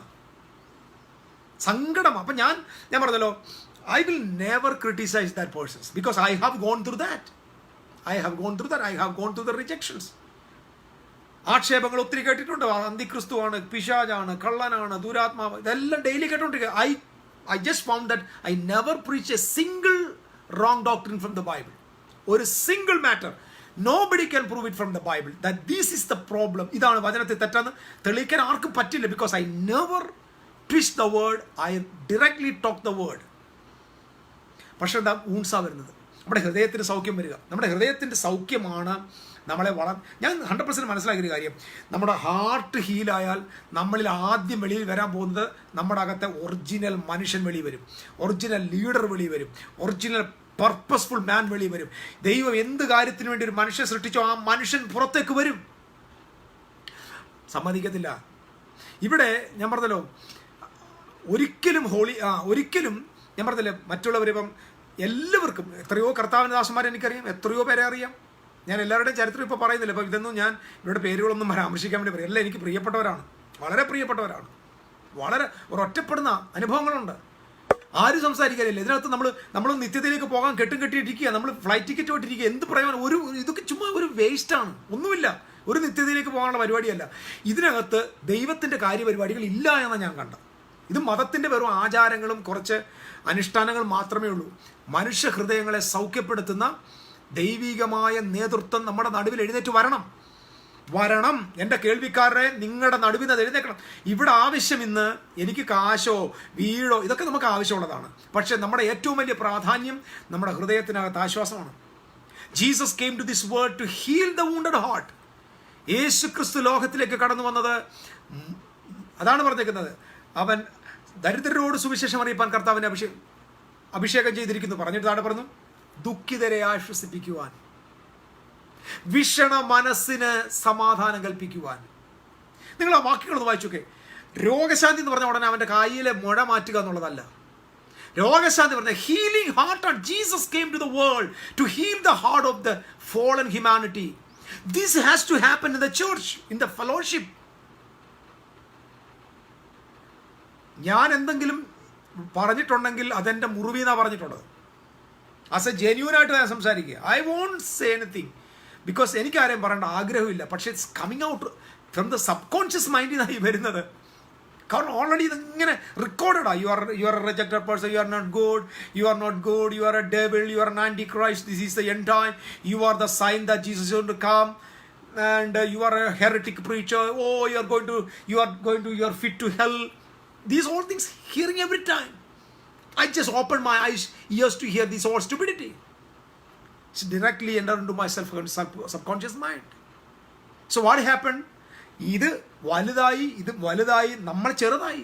സങ്കടം. അപ്പം ഞാൻ പറഞ്ഞല്ലോ, I will never criticize that person because I have gone through that. I have gone through the rejections. ആക്ഷേപങ്ങൾ ഒത്തിരി കേട്ടിട്ടുണ്ട്. അന്തിക്രിസ്തുവാണ്, പിശാചാണ്, കള്ളനാണ്, ദുരാത്മാവ്, ഇതെല്ലാം daily കേട്ടോണ്ടിരിക്കുക. I just found that I never preach a single wrong doctrine from the Bible. ഒരു single matter nobody can prove it from the Bible that this is the problem. ഇതാണ് വചനത്തിൽ തെറ്റാന്ന് തെളിയിക്കാൻ ആർക്കും പറ്റില്ല. because I never twist the word, I directly talk the word. പക്ഷെ എന്താ ഊൺസാ വരുന്നത്? നമ്മുടെ ഹൃദയത്തിന് സൗഖ്യം വരിക. നമ്മുടെ ഹൃദയത്തിൻ്റെ സൗഖ്യമാണ് നമ്മളെ ഞാൻ 100% മനസ്സിലാക്കിയൊരു കാര്യം, നമ്മുടെ ഹാർട്ട് ഹീലായാൽ നമ്മളിൽ ആദ്യം വെളിയിൽ വരാൻ പോകുന്നത് നമ്മുടെ അകത്തെ ഒറിജിനൽ മനുഷ്യൻ വെളി വരും, ഒറിജിനൽ ലീഡർ വെളി വരും, ഒറിജിനൽ പർപ്പസ്ഫുൾ മാൻ വെളി വരും. ദൈവം എന്ത് കാര്യത്തിന് വേണ്ടി ഒരു മനുഷ്യൻ സൃഷ്ടിച്ചോ ആ മനുഷ്യൻ പുറത്തേക്ക് വരും. സമ്മതിക്കത്തില്ല. ഇവിടെ ഞാൻ പറഞ്ഞല്ലോ, ഒരിക്കലും ഞാൻ പറഞ്ഞില്ലേ, മറ്റുള്ളവരിപ്പം എല്ലാവർക്കും, എത്രയോ കർത്താവിൻ്റെ ദാസന്മാരെ എനിക്കറിയാം, എത്രയോ പേരെ അറിയാം. ഞാൻ എല്ലാവരുടെയും ചരിത്രം ഇപ്പോൾ പറയുന്നില്ല. ഇപ്പം ഇതൊന്നും ഞാൻ ഇവരുടെ പേരുകളൊന്നും പരാമർശിക്കാൻ വേണ്ടി പറയും. എല്ലാം എനിക്ക് പ്രിയപ്പെട്ടവരാണ്, വളരെ പ്രിയപ്പെട്ടവരാണ്. വളരെ ഒറ്റപ്പെടുന്ന അനുഭവങ്ങളുണ്ട്. ആരും സംസാരിക്കാനില്ല. ഇതിനകത്ത് നമ്മൾ നിത്യതയിലേക്ക് പോകാൻ കെട്ടിയിട്ടിരിക്കുക. നമ്മൾ ഫ്ലൈറ്റ് ടിക്കറ്റ് പോയിട്ടിരിക്കുക. എന്ത് പ്രയോജനം? ഇതൊക്കെ ചുമ്മാ ഒരു വേസ്റ്റാണ്. ഒന്നുമില്ല. ഒരു നിത്യതയിലേക്ക് പോകാനുള്ള പരിപാടിയല്ല. ഇതിനകത്ത് ദൈവത്തിൻ്റെ കാര്യപരിപാടികൾ ഇല്ല എന്നാണ് ഞാൻ കണ്ടത്. ഇത് മതത്തിൻ്റെ വെറും ആചാരങ്ങളും കുറച്ച് അനുഷ്ഠാനങ്ങൾ മാത്രമേ ഉള്ളൂ. മനുഷ്യ ഹൃദയങ്ങളെ സൗഖ്യപ്പെടുത്തുന്ന ദൈവികമായ നേതൃത്വം നമ്മുടെ നടുവിൽ എഴുന്നേറ്റ് വരണം. എൻ്റെ കേൾവിക്കാരെ, നിങ്ങളുടെ നടുവിൽ നിന്ന് എഴുന്നേക്കണം. ഇവിടെ ആവശ്യം ഇന്ന് എനിക്ക് കാശോ വീടോ ഇതൊക്കെ നമുക്ക് ആവശ്യമുള്ളതാണ്. പക്ഷെ നമ്മുടെ ഏറ്റവും വലിയ പ്രാധാന്യം നമ്മുടെ ഹൃദയത്തിനകത്ത് ആശ്വാസമാണ്. Jesus came to this world to heal the wounded heart. യേശു ക്രിസ്തു ലോകത്തിലേക്ക് കടന്നു വന്നത് അതാണ് പറഞ്ഞേക്കുന്നത്. അവൻ ദരിദ്രരോട് സുവിശേഷം അറിയിപ്പാൻ കർത്താവിനെ അഭിഷേകം ചെയ്തിരിക്കുന്നു. പറഞ്ഞിട്ട് താഴെ പറഞ്ഞു, ദുഃഖിതരെ ആശ്വസിപ്പിക്കുവാൻ, വിഷണ മനസ്സിന് സമാധാനം കൽപ്പിക്കുവാൻ. നിങ്ങൾ ആ വാക്യങ്ങളൊന്ന് വായിച്ചോക്കെ. രോഗശാന്തി എന്ന് പറഞ്ഞ ഉടനെ അവൻ്റെ കായിലെ മുഴ മാറ്റുക എന്നുള്ളതല്ല. രോഗശാന്തി പറഞ്ഞ healing heart. Jesus came to the world to heal the heart of the fallen humanity. This has to happen in the church, in the fellowship. ഞാൻ എന്തെങ്കിലും പറഞ്ഞിട്ടുണ്ടെങ്കിൽ അതെൻ്റെ മുറിവീന്നാണ് പറഞ്ഞിട്ടുള്ളത്. ആസ് എ ജെന്യൂനായിട്ട് ഞാൻ സംസാരിക്കുക. I won't say anything because എനിക്ക് ആരെയും പറയേണ്ട ആഗ്രഹമില്ല. പക്ഷേ it's coming out from the subconscious മൈൻഡിൽ നിന്നായി വരുന്നത്. കാരണം ഓൾറെഡി ഇതിങ്ങനെ റെക്കോർഡഡാണ്. You are a rejected person, you are not good, you are a devil, you are an antichrist, this is the end time, you are the sign that Jesus is going to come, and you are a heretic preacher, oh you are fit to hell. These all things hearing every time. I just opened my ears to hear this all stupidity. It's directly entered into my subconscious mind. So what happened? ഇത് വലുതായി നമ്മൾ ചെറുതായി.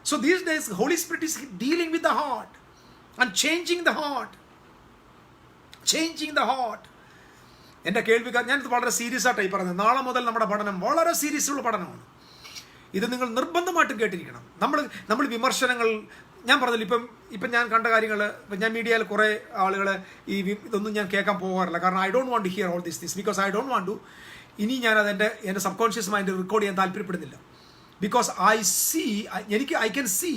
So these days Holy Spirit is dealing with the heart and changing the heart. എൻ്റെ കേൾവിക്കാർ, ഞാനിത് വളരെ serious ആയിട്ടായി പറയുന്നത്. നാളെ മുതൽ നമ്മുടെ പഠനം വളരെ സീരിയസ് ഉള്ള പഠനമാണ്. ഇത് നിങ്ങൾ നിർബന്ധമായിട്ടും കേട്ടിരിക്കണം. നമ്മൾ വിമർശനങ്ങൾ, ഞാൻ പറഞ്ഞില്ല, ഇപ്പം ഞാൻ കണ്ട കാര്യങ്ങൾ, ഇപ്പം ഞാൻ മീഡിയയിൽ കുറേ ആളുകൾ ഇതൊന്നും ഞാൻ കേൾക്കാൻ പോകാറില്ല. കാരണം I don't want to hear all this things because I don't want to. ഇനി ഞാനത് എൻ്റെ സബ് കോൺഷ്യസ് മൈൻഡ് റെക്കോർഡ് ചെയ്യാൻ താല്പര്യപ്പെടുന്നില്ല. Because I can see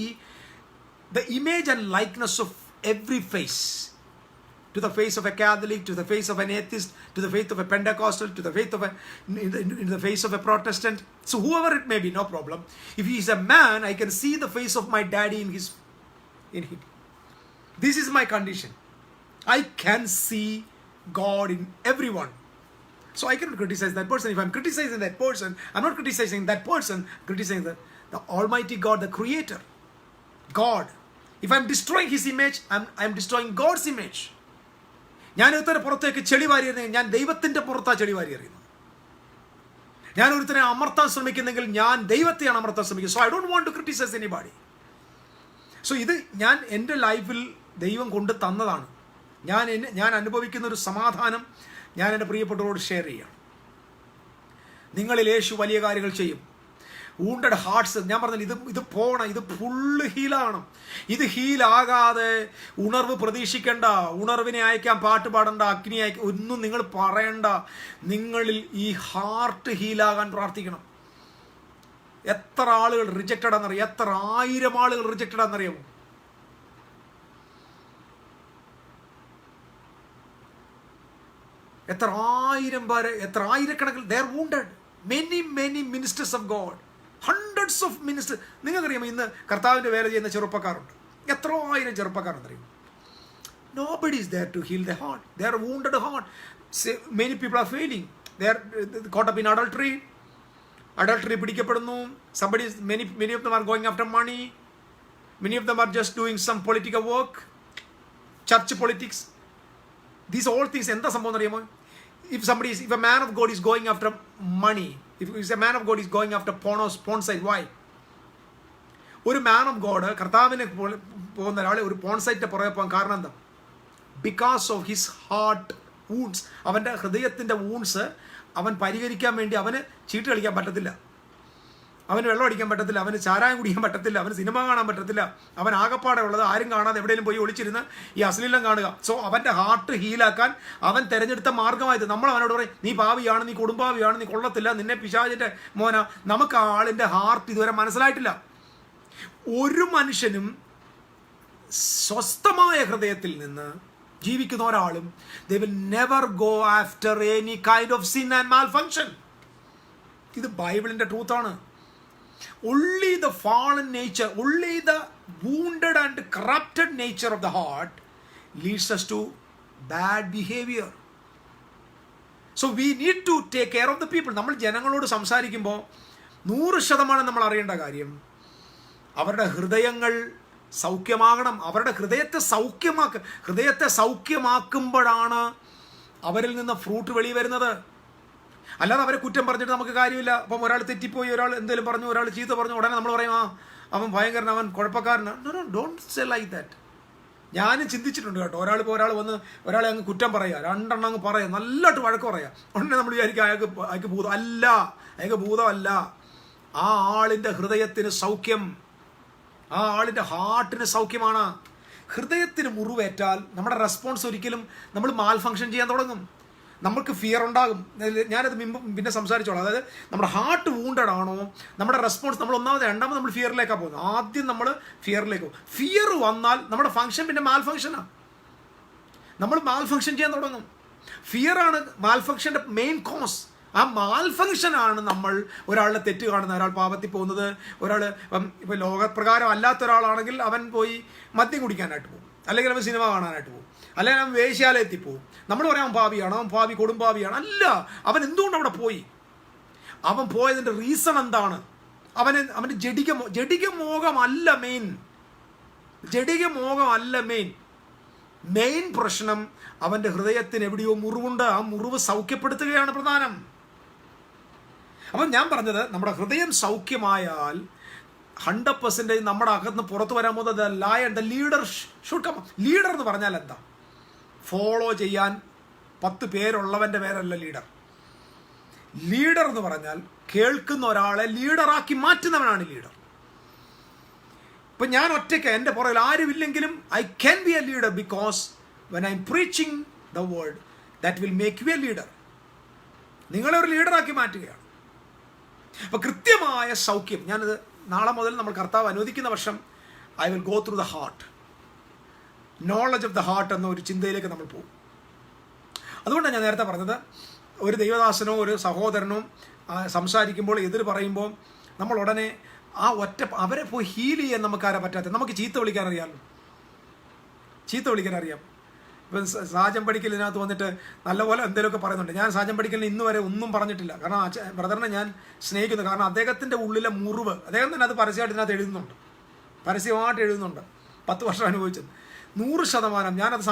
the image and likeness of every face. To the face of a Catholic, to the face of an atheist, to the faith of a Pentecostal, to the faith of in the face of a Protestant. So whoever it may be, no problem. If he is a man, I can see the face of my daddy in him. This is my condition. I can see God in everyone. So I cannot criticize that person. If I'm criticizing that person, I'm not criticizing that person, criticizing the Almighty God, the Creator. God. If I'm destroying His image, I'm destroying God's image. ഞാൻ ഒരുത്തരെ പുറത്തേക്ക് ചെളി വാരി എറിയുന്നെങ്കിൽ ഞാൻ ദൈവത്തിൻ്റെ പുറത്താണ് ചെളി വാരി എറിയുന്നത്. ഞാൻ ഒരുത്തനെ അമർത്താൻ ശ്രമിക്കുന്നെങ്കിൽ ഞാൻ ദൈവത്തെയാണ് അമർത്താൻ ശ്രമിക്കുന്നത്. So I don't want to criticise anybody. So ഇത് ഞാൻ എൻ്റെ ലൈഫിൽ ദൈവം കൊണ്ട് തന്നതാണ്. ഞാൻ അനുഭവിക്കുന്ന ഒരു സമാധാനം ഞാൻ എൻ്റെ പ്രിയപ്പെട്ടവരോട് ഷെയർ ചെയ്യാം. നിങ്ങളിൽ യേശു വലിയ കാര്യങ്ങൾ ചെയ്യും. വൂണ്ടഡ് ഹാർട്ട്സ്, ഞാൻ പറഞ്ഞില്ല, ഇത് പോണം, ഇത് ഫുള്ള് ഹീലാകണം. ഇത് ഹീലാകാതെ ഉണർവ് പ്രതീക്ഷിക്കേണ്ട, ഉണർവിനെ അയക്കാൻ പാട്ട് പാടണ്ട, അഗ്നി അയക്കാൻ ഒന്നും നിങ്ങൾ പറയണ്ട. നിങ്ങളിൽ ഈ ഹാർട്ട് ഹീലാകാൻ പ്രാർത്ഥിക്കണം. എത്ര ആളുകൾ റിജക്റ്റഡ് ആണെന്നറിയാം, എത്ര 1000 ആളുകൾ റിജക്റ്റഡ് ആണെന്നറിയാമോ? എത്ര 1000 പേര്, എത്ര ആയിരക്കണക്കിന് they are wounded. many ministers of God, hundreds of ministers. നിങ്ങൾക്കറിയാമോ ഇന്ന് കർത്താവിൻ്റെ വേല ചെയ്യുന്ന ചെറുപ്പക്കാരുണ്ട്, എത്രയോ 1000 ചെറുപ്പക്കാരുണ്ടറിയും. Nobody is there to heal the heart. They are wounded heart. Many people are failing. They are caught up in adultery. പിടിക്കപ്പെടുന്നു. many of them are going after money. Many of them are just doing some political work, church politics. These all things എന്താ സംഭവം അറിയാമോ? If a man of God is going after money, if a man of God is going after porn site, why? ഒരു മാൻ of God കർത്താവിനെ പോകുന്ന ഒരാളെ ഒരു porn സൈറ്റിന്റെ പുറകെ പോകാൻ കാരണം എന്താ? Because of his heart wounds. അവൻ്റെ ഹൃദയത്തിൻ്റെ വൂൺസ് അവൻ പരിഹരിക്കാൻ വേണ്ടി അവന് ചീട്ട് കളിക്കാൻ പറ്റത്തില്ല, അവന് വെള്ളം അടിക്കാൻ പറ്റത്തില്ല, അവന് ചാരായം കുടിക്കാൻ പറ്റത്തില്ല, അവന് സിനിമ കാണാൻ പറ്റത്തില്ല. അവൻ ആകപ്പാടെ ഉള്ളത് ആരും കാണാതെ എവിടെയെങ്കിലും പോയി ഒളിച്ചിരുന്ന് ഈ അശ്ലീലം കാണുക. സോ അവൻ്റെ ഹാർട്ട് ഹീലാക്കാൻ അവൻ തിരഞ്ഞെടുത്ത മാർഗമായത്. നമ്മൾ അവനോട് പറയും, നീ പാവിയാണ്, നീ കുടുംബാവിയാണ്, നീ കൊള്ളത്തില്ല, നിന്നെ പിശാചിൻ്റെ മോന. നമുക്ക് ആ ആളിൻ്റെ ഹാർട്ട് ഇതുവരെ മനസ്സിലായിട്ടില്ല. ഒരു മനുഷ്യനും സ്വസ്ഥമായ ഹൃദയത്തിൽ നിന്ന് ജീവിക്കുന്ന ഒരാളും they will never go after any kind of sin and malfunction. ഇത് ബൈബിളിൻ്റെ ട്രൂത്താണ്. Only the fallen nature, only the wounded and corrupted nature of the heart leads us to bad behavior. So we need to take care of the people. നമ്മൾ ജനങ്ങളോട് സംസാരിക്കുമ്പോൾ 100% നമ്മൾ അറിയേണ്ട കാര്യം, അവരുടെ ഹൃദയങ്ങൾ സൗഖ്യമാകണം. അവരുടെ ഹൃദയത്തെ സൗഖ്യമാക്കുമ്പോഴാണ് അവരിൽ നിന്ന് ഫ്രൂട്ട് വെളി വരുന്നത്. അല്ലാതെ അവരെ കുറ്റം പറഞ്ഞിട്ട് നമുക്ക് കാര്യമില്ല. അപ്പം ഒരാൾ തെറ്റിപ്പോയി, ഒരാൾ എന്തെങ്കിലും പറഞ്ഞു, ഒരാൾ ചീത്ത പറഞ്ഞു, ഉടനെ നമ്മൾ പറയും അവൻ ഭയങ്കരൻ, അവൻ കുഴപ്പക്കാരനാണ്. No, don't say like that. ഞാൻ ചിന്തിച്ചിട്ടുണ്ട് കേട്ടോ. ഒരാൾ വന്ന് ഒരാളെ അങ്ങ് കുറ്റം പറയുക, 2 എണ്ണം അങ്ങ് പറയുക, നല്ലതായിട്ട് വഴക്ക് പറയുക. ഉടനെ നമ്മൾ വിചാരിക്കുക അയാൾക്ക് ഭൂതം അല്ല, അയാൾക്ക് ഭൂതമല്ല. ആ ആളിൻ്റെ ഹൃദയത്തിന് സൗഖ്യം, ആ ആളിൻ്റെ ഹാർട്ടിന് സൗഖ്യമാണ്. ഹൃദയത്തിന് മുറിവേറ്റാൽ നമ്മുടെ റെസ്പോൺസ് ഒരിക്കലും നമ്മൾ മാൽ ഫങ്ഷൻ ചെയ്യാൻ തുടങ്ങും. നമുക്ക് ഫിയർ ഉണ്ടാകും. ഞാനത് പിന്നെ സംസാരിച്ചോളാം. അതായത് നമ്മുടെ ഹാർട്ട് വൂണ്ടഡ് ആണോ, നമ്മുടെ റെസ്പോൺസ്, നമ്മൾ രണ്ടാമത് നമ്മൾ ഫിയറിലേക്കാണ് പോകുന്നത്. ആദ്യം നമ്മൾ ഫിയറിലേക്ക് പോകും. ഫിയർ വന്നാൽ നമ്മുടെ ഫങ്ഷൻ പിന്നെ മാൽ ഫങ്ഷനാണ്. നമ്മൾ മാൽ ഫങ്ഷൻ ചെയ്യാൻ തുടങ്ങും. ഫിയറാണ് മാൽ ഫങ്ഷൻ്റെ മെയിൻ കോസ്. ആ മാൽ ഫങ്ഷനാണ് നമ്മൾ ഒരാളുടെ തെറ്റ് കാണുന്നത്, ഒരാൾ പാപത്തിൽ പോകുന്നത്. ഒരാൾ ഇപ്പോൾ ലോകപ്രകാരം അല്ലാത്ത ഒരാളാണെങ്കിൽ അവൻ പോയി മദ്യം കുടിക്കാനായിട്ട് പോകും, അല്ലെങ്കിൽ അവൻ സിനിമ കാണാനായിട്ട് പോകും, അല്ലെങ്കിൽ അവൻ വേശ്യാലയത്തിൽ പോകും. നമ്മൾ പറയാം അവൻ പാപിയാണ്, അവൻ പാപി കൊടുംപാപിയാണ്. അല്ല, അവൻ എന്തുകൊണ്ട് അവിടെ പോയി? അവൻ പോയതിൻ്റെ റീസൺ എന്താണ്? അവൻ്റെ ജഡിക മോഹമല്ല മെയിൻ. മെയിൻ പ്രശ്നം അവൻ്റെ ഹൃദയത്തിന് എവിടെയോ മുറിവുണ്ട്. ആ മുറിവ് സൗഖ്യപ്പെടുത്തുകയാണ് പ്രധാനം. അപ്പം ഞാൻ പറഞ്ഞത്, നമ്മുടെ ഹൃദയം സൗഖ്യമായാൽ 100% നമ്മുടെ അകത്ത് പുറത്തു വരാൻ പോകുന്നത് ലീഡർ ഷുഡ് കം. ലീഡർ എന്ന് പറഞ്ഞാൽ എന്താ? ഫോളോ ചെയ്യാൻ 10 പേരുള്ളവൻ്റെ പേരല്ല ലീഡർ. ലീഡർ എന്ന് പറഞ്ഞാൽ കേൾക്കുന്ന ഒരാളെ ലീഡറാക്കി മാറ്റുന്നവനാണ് ലീഡർ. ഇപ്പം ഞാൻ ഒറ്റയ്ക്ക്, എൻ്റെ പുറകിൽ ആരുമില്ലെങ്കിലും I can be a leader because when I am preaching the word that will make you a leader. നിങ്ങളെ ഒരു ലീഡറാക്കി മാറ്റുകയാണ്. അപ്പോൾ കൃത്യമായ സൗഖ്യം, ഞാനിത് നാളെ മുതൽ നമ്മൾ കർത്താവ് അനുവദിക്കുന്ന വർഷം I will go through the heart. Knowledge of the heart എന്ന ഒരു ചിന്തയിലേക്ക് നമ്മൾ പോകും. അതുകൊണ്ടാണ് ഞാൻ നേരത്തെ പറഞ്ഞത്, ഒരു ദൈവദാസനോ ഒരു സഹോദരനോ സംസാരിക്കുമ്പോൾ എതിർ പറയുമ്പോൾ നമ്മൾ ഉടനെ അവരെ പോയി ഹീൽ ചെയ്യാൻ നമുക്കാരെ പറ്റാത്ത, നമുക്ക് ചീത്ത വിളിക്കാൻ അറിയാമല്ലോ, ചീത്ത വിളിക്കാൻ അറിയാം. ഇപ്പം സാജൻ പഠിക്കലിനകത്ത് വന്നിട്ട് നല്ലപോലെ എന്തെങ്കിലുമൊക്കെ പറയുന്നുണ്ട്. ഞാൻ സാജൻ പഠിക്കലിന് ഇന്ന് വരെ ഒന്നും പറഞ്ഞിട്ടില്ല. കാരണം ബ്രദറിനെ ഞാൻ സ്നേഹിക്കുന്നു. കാരണം അദ്ദേഹത്തിൻ്റെ ഉള്ളിലെ മുറിവ് അദ്ദേഹം തന്നെ അത് പരസ്യമായിട്ട് ഇതിനകത്ത് എഴുതുന്നുണ്ട്, പരസ്യമായിട്ട് എഴുതുന്നുണ്ട്. 10 വർഷം അനുഭവിച്ചത് 100%. ഞാനത്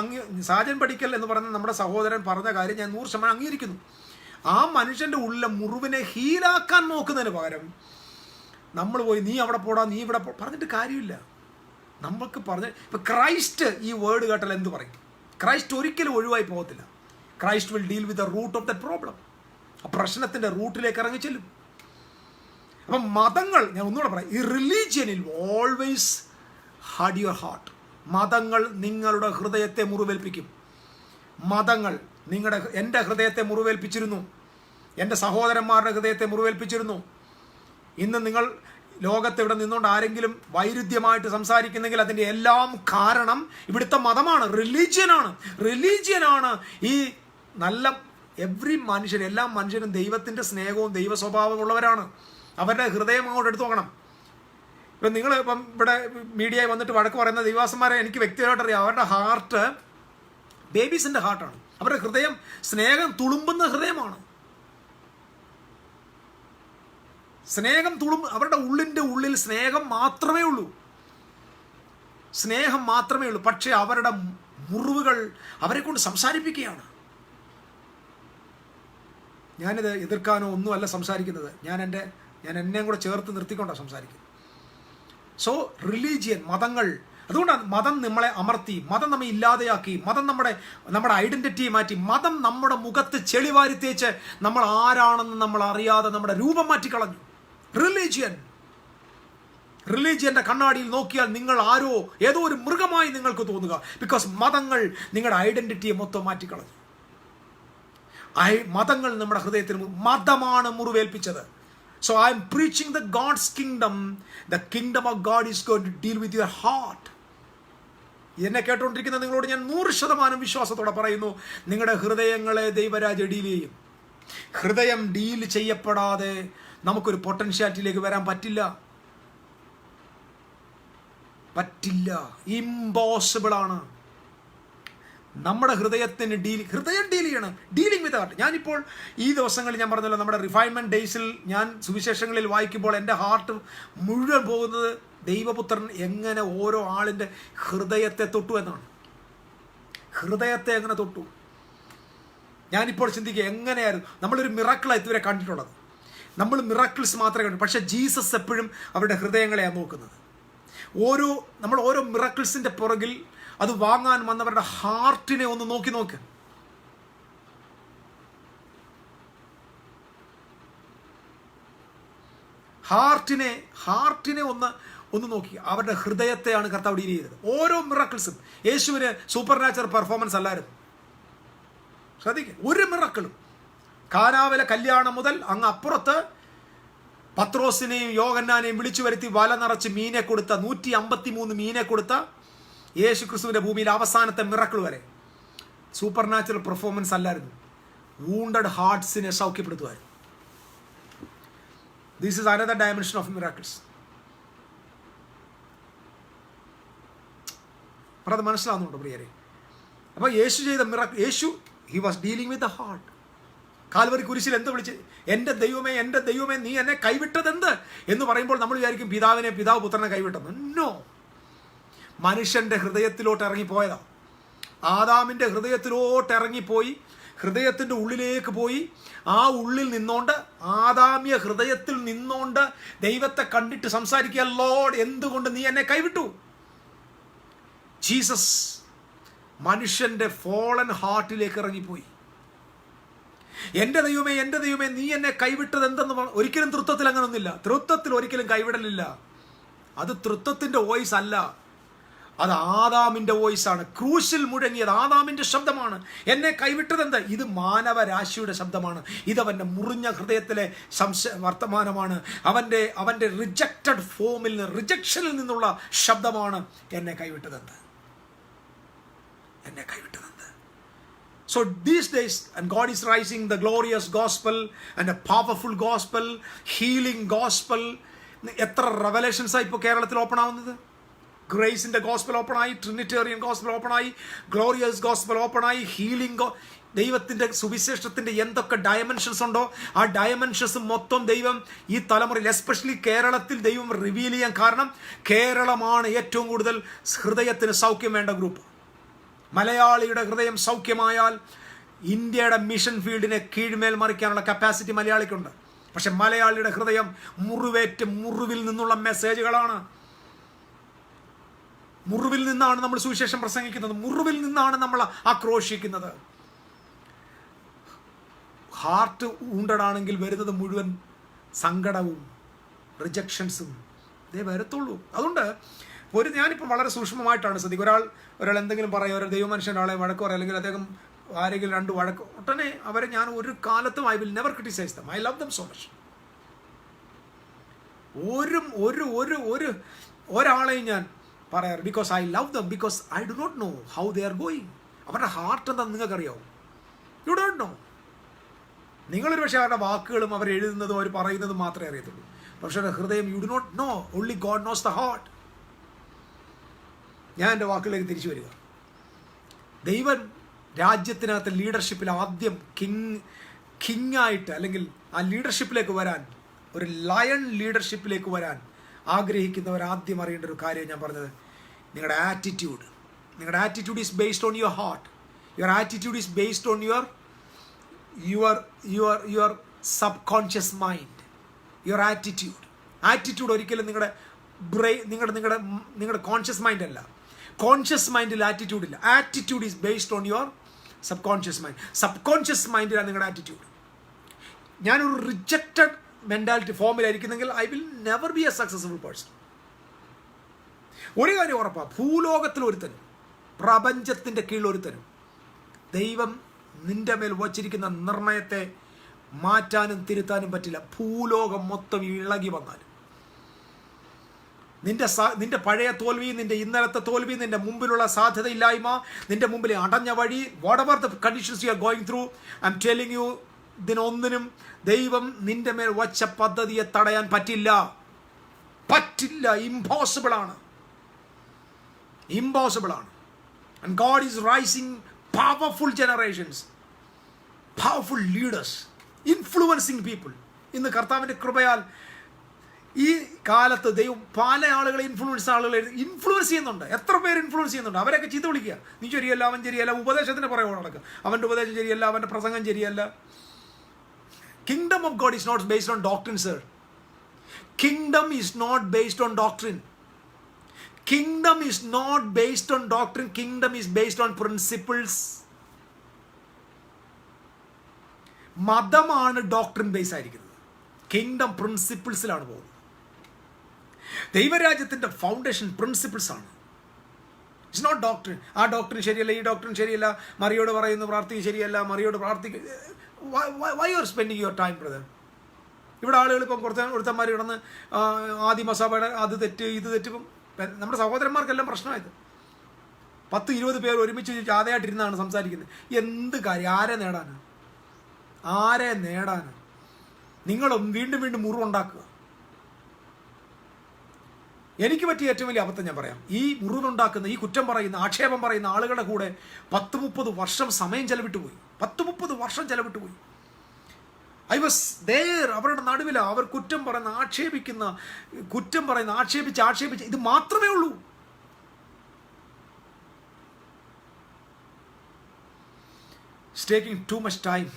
സാജൻ പഠിക്കൽ എന്ന് പറയുന്ന നമ്മുടെ സഹോദരൻ പറഞ്ഞ കാര്യം ഞാൻ 100% അംഗീകരിക്കുന്നു. ആ മനുഷ്യൻ്റെ ഉള്ളിലെ മുറിവിനെ ഹീലാക്കാൻ നോക്കുന്നതിന് പകരം നമ്മൾ പോയി നീ അവിടെ പോടാ, നീ ഇവിടെ പറഞ്ഞിട്ട് കാര്യമില്ല. നമുക്ക് ഇപ്പം ക്രൈസ്റ്റ് ഈ വേർഡ് കേട്ടാൽ എന്ത് പറയും? ക്രൈസ്റ്റ് ഒരിക്കലും ഒഴിവായി പോകത്തില്ല. Christ will deal with the root of the problem. ആ പ്രശ്നത്തിൻ്റെ റൂട്ടിലേക്ക് ഇറങ്ങി ചെല്ലും. അപ്പം മതങ്ങൾ, ഞാൻ ഒന്നുകൂടെ പറയാം, ഈ റിലീജിയനിൽ ഓൾവേസ് ഹാർഡ് യുവർ ഹാർട്ട്. മതങ്ങൾ നിങ്ങളുടെ ഹൃദയത്തെ മുറിവേൽപ്പിക്കും. മതങ്ങൾ എൻ്റെ ഹൃദയത്തെ മുറിവേൽപ്പിച്ചിരുന്നു, എൻ്റെ സഹോദരന്മാരുടെ ഹൃദയത്തെ മുറിവേൽപ്പിച്ചിരുന്നു. ഇന്ന് നിങ്ങൾ ലോകത്ത് ഇവിടെ നിന്നുകൊണ്ട് ആരെങ്കിലും വൈരുദ്ധ്യമായിട്ട് സംസാരിക്കുന്നെങ്കിൽ അതിൻ്റെ എല്ലാം കാരണം ഇവിടുത്തെ മതമാണ്, റിലീജിയനാണ്. ഈ നല്ല എല്ലാ മനുഷ്യരും ദൈവത്തിൻ്റെ സ്നേഹവും ദൈവ സ്വഭാവമുള്ളവരാണ്. അവരുടെ ഹൃദയം അങ്ങോട്ട് എടുത്തു നോക്കണം. ഇപ്പം നിങ്ങൾ ഇപ്പം ഇവിടെ മീഡിയയിൽ വന്നിട്ട് വഴക്ക് പറയുന്ന ദൈവാസന്മാരെ എനിക്ക് വ്യക്തിപരമായിട്ട് അറിയാം. അവരുടെ ഹാർട്ട് ബേബീസിൻ്റെ ഹാർട്ടാണ്. അവരുടെ ഹൃദയം സ്നേഹം തുളുമ്പുന്ന ഹൃദയമാണ്. അവരുടെ ഉള്ളിൽ സ്നേഹം മാത്രമേ ഉള്ളൂ. പക്ഷേ അവരുടെ മുറിവുകൾ അവരെ കൊണ്ട് സംസാരിപ്പിക്കുകയാണ്. ഞാനിത് എതിർക്കാനോ ഒന്നുമല്ല സംസാരിക്കുന്നത്. ഞാൻ എന്നെയും കൂടെ ചേർത്ത് നിർത്തിക്കൊണ്ടാണ് സംസാരിക്കുന്നത്. സോ റിലീജിയൻ, മതങ്ങൾ, അതുകൊണ്ടാണ് മതം നമ്മളെ അമർത്തി, മതം നമ്മെ ഇല്ലാതെയാക്കി, മതം നമ്മുടെ ഐഡന്റിറ്റിയെ മാറ്റി, മതം നമ്മുടെ മുഖത്ത് ചെളിവാരി തേച്ച് നമ്മൾ ആരാണെന്ന് നമ്മൾ അറിയാതെ നമ്മുടെ രൂപം മാറ്റിക്കളഞ്ഞു. റിലീജിയന്റെ കണ്ണാടിയിൽ നോക്കിയാൽ നിങ്ങൾ ആരോ, ഏതോ ഒരു മൃഗമായി നിങ്ങൾക്ക് തോന്നുക. ബിക്കോസ് മതങ്ങൾ നിങ്ങളുടെ ഐഡന്റിറ്റിയെ മൊത്തം മാറ്റിക്കളഞ്ഞു. മതങ്ങൾ നമ്മുടെ ഹൃദയത്തിന് മതമാണ് മുറിവേൽപ്പിച്ചത്. So I am preaching the God's kingdom. The kingdom of God is going to deal with your heart. എന്നെ കേട്ടുകൊണ്ടിരിക്കുന്ന നിങ്ങളോട് ഞാൻ 100% വിശ്വാസത്തോടെ പറയുന്നു, നിങ്ങളുടെ ഹൃദയങ്ങളെ ദൈവരാജ്യം ഡീൽ ചെയ്യും. ഹൃദയം ഡീൽ ചെയ്യപ്പെടാതെ നമുക്കൊരു പൊട്ടൻഷ്യാലിറ്റിയിലേക്ക് വരാൻ പറ്റില്ല. ഇമ്പോസിബിൾ ആണ്. നമ്മുടെ ഹൃദയത്തിന് ഹൃദയം ഡീൽ ചെയ്യണം. Dealing with heart. ഞാനിപ്പോൾ ഈ ദിവസങ്ങളിൽ ഞാൻ പറഞ്ഞല്ലോ, നമ്മുടെ റിഫൈൻമെൻറ്റ് ഡേയ്സിൽ ഞാൻ സുവിശേഷങ്ങളിൽ വായിക്കുമ്പോൾ എൻ്റെ ഹാർട്ട് മുഴുവൻ പോകുന്നത് ദൈവപുത്രൻ എങ്ങനെ ഓരോ ആളിൻ്റെ ഹൃദയത്തെ തൊട്ടു എന്നാണ്. ഹൃദയത്തെ എങ്ങനെ തൊട്ടു. ഞാനിപ്പോൾ ചിന്തിക്കുക, എങ്ങനെയായിരുന്നു നമ്മളൊരു മിറാക്കിളാണ് ഇതുവരെ കണ്ടിട്ടുള്ളത്. നമ്മൾ മിറാക്കിൾസ് മാത്രമേ കണ്ടു. പക്ഷേ ജീസസ് എപ്പോഴും അവരുടെ ഹൃദയങ്ങളെയാണ് നോക്കുന്നത്. നമ്മൾ ഓരോ മിറാക്കിൾസിൻ്റെ പുറകിൽ അത് വാങ്ങാൻ വന്നവരുടെ ഹാർട്ടിനെ ഒന്ന് നോക്ക്. ഹാർട്ടിനെ ഒന്ന് നോക്കി. അവരുടെ ഹൃദയത്തെയാണ് കർത്താവ് ഡീൽ ചെയ്തത്. ഓരോ മിറാക്കിൾസും യേശുവിന് സൂപ്പർ നാച്ചുറൽ പെർഫോമൻസ് അല്ലായിരുന്നു. ശ്രദ്ധിക്കുക, ഒരു മിറാക്കിളും. കാനാവിലെ കല്യാണം മുതൽ അങ്ങ് അപ്പുറത്ത് പത്രോസിനെയും യോഹന്നാനെയും വിളിച്ചു വരുത്തി വല നിറച്ച് മീനെ കൊടുത്ത 153 മീനെ കൊടുത്ത യേശു ക്രിസ്തുവിൻ്റെ ഭൂമിയിൽ അവസാനത്തെ മിറക്കിൾ വരെ സൂപ്പർ നാച്ചുറൽ പെർഫോമൻസ് അല്ലായിരുന്നു. വൂണ്ടഡ് ഹാർട്ട്സിനെ സൗഖ്യപ്പെടുത്തുമായിരുന്നു. This is another dimension of miracles. അപ്പോൾ അത് മനസ്സിലാവുന്നുണ്ടോ പ്രിയരെ? അപ്പോൾ യേശു ചെയ്ത he was dealing with the heart. Calvary കുരിശിൽ എന്ത് വിളിച്ച്, എൻ്റെ ദൈവമേ നീ എന്നെ കൈവിട്ടതെന്ത് എന്ന് പറയുമ്പോൾ നമ്മൾ വിചാരിക്കും പിതാവ് പുത്രനെ കൈവിട്ടെന്ന്. നോ, മനുഷ്യൻ്റെ ഹൃദയത്തിലോട്ട് ഇറങ്ങിപ്പോയതാ. ആദാമിൻ്റെ ഹൃദയത്തിലോട്ട് ഇറങ്ങിപ്പോയി, ഹൃദയത്തിൻ്റെ ഉള്ളിലേക്ക് പോയി. ആ ഉള്ളിൽ നിന്നോണ്ട്, ആദാമ്യ ഹൃദയത്തിൽ നിന്നോണ്ട് ദൈവത്തെ കണ്ടിട്ട് സംസാരിക്കുക, ലോർഡ് എന്തുകൊണ്ട് നീ എന്നെ കൈവിട്ടു? ജീസസ് മനുഷ്യൻ്റെ ഫോളൻ ഹാർട്ടിലേക്ക് ഇറങ്ങിപ്പോയി. എൻ്റെ ദൈവമേ നീ എന്നെ കൈവിട്ടത് എന്തെന്ന്. ഒരിക്കലും തൃത്വത്തിൽ അങ്ങനൊന്നുമില്ല. തൃത്വത്തിൽ ഒരിക്കലും കൈവിടലില്ല. അത് തൃത്വത്തിൻ്റെ വോയിസ് അല്ല. അത് ആദാമിൻ്റെ വോയിസാണ്. ക്രൂശിൽ മുഴങ്ങിയത് ആദാമിൻ്റെ ശബ്ദമാണ്. എന്നെ കൈവിട്ടതെന്ത്? ഇത് മാനവരാശിയുടെ ശബ്ദമാണ്. ഇതവൻ്റെ മുറിഞ്ഞ ഹൃദയത്തിലെ വർത്തമാനമാണ്. അവൻ്റെ റിജക്റ്റഡ് ഫോമിൽ നിന്ന്, റിജക്ഷനിൽ നിന്നുള്ള ശബ്ദമാണ്. എന്നെ കൈവിട്ടതെന്ത്? എന്നെ കൈവിട്ടതെന്ത്? So these days, and God is rising the glorious gospel and a powerful gospel, healing gospel. എത്ര റെവലേഷൻസാണ് ഇപ്പോൾ കേരളത്തിൽ ഓപ്പൺ ആവുന്നത്? ഗ്രേസിൻ്റെ ഗോസ്പൽ ഓപ്പണായി, ട്രിനിറ്റേറിയൻ ഗോസ്പൽ ഓപ്പണായി, ഗ്ലോറിയസ് ഗോസ്പൽ ഓപ്പണായി, ഹീലിംഗ്, ദൈവത്തിൻ്റെ സുവിശേഷത്തിൻ്റെ എന്തൊക്കെ ഡയമെൻഷൻസ് ഉണ്ടോ ആ ഡയമെൻഷൻസ് മൊത്തം ദൈവം ഈ തലമുറയിൽ, എസ്പെഷ്യലി കേരളത്തിൽ ദൈവം റിവീൽ ചെയ്യാൻ കാരണം കേരളമാണ് ഏറ്റവും കൂടുതൽ ഹൃദയത്തിന് സൗഖ്യം വേണ്ട ഗ്രൂപ്പ്. മലയാളിയുടെ ഹൃദയം സൗഖ്യമായാൽ ഇന്ത്യയുടെ മിഷൻ ഫീൽഡിനെ കീഴ്മേൽ മറിക്കാനുള്ള കപ്പാസിറ്റി മലയാളിക്കുണ്ട്. പക്ഷെ മലയാളിയുടെ ഹൃദയം മുറിവിൽ നിന്നുള്ള മെസ്സേജുകളാണ്. മുറിവിൽ നിന്നാണ് നമ്മൾ സുവിശേഷം പ്രസംഗിക്കുന്നത്. മുറിവിൽ നിന്നാണ് നമ്മൾ ആക്രോശിക്കുന്നത്. ഹാർട്ട് ഊണ്ടഡാണെങ്കിൽ വരുന്നത് മുഴുവൻ സങ്കടവും റിജക്ഷൻസും ഇതേ വരത്തുള്ളൂ. അതുകൊണ്ട് ഞാനിപ്പോൾ വളരെ സൂക്ഷ്മമായിട്ടാണ് ശ്രദ്ധിക്കുക. ഒരാൾ എന്തെങ്കിലും പറയുക, ഒരു ദൈവമനുഷ്യൻ ആളെ വഴക്ക് പറയുക, അല്ലെങ്കിൽ അദ്ദേഹം ആരെങ്കിലും 2 വഴക്ക്, ഉടനെ അവരെ ഞാൻ ഒരു കാലത്തും I will never criticise them. I love them so much. ഒരാളെയും ഞാൻ പറയാറ്, because I love them, because I do not know how they are going. അവരുടെ ഹാർട്ട് എന്താണെന്ന് നിങ്ങൾക്കറിയാവും. You don't know. നിങ്ങളൊരു പക്ഷേ അവരുടെ വാക്കുകളും അവർ എഴുതുന്നതും അവർ പറയുന്നതും മാത്രമേ അറിയത്തുള്ളൂ. പക്ഷേ അവരുടെ ഹൃദയം you do not know. Only God knows the heart. ഞാൻ എൻ്റെ വാക്കുകളിലേക്ക് തിരിച്ചു വരിക. ദൈവം രാജ്യത്തിനകത്ത് ലീഡർഷിപ്പിൽ ആദ്യം കിങ്ങായിട്ട്, അല്ലെങ്കിൽ ആ ലീഡർഷിപ്പിലേക്ക് വരാൻ, ഒരു ലയൺ ലീഡർഷിപ്പിലേക്ക് വരാൻ ആഗ്രഹിക്കുന്നവർ ആദ്യം അറിയേണ്ട ഒരു കാര്യം ഞാൻ പറഞ്ഞത്, നിങ്ങളുടെ ആറ്റിറ്റ്യൂഡ്. നിങ്ങളുടെ attitude is based on your heart. Your attitude is based on your subconscious mind. Your attitude ഒരിക്കലും നിങ്ങളുടെ കോൺഷ്യസ് മൈൻഡ് അല്ല. കോൺഷ്യസ് മൈൻഡിൽ ആറ്റിറ്റ്യൂഡ് ഇല്ല. Attitude is based on your subconscious mind. Subconscious മൈൻഡിലാണ് നിങ്ങളുടെ attitude. ഞാനൊരു rejected mentality ഫോമിലായിരിക്കുന്നെങ്കിൽ I will never be a successful person. ഒരു കാര്യം ഉറപ്പാണ്, ഭൂലോകത്തിൽ ഒരുത്തനും പ്രപഞ്ചത്തിൻ്റെ കീഴിൽ ഒരുത്തനും ദൈവം നിന്റെ മേൽ വച്ചിരിക്കുന്ന നിർണയത്തെ മാറ്റാനും തിരുത്താനും പറ്റില്ല. ഭൂലോകം മൊത്തം ഇളകി വന്നാലും നിന്റെ പഴയ തോൽവി, നിന്റെ ഇന്നലത്തെ തോൽവി, നിന്റെ മുമ്പിലുള്ള സാധ്യതയില്ലായ്മ, നിന്റെ മുമ്പിൽ അടഞ്ഞ വഴി, whatever the conditions you are going through, I am telling you, ഇതിനൊന്നിനും ദൈവം നിന്റെ മേൽ വച്ച പദ്ധതിയെ തടയാൻ പറ്റില്ല. ഇമ്പോസിബിൾ ആണ്. And God is rising powerful generations, powerful leaders, influencing people. ഇന്ന് കർത്താവിൻ്റെ കൃപയാൽ ഈ കാലത്ത് ദൈവം പല ആളുകളെ ഇൻഫ്ലുവൻസ് ചെയ്യുന്നുണ്ട്. എത്ര പേര് ഇൻഫ്ലുവൻസ് ചെയ്യുന്നുണ്ട്? അവരൊക്കെ ചീത്ത വിളിക്കുക, നീ ശരിയല്ല, അവൻ ശരിയല്ല, ഉപദേശത്തിന് പുറകെ നടക്കുക, അവൻ്റെ ഉപദേശം ശരിയല്ല, അവൻ്റെ പ്രസംഗം ശരിയല്ല. Kingdom of God is not based on doctrine, sir. Kingdom is not based on doctrine. Kingdom is not based on doctrine. Kingdom is based on principles. മതമാണ് ഡോക്ട്രിൻ ബേസ് ആയിരിക്കുന്നത്. കിങ്ഡം പ്രിൻസിപ്പിൾസിലാണ് പോകുന്നത്. ദൈവരാജ്യത്തിൻ്റെ ഫൗണ്ടേഷൻ പ്രിൻസിപ്പിൾസ് ആണ്. It's not doctrine. ആ doctrine ശരിയല്ല, ഈ doctrine ശരിയല്ല, മറിയോട് പറയുന്നു പ്രാർത്ഥിക്കുക ശരിയല്ല, മറിയോട് why you are spending your time, brother? ഇവിടെ ആളുകൾ ഇപ്പം ഒരുത്തന്മാർ കിടന്ന് ആദിമസഭയുടെ അത് തെറ്റ് ഇത് തെറ്റിപ്പം നമ്മുടെ സഹോദരന്മാർക്കെല്ലാം പ്രശ്നമായത്. 10-20 പേർ ഒരുമിച്ച് ജാഥയായിട്ടിരുന്നാണ് സംസാരിക്കുന്നത്. എന്ത് കാര്യം? ആരെ നേടാന്? നിങ്ങളും വീണ്ടും മുറിവുണ്ടാക്കുക. എനിക്ക് പറ്റിയ ഏറ്റവും വലിയ അബദ്ധം ഞാൻ പറയാം. ഈ മുറിവുണ്ടാക്കുന്ന, ഈ കുറ്റം പറയുന്ന, ആക്ഷേപം പറയുന്ന ആളുകളുടെ കൂടെ 10-30 വർഷം സമയം ചെലവിട്ട് പോയി. 10-30 വർഷം ചെലവിട്ട് പോയി. I was there. അവരുടെ നടുവിൽ അവർ കുറ്റം പറയുന്ന, ആക്ഷേപിച്ച് ഇത് മാത്രമേ ഉള്ളൂ. It's taking too much time.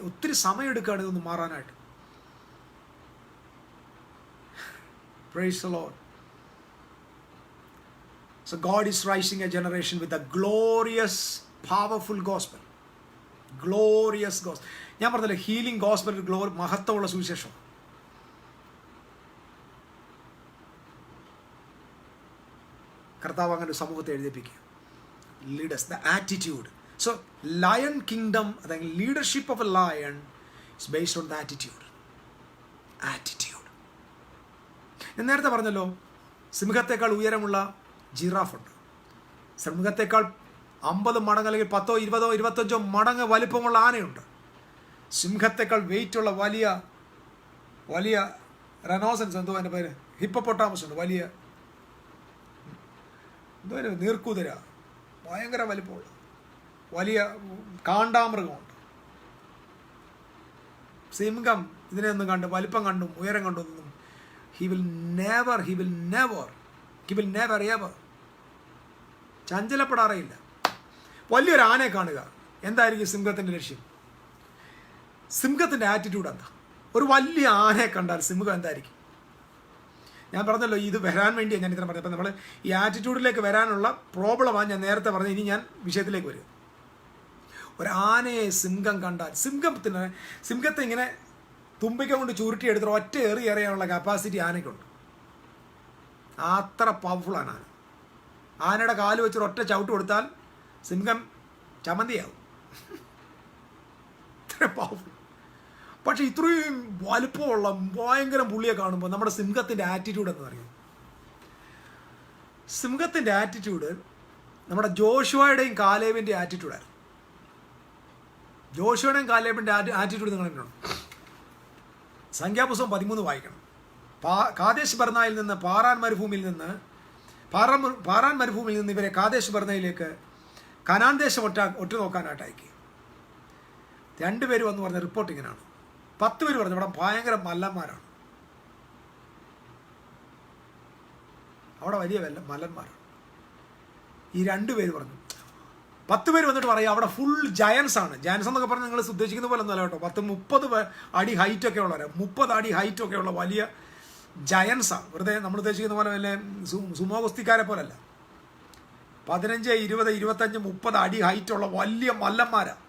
ഒത്തിരി സമയം എടുക്കുകയാണ് ഇതൊന്ന് മാറാനായിട്ട്. Praise the Lord. So God is rising a generation with a glorious, powerful gospel. Glorious gospel. ഞാൻ പറഞ്ഞില്ലേ, ഹീലിംഗ് ഗോസ്പൽ, മഹത്വമുള്ള സുവിശേഷം. കർത്താവ് അങ്ങനെ ഒരു സമൂഹത്തെ എഴുതിപ്പിക്കുക. Leaders, the attitude. So lion kingdom, അല്ലെങ്കിൽ leadership of a lion is based on the attitude. ഞാൻ നേരത്തെ പറഞ്ഞല്ലോ, സിംഹത്തേക്കാൾ ഉയരമുള്ള ജിറാഫ് ഉണ്ട്. സിംഹത്തേക്കാൾ 50 മടങ്ങ് അല്ലെങ്കിൽ 10, 20, 25 മടങ്ങ് വലിപ്പമുള്ള ആനയുണ്ട്. സിംഹത്തേക്കാൾ വെയിറ്റുള്ള വലിയ വലിയ റെനോസൻസ്, എന്തോ അതിൻ്റെ പേര്, ഹിപ്പോപ്പൊട്ടാമസ് ഉണ്ട്, വലിയ എന്തോ നീർക്കുതിര, ഭയങ്കര വലിപ്പമുള്ള വലിയ കാണ്ടാമൃഗമുണ്ട്. സിംഹം ഇതിനെയൊന്നും കണ്ട് വലിപ്പം കണ്ടും ഉയരം കണ്ടൊന്നും he will never ever ചഞ്ചലപ്പെടാറേയില്ല. വലിയൊരു ആനയെ കാണുക, എന്തായിരിക്കും സിംഹത്തിൻ്റെ ലക്ഷ്യം? സിംഹത്തിൻ്റെ ആറ്റിറ്റ്യൂഡ് എന്താ? ഒരു വലിയ ആനയെ കണ്ടാൽ സിംഹം എന്തായിരിക്കും? ഞാൻ പറഞ്ഞല്ലോ, ഇത് വരാൻ വേണ്ടിയാണ് ഞാൻ ഇത്ര പറഞ്ഞത്. അപ്പം നമ്മൾ ഈ ആറ്റിറ്റ്യൂഡിലേക്ക് വരാനുള്ള പ്രോബ്ലമാണ് ഞാൻ നേരത്തെ പറഞ്ഞത്. ഇനി ഞാൻ വിഷയത്തിലേക്ക് വരും. ഒരു ആനയെ സിംഹം കണ്ടാൽ, സിംഹത്തെ ഇങ്ങനെ തുമ്പിക്ക കൊണ്ട് ചുരുട്ടിയെടുത്തിട്ട് ഒറ്റ എറിയാനുള്ള കപ്പാസിറ്റി ആനയ്ക്കുണ്ട്. അത്ര പവർഫുള്ളാണ് ആന. ആനയുടെ കാല് വെച്ചൊരു ഒറ്റ ചവിട്ട് കൊടുത്താൽ സിംഹം ചമന്തിയാവും. ഇത്ര പവർഫുൾ. പക്ഷെ ഇത്രയും വലുപ്പമുള്ള ഭയങ്കര പുള്ളിയെ കാണുമ്പോൾ നമ്മുടെ സിംഹത്തിൻ്റെ ആറ്റിറ്റ്യൂഡ് എന്ന് പറയും. സിംഹത്തിൻ്റെ ആറ്റിറ്റ്യൂഡ് നമ്മുടെ ജോഷുവയുടെയും കാലേബിൻ്റെ ആറ്റിറ്റ്യൂഡായിരുന്നു. ജോഷുവയുടെയും കാലേബിൻ്റെ ആറ്റിറ്റ്യൂഡ് നിങ്ങൾ കണ്ടിട്ടുണ്ട്. സംഖ്യാപുസ്തകം 13 വായിക്കണം. കാദേശ് ബർണയിൽ നിന്ന് പാറാൻ മരുഭൂമിയിൽ നിന്ന് ഇവരെ കാദേശ് ബർണയിലേക്ക് കനാൻ ദേശം ഒറ്റ നോക്കാനായിട്ട് അയക്കുക. 2 പേര് വന്ന് പറഞ്ഞ റിപ്പോർട്ട് ഇങ്ങനെയാണ്. 10 പേര് പറഞ്ഞു ഇവിടെ ഭയങ്കര മല്ലന്മാരാണ്, അവിടെ വലിയ മല്ലന്മാരാണ്. ഈ 2 പേര് പറഞ്ഞു. 10 പേര് വന്നിട്ട് പറയുക അവിടെ ഫുൾ ജയൻസ് ആണ്. ജയൻസ് എന്നൊക്കെ പറഞ്ഞാൽ നിങ്ങൾ ഉദ്ദേശിക്കുന്ന പോലെ ഒന്നുമല്ല കേട്ടോ. 10-30 അടി ഹൈറ്റൊക്കെ ഉള്ളവരെ, 30 അടി ഹൈറ്റൊക്കെ ഉള്ള വലിയ ജയൻസാണ്. വെറുതെ നമ്മൾ ഉദ്ദേശിക്കുന്ന പോലെ വല്ല സുമോ കുസ്തിക്കാരെ പോലല്ല. 15, 20, 25, 30 അടി ഹൈറ്റുള്ള വലിയ മല്ലന്മാരാണ്.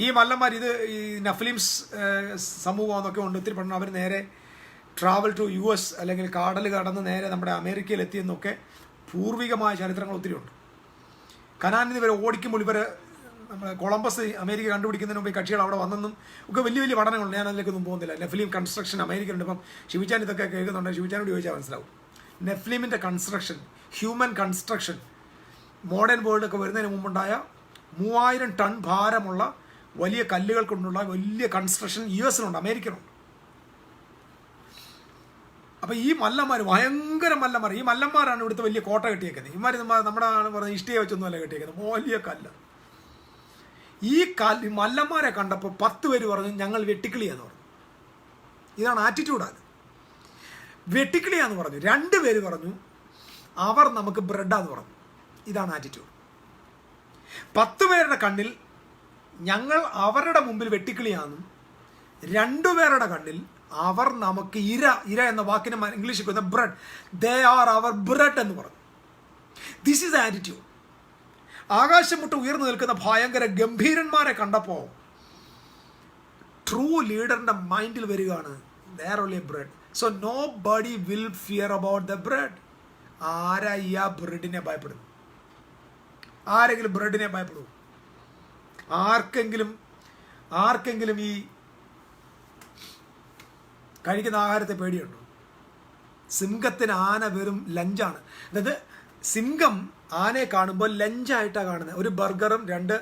ഈ മല്ലന്മാർ ഇത് ഈ നഫ്ലിംസ് സമൂഹം എന്നൊക്കെ ഉണ്ട്. ഒത്തിരി പഠനം. അവർ നേരെ ട്രാവൽ ടു US അല്ലെങ്കിൽ കടൽ കടന്ന് നേരെ നമ്മുടെ അമേരിക്കയിൽ എത്തിയെന്നൊക്കെ പൂർവികമായ ചരിത്രങ്ങൾ ഒത്തിരി ഉണ്ട്. കനാനിൽ ഇവരെ ഓടിക്കുമ്പോൾ ഇവർ നമ്മൾ കൊളംബസ് അമേരിക്ക കണ്ടുപിടിക്കുന്നതിന് മുമ്പ് കക്ഷികൾ അവിടെ വന്നെന്നും ഒക്കെ വലിയ വലിയ പഠനങ്ങളുണ്ട്. ഞാൻ അതിലേക്കൊന്നും പോകുന്നില്ല. നെഫ്ലിം കൺസ്ട്രക്ഷൻ അമേരിക്കയിലുണ്ട്. ഇപ്പം ശിവചാൻ ഇതൊക്കെ കേൾക്കുന്നുണ്ട്. ശിവചാനോട് ചോദിച്ചാൽ മനസ്സിലാവും. നെഫ്ലിമിൻ്റെ കൺസ്ട്രക്ഷൻ, ഹ്യൂമൻ കൺസ്ട്രക്ഷൻ, മോഡേൺ വേൾഡൊക്കെ വരുന്നതിന് മുമ്പുണ്ടായ 3000 ടൺ ഭാരമുള്ള വലിയ കല്ലുകൾ കൊണ്ടുള്ള വലിയ കൺസ്ട്രക്ഷൻ US-ലുണ്ട്, അമേരിക്കയിലുണ്ട്. അപ്പോൾ ഈ മല്ലന്മാർ ഭയങ്കര മല്ലന്മാർ. ഈ മല്ലന്മാരാണ് ഇവിടുത്തെ വലിയ കോട്ട കെട്ടിയേക്കുന്നത്. ഇമാർ നമ്മുടെ പറഞ്ഞ ഇഷ്ടിയെ വെച്ചൊന്നുമല്ല കെട്ടിയേക്കുന്നത്, വലിയ കല്ല്. ഈ മല്ലന്മാരെ കണ്ടപ്പോൾ 10 പേര് പറഞ്ഞു ഞങ്ങൾ വെട്ടിക്കിളിയാന്ന് പറഞ്ഞു. ഇതാണ് ആറ്റിറ്റ്യൂഡാണ്. വെട്ടിക്കിളിയാന്ന് പറഞ്ഞു. 2 പേര് പറഞ്ഞു അവർ നമുക്ക് ബ്രെഡാന്ന് പറഞ്ഞു. ഇതാണ് ആറ്റിറ്റ്യൂഡ്. 10 പേരുടെ കണ്ണിൽ ഞങ്ങൾ അവരുടെ മുമ്പിൽ വെട്ടിക്കിളിയാന്നും, 2 പേരുടെ കണ്ണിൽ അവർ നമുക്ക് ഇര എന്ന വാക്കിന് ഇംഗ്ലീഷിൽ പറയുന്ന ബ്രെഡ്, ദേ ആർ അവർ ബ്രെഡ് എന്ന് പറഞ്ഞു. This is attitude. ആകാശം മുട്ട് ഉയർന്നു നിൽക്കുന്ന ഭയങ്കര ഗംഭീരന്മാരെ കണ്ടപ്പോൾ ട്രൂ ലീഡറിന്റെ മൈൻഡിൽ വരികയാണ് there only bread. So nobody will fear about the bread. ആരാ ഈ ആ ബ്രെഡിനെ ഭയപ്പെടുന്നു? ആരെങ്കിലും ബ്രെഡിനെ ഭയപ്പെടുമോ? ആർക്കെങ്കിലും ഈ കഴിക്കുന്ന ആഹാരത്തെ പേടിയുണ്ടോ? സിംഹത്തിന് ആന വെറും ലഞ്ചാണ്. അതായത് സിംഹം ആനയെ കാണുമ്പോൾ ലഞ്ചായിട്ടാണ് കാണുന്നത്. ഒരു ബർഗറും 2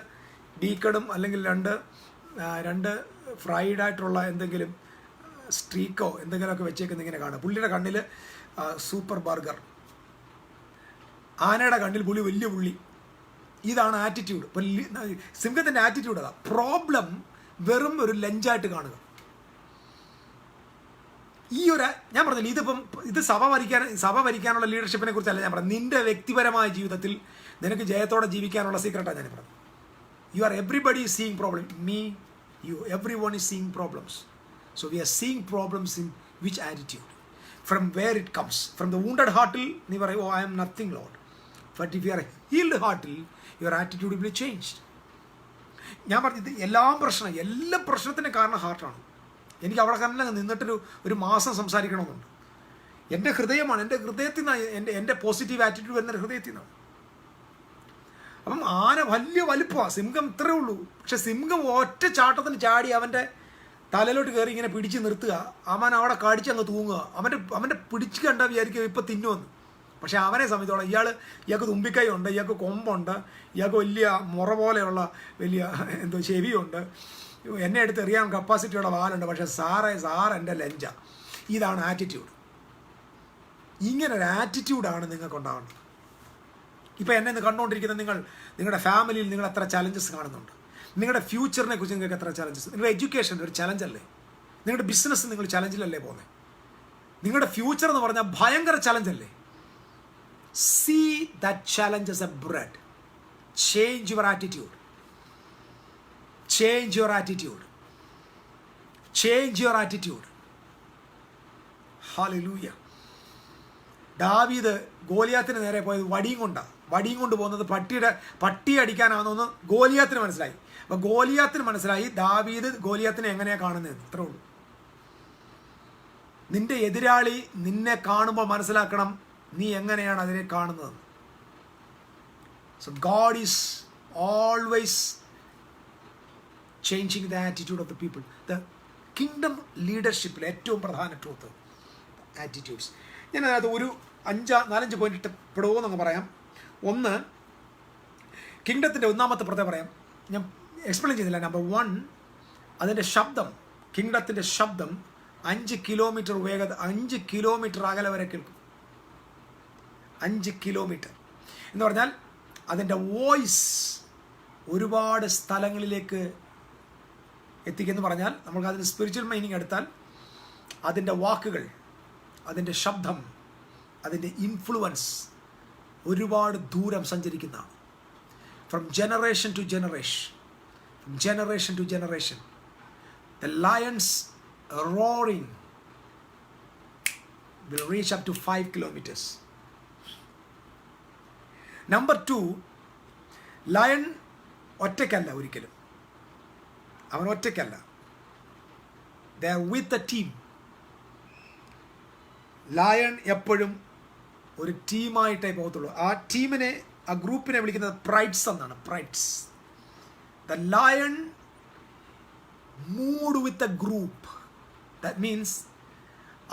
ഡീക്കണും അല്ലെങ്കിൽ 2 ഫ്രൈഡ് ആയിട്ടുള്ള എന്തെങ്കിലും സ്ട്രീക്കോ എന്തെങ്കിലുമൊക്കെ വെച്ചേക്കുന്ന ഇങ്ങനെ കാണുക. പുള്ളിയുടെ കണ്ണിൽ സൂപ്പർ ബർഗർ, ആനയുടെ കണ്ണിൽ വലിയ പുള്ളി. ഇതാണ് ആറ്റിറ്റ്യൂഡ്. ഇപ്പം സിംഹത്തിൻ്റെ ആറ്റിറ്റ്യൂഡ് അതാ. പ്രോബ്ലം വെറും ഒരു ലഞ്ചായിട്ട് കാണുക. ഞാൻ പറഞ്ഞില്ല, ഇത് സഭ ഭരിക്കാനുള്ള ലീഡർഷിപ്പിനെ കുറിച്ചല്ല ഞാൻ പറഞ്ഞത്. നിന്റെ വ്യക്തിപരമായ ജീവിതത്തിൽ നിനക്ക് ജയത്തോടെ ജീവിക്കാനുള്ള സീക്രട്ടാണ് ഞാൻ പറഞ്ഞത്. You are everybody is seeing problem. Me, you, every one is seeing problems. So we are seeing problems in which attitude, from where it comes. From the wounded ഹാർട്ടിൽ നീ പറയും, oh I am nothing lord. But if you are healed ഹാർട്ടിൽ your attitude will be changed. ഞാൻ പറഞ്ഞത് എല്ലാ പ്രശ്നത്തിൻ്റെ കാരണം ഹാർട്ടാണ്. എനിക്ക് അവിടെ തന്നെ നിന്നിട്ടൊരു മാസം സംസാരിക്കണമെന്നുണ്ട്. എൻ്റെ ഹൃദയമാണ്, എൻ്റെ ഹൃദയത്തിൽ നിന്നാണ് എൻ്റെ പോസിറ്റീവ് ആറ്റിറ്റ്യൂഡ് വരുന്ന ഹൃദയത്തിൽ നിന്നാണ്. അപ്പം ആന വലിയ വലുപ്പമാണ്, സിംഹം ഇത്രേ ഉള്ളൂ. പക്ഷെ സിംഹം ഒറ്റ ചാട്ടത്തിന് ചാടി അവൻ്റെ തലയിലോട്ട് കയറി ഇങ്ങനെ പിടിച്ച് നിർത്തുക, അവൻ അവിടെ കടിച്ച് അങ്ങ് തൂങ്ങുക. അവൻ്റെ പിടിച്ച് കണ്ടാൽ വിചാരിക്കും ഇപ്പം തിന്നുമെന്ന്. പക്ഷെ അവനെ സംബന്ധിച്ചോളം ഇയാൾക്ക് തുമ്പിക്കൈ ഉണ്ട്, ഇയാൾക്ക് കൊമ്പുണ്ട്, ഇയാൾക്ക് വലിയ മുറ പോലെയുള്ള വലിയ ചെവിയുണ്ട്, എന്നെ എടുത്ത് എറിയാൻ കപ്പാസിറ്റിയുള്ള വാലുണ്ട്. പക്ഷെ സാർ എൻ്റെ ലഞ്ച. ഇതാണ് ആറ്റിറ്റ്യൂഡ്. ഇങ്ങനൊരു ആറ്റിറ്റ്യൂഡാണ് നിങ്ങൾക്ക് ഉണ്ടാവേണ്ടത്. ഇപ്പം എന്നെ ഇന്ന് കണ്ടുകൊണ്ടിരിക്കുന്ന നിങ്ങളുടെ ഫാമിലിയിൽ നിങ്ങൾ എത്ര ചലഞ്ചസ് കാണുന്നുണ്ട്? നിങ്ങളുടെ ഫ്യൂച്ചറിനെ കുറിച്ച് നിങ്ങൾക്ക് എത്ര ചലഞ്ചസ്? നിങ്ങളുടെ എഡ്യൂക്കേഷൻ ഒരു ചലഞ്ചല്ലേ? നിങ്ങളുടെ ബിസിനസ് നിങ്ങൾ ചലഞ്ചിലല്ലേ പോകുന്നത്? നിങ്ങളുടെ ഫ്യൂച്ചർ എന്ന് പറഞ്ഞാൽ ഭയങ്കര ചലഞ്ചല്ലേ? See that challenge as a bread. Change your attitude. Change your attitude. Change your attitude. Hallelujah. ദാവീദ് ഗോലിയാത്തിന് നേരെ പോയത് വടിയും കൊണ്ട് പോകുന്നത് പട്ടി അടിക്കാനാണെന്ന് ഗോലിയാത്തിന് മനസ്സിലായി. അപ്പം ഗോലിയാത്തിന് മനസ്സിലായി ദാവീദ് ഗോലിയാത്തിനെ എങ്ങനെയാണ് കാണുന്നത്. ഇത്രേ ഉള്ളൂ. നിന്റെ എതിരാളി നിന്നെ കാണുമ്പോൾ മനസ്സിലാക്കണം നീ എങ്ങനെയാണ് അതിനെ കാണുന്നത്. So God is always changing the attitude of the people. The kingdom ലീഡർഷിപ്പിൽ ഏറ്റവും പ്രധാന ട്രൂത്ത് ആറ്റിറ്റ്യൂഡ്സ്. ഞാൻ അതിനകത്ത് ഒരു 4-5 പോയിന്റ് ഇട്ടപ്പെടുമോയെന്നങ്ങ് പറയാം. ഒന്ന്, കിങ്ഡത്തിൻ്റെ ഒന്നാമത്തെ പ്രത്യേകം പറയാം. ഞാൻ എക്സ്പ്ലെയിൻ ചെയ്യുന്നില്ല. നമ്പർ 1, അതിൻ്റെ ശബ്ദം, കിങ്ഡത്തിൻ്റെ ശബ്ദം 5 കിലോമീറ്റർ വേഗത, 5 കിലോമീറ്റർ അകലെ വരെ കേൾക്കും. 5 കിലോമീറ്റർ എന്ന് പറഞ്ഞാൽ അതിൻ്റെ വോയിസ് ഒരുപാട് സ്ഥലങ്ങളിലേക്ക് എത്തിക്കുമെന്ന് പറഞ്ഞാൽ നമുക്ക് അതിന് സ്പിരിച്വൽ മീനിങ് എടുത്താൽ അതിൻ്റെ വാക്കുകൾ, അതിൻ്റെ ശബ്ദം, അതിൻ്റെ ഇൻഫ്ലുവൻസ് ഒരുപാട് ദൂരം സഞ്ചരിക്കുന്നതാണ്. From generation to generation, from generation to generation. The lion's roaring will reach up to 5 kilometers. Number 2, lion ഒറ്റയ്ക്കല്ല, ഒരിക്കലും അവൻ ഒറ്റയ്ക്കല്ല. They are with a team. Lion എപ്പോഴും ഒരു ടീമായിട്ടേ പോകത്തുള്ളൂ. ആ ഗ്രൂപ്പിനെ വിളിക്കുന്നത് പ്രൈഡ്സ് എന്നാണ്. Prides. The lion moved with a group. That means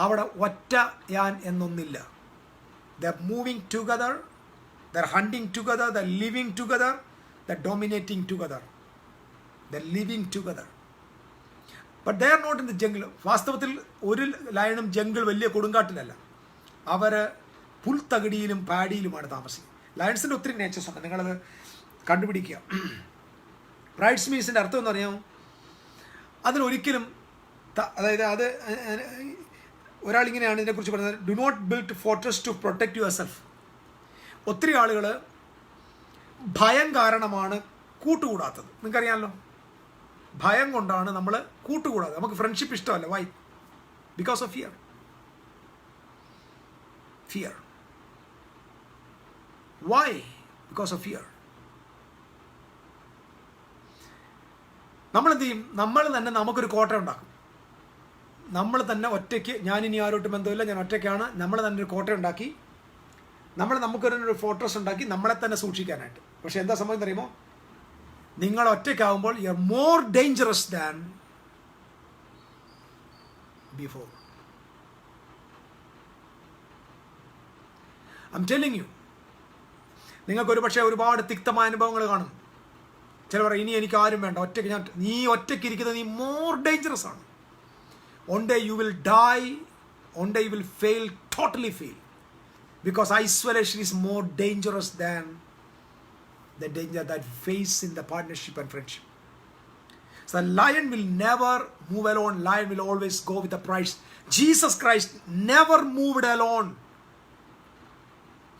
അവിടെ ഒറ്റ ഞാൻ എന്നൊന്നില്ല. They're moving together, they're hunting together, they're living together, they're dominating together, they're living together. But they are not in the jungle. വാസ്തവത്തിൽ ഒരു ലയണും jungle വലിയ കൊടുങ്കാട്ടിലല്ല, അവർ പുൽത്തകിടിയിലും പാടിയിലുമാണ് താമസിക്കുന്നത്. ലയൺസിൻ്റെ ഒത്തിരി natures ഉണ്ട്, നിങ്ങളത് കണ്ടുപിടിക്കുക. പ്രൈഡ്സ് മീൻസിൻ്റെ അർത്ഥം എന്ന് പറയാമോ? അതിലൊരിക്കലും അതായത് അത് ഒരാളിങ്ങനെയാണ് ഇതിനെക്കുറിച്ച് പറയുന്നത്, do not build fortress to protect yourself. ഒത്തിരി ആളുകൾ ഭയം കാരണമാണ് കൂട്ടുകൂടാത്തത്. നിങ്ങൾക്കറിയാമല്ലോ, ഭയം കൊണ്ടാണ് നമ്മൾ കൂട്ടുകൂടാതെ. നമുക്ക് ഫ്രണ്ട്ഷിപ്പ് ഇഷ്ടമല്ല. Why? Because of fear. Fear. Why? Because of fear. നമ്മൾ എന്ത് ചെയ്യും? നമ്മൾ തന്നെ നമുക്കൊരു കോട്ട ഉണ്ടാക്കും. നമ്മൾ തന്നെ ഒറ്റയ്ക്ക്, ഞാനിനി ആരോട്ടും ബന്ധമില്ല, ഞാൻ ഒറ്റയ്ക്കാണ്, നമ്മൾ തന്നെ ഒരു കോട്ട ഉണ്ടാക്കി, നമുക്കൊരു ഫോർട്രസ് ഉണ്ടാക്കി നമ്മളെ തന്നെ സൂക്ഷിക്കാനായിട്ട്. പക്ഷെ എന്താ സംഭവം അറിയുമോ? നിങ്ങൾ ഒറ്റയ്ക്കാവുമ്പോൾ you are more dangerous than before. I am telling you. നിങ്ങൾക്കൊരു പക്ഷേ ഒരുപാട് തിക്തമായ അനുഭവങ്ങൾ കാണും. ചിലവർ ഇനി എനിക്ക് ആരും വേണ്ട, ഒറ്റയ്ക്ക് നീ ഒറ്റയ്ക്ക് ഇരിക്കുന്നത് നീ മോർ ഡേഞ്ചറസ് ആണ്. One day you will die, one day you will fail, totally fail. Because isolation is more dangerous than the danger that face in the partnership and friendship. So the lion will never move alone. Lion will always go with the prize. Jesus Christ never moved alone.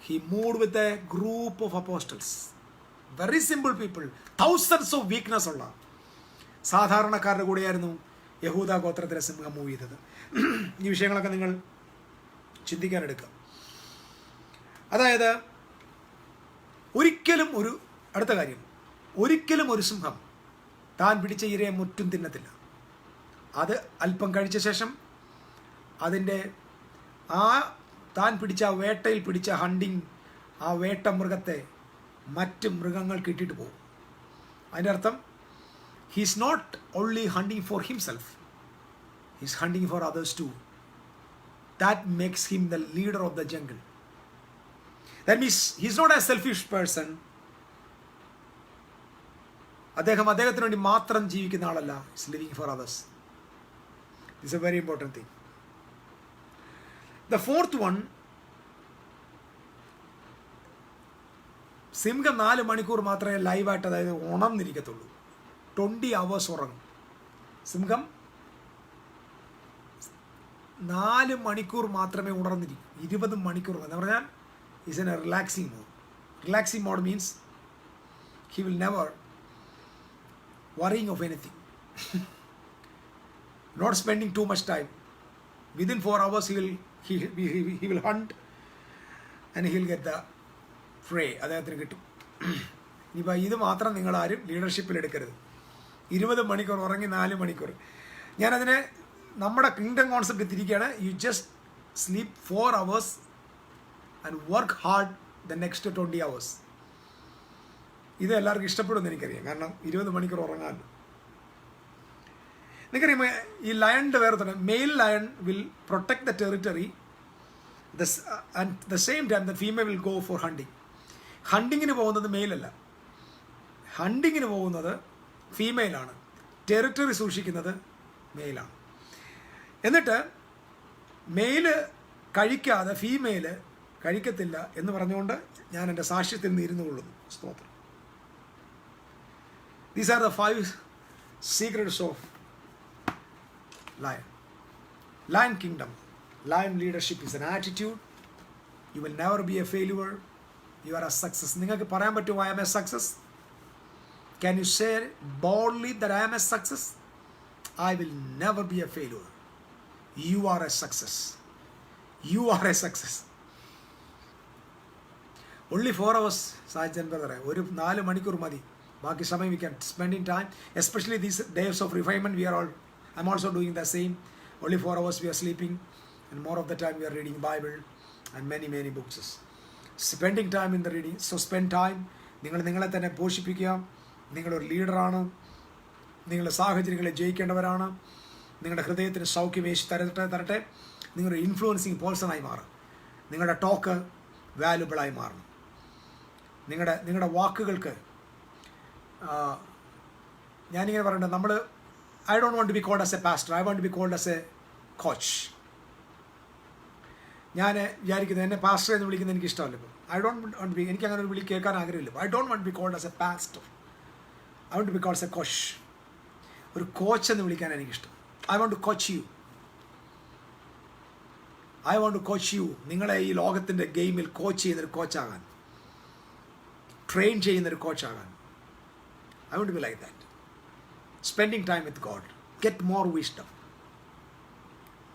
He moved with a group of apostles. Very simple people. Thousands of weakness ഉള്ള സാധാരണക്കാരുടെ കൂടെയായിരുന്നു യഹൂദ ഗോത്രത്തിലെ സിംഹം move ചെയ്തത്. ഈ വിഷയങ്ങളൊക്കെ നിങ്ങൾ ചിന്തിക്കാനെടുക്കുക. അതായത് അടുത്ത കാര്യം, ഒരിക്കലും ഒരു സിംഹം താൻ പിടിച്ച ഇരയെ മുറ്റും തിന്നത്തില്ല. അത് അല്പം കഴിച്ച ശേഷം അതിൻ്റെ ആ താൻ പിടിച്ച ആ വേട്ടയിൽ പിടിച്ച ഹണ്ടിങ്, ആ വേട്ട മൃഗത്തെ മറ്റ് മൃഗങ്ങൾ കിട്ടിയിട്ട് പോകും. അതിൻ്റെ അർത്ഥം he is not only hunting for himself, he is hunting for others too. That makes him the leader of the jungle. That means he is not a selfish person. അദ്ദേഹത്തിന് വേണ്ടി മാത്രം ജീവിക്കുന്ന ആളല്ല. He is living for others. This is a very important thing. The fourth one, സിംഹം 4 മണിക്കൂർ മാത്രമേ ലൈവായിട്ട്, അതായത് ഉണർന്നിരിക്കത്തുള്ളൂ. 20 hours ഉറങ്ങും. സിംഹം 4 മണിക്കൂർ മാത്രമേ ഉണർന്നിരിക്കൂ. 20 മണിക്കൂർ എന്ന് പറഞ്ഞാൽ is in a relaxing mode. Relaxing mode means he will never worrying of anything. Not spending too much time. Within 4 hours he will hunt and he will get the prey. അദ്ദേഹത്തിന് കിട്ടും. ഇപ്പം ഇത് മാത്രം നിങ്ങളാരും ലീഡർഷിപ്പിൽ എടുക്കരുത്. 20 മണിക്കൂർ ഉറങ്ങി 4 മണിക്കൂർ. ഞാനതിനെ നമ്മുടെ കിങ്ഡം കോൺസെപ്റ്റ് തിരിക്കുകയാണ്. You just sleep 4 hours and work hard the next 20 hours. ഇത് എല്ലാവർക്കും ഇഷ്ടപ്പെടുമെന്ന് എനിക്കറിയാം, കാരണം 20 മണിക്കൂർ ഉറങ്ങാമല്ലോ. നിങ്ങൾക്കറിയാമോ ഈ ലയണിൻ്റെ വേറെ തന്നെ, male lion will protect the territory and the same time the female will go for hunting. ഹണ്ടിങ്ങിന് പോകുന്നത് മെയിലല്ല, ഹണ്ടിങ്ങിന് പോകുന്നത് ഫീമെയിലാണ്. ടെറിട്ടറി സൂക്ഷിക്കുന്നത് മെയിലാണ്. എന്നിട്ട് മെയില് കഴിക്കാതെ ഫീമെയില് കഴിക്കത്തില്ല എന്ന് പറഞ്ഞുകൊണ്ട് ഞാൻ എൻ്റെ സാക്ഷ്യത്തിൽ നിന്ന് ഇരുന്നു കൊള്ളുന്നു. സ്തോത്രം. These are the 5 secrets of lion. Lion kingdom. Lion leadership is an attitude. You will never be a failure. You are a success. നിങ്ങൾക്ക് പറയാൻ പറ്റുമോ I am a success? Can you say boldly that I am a success? I will never be a failure. You are a success. You are a success. Only 4 hours, Sajan ബ്രദറെ, ഒരു 4 മണിക്കൂർ മതി. ബാക്കി സമയം we can spend in time, especially these days of refinement. I'm also doing the same. Only 4 hours we are sleeping, and more of the time we are reading Bible and many books. Spending time in the reading. So spend time. നിങ്ങൾ നിങ്ങളെ തന്നെ പോഷിപ്പിക്കുക. നിങ്ങളൊരു ലീഡറാണ്. നിങ്ങളുടെ സാഹചര്യങ്ങളെ ജയിക്കേണ്ടവരാണ്. നിങ്ങളുടെ ഹൃദയത്തിന് സൗഖ്യം യേശു തരട്ടെ. നിങ്ങളൊരു ഇൻഫ്ലുവൻസിങ് പേഴ്സണായി മാറും. നിങ്ങളുടെ ടോക്ക് വാല്യുബിളായി മാറണം. നിങ്ങളുടെ വാക്കുകൾക്ക്, ഞാനിങ്ങനെ പറയണ്ട, നമ്മൾ I don't want to be called as a pastor, I want to be called as a coach. ഞാൻ വിചാരിക്കുന്നത് എന്നെ പാസ്റ്റർ എന്ന് വിളിക്കുന്നത് എനിക്ക് ഇഷ്ടമല്ല. ഇപ്പോൾ ഐ ഡോണ്ട് വാണ്ട് ബി, എനിക്ക് അങ്ങനെ ഒരു വിളി കേൾക്കാൻ ആഗ്രഹമില്ല. I don't want be called as a pastor, I want to be called as a coach. ഒരു കോച്ച് എന്ന് വിളിക്കാൻ എനിക്കിഷ്ടം. I want to coach you. I want to coach you. നിങ്ങളെ ഈ ലോകത്തിൻ്റെ ഗെയിമിൽ കോച്ച് ചെയ്യുന്നൊരു കോച്ചാകാൻ, ട്രെയിൻ ചെയ്യുന്നൊരു കോച്ചാകാൻ. I want to be like that. Spending time with God. Get more wisdom.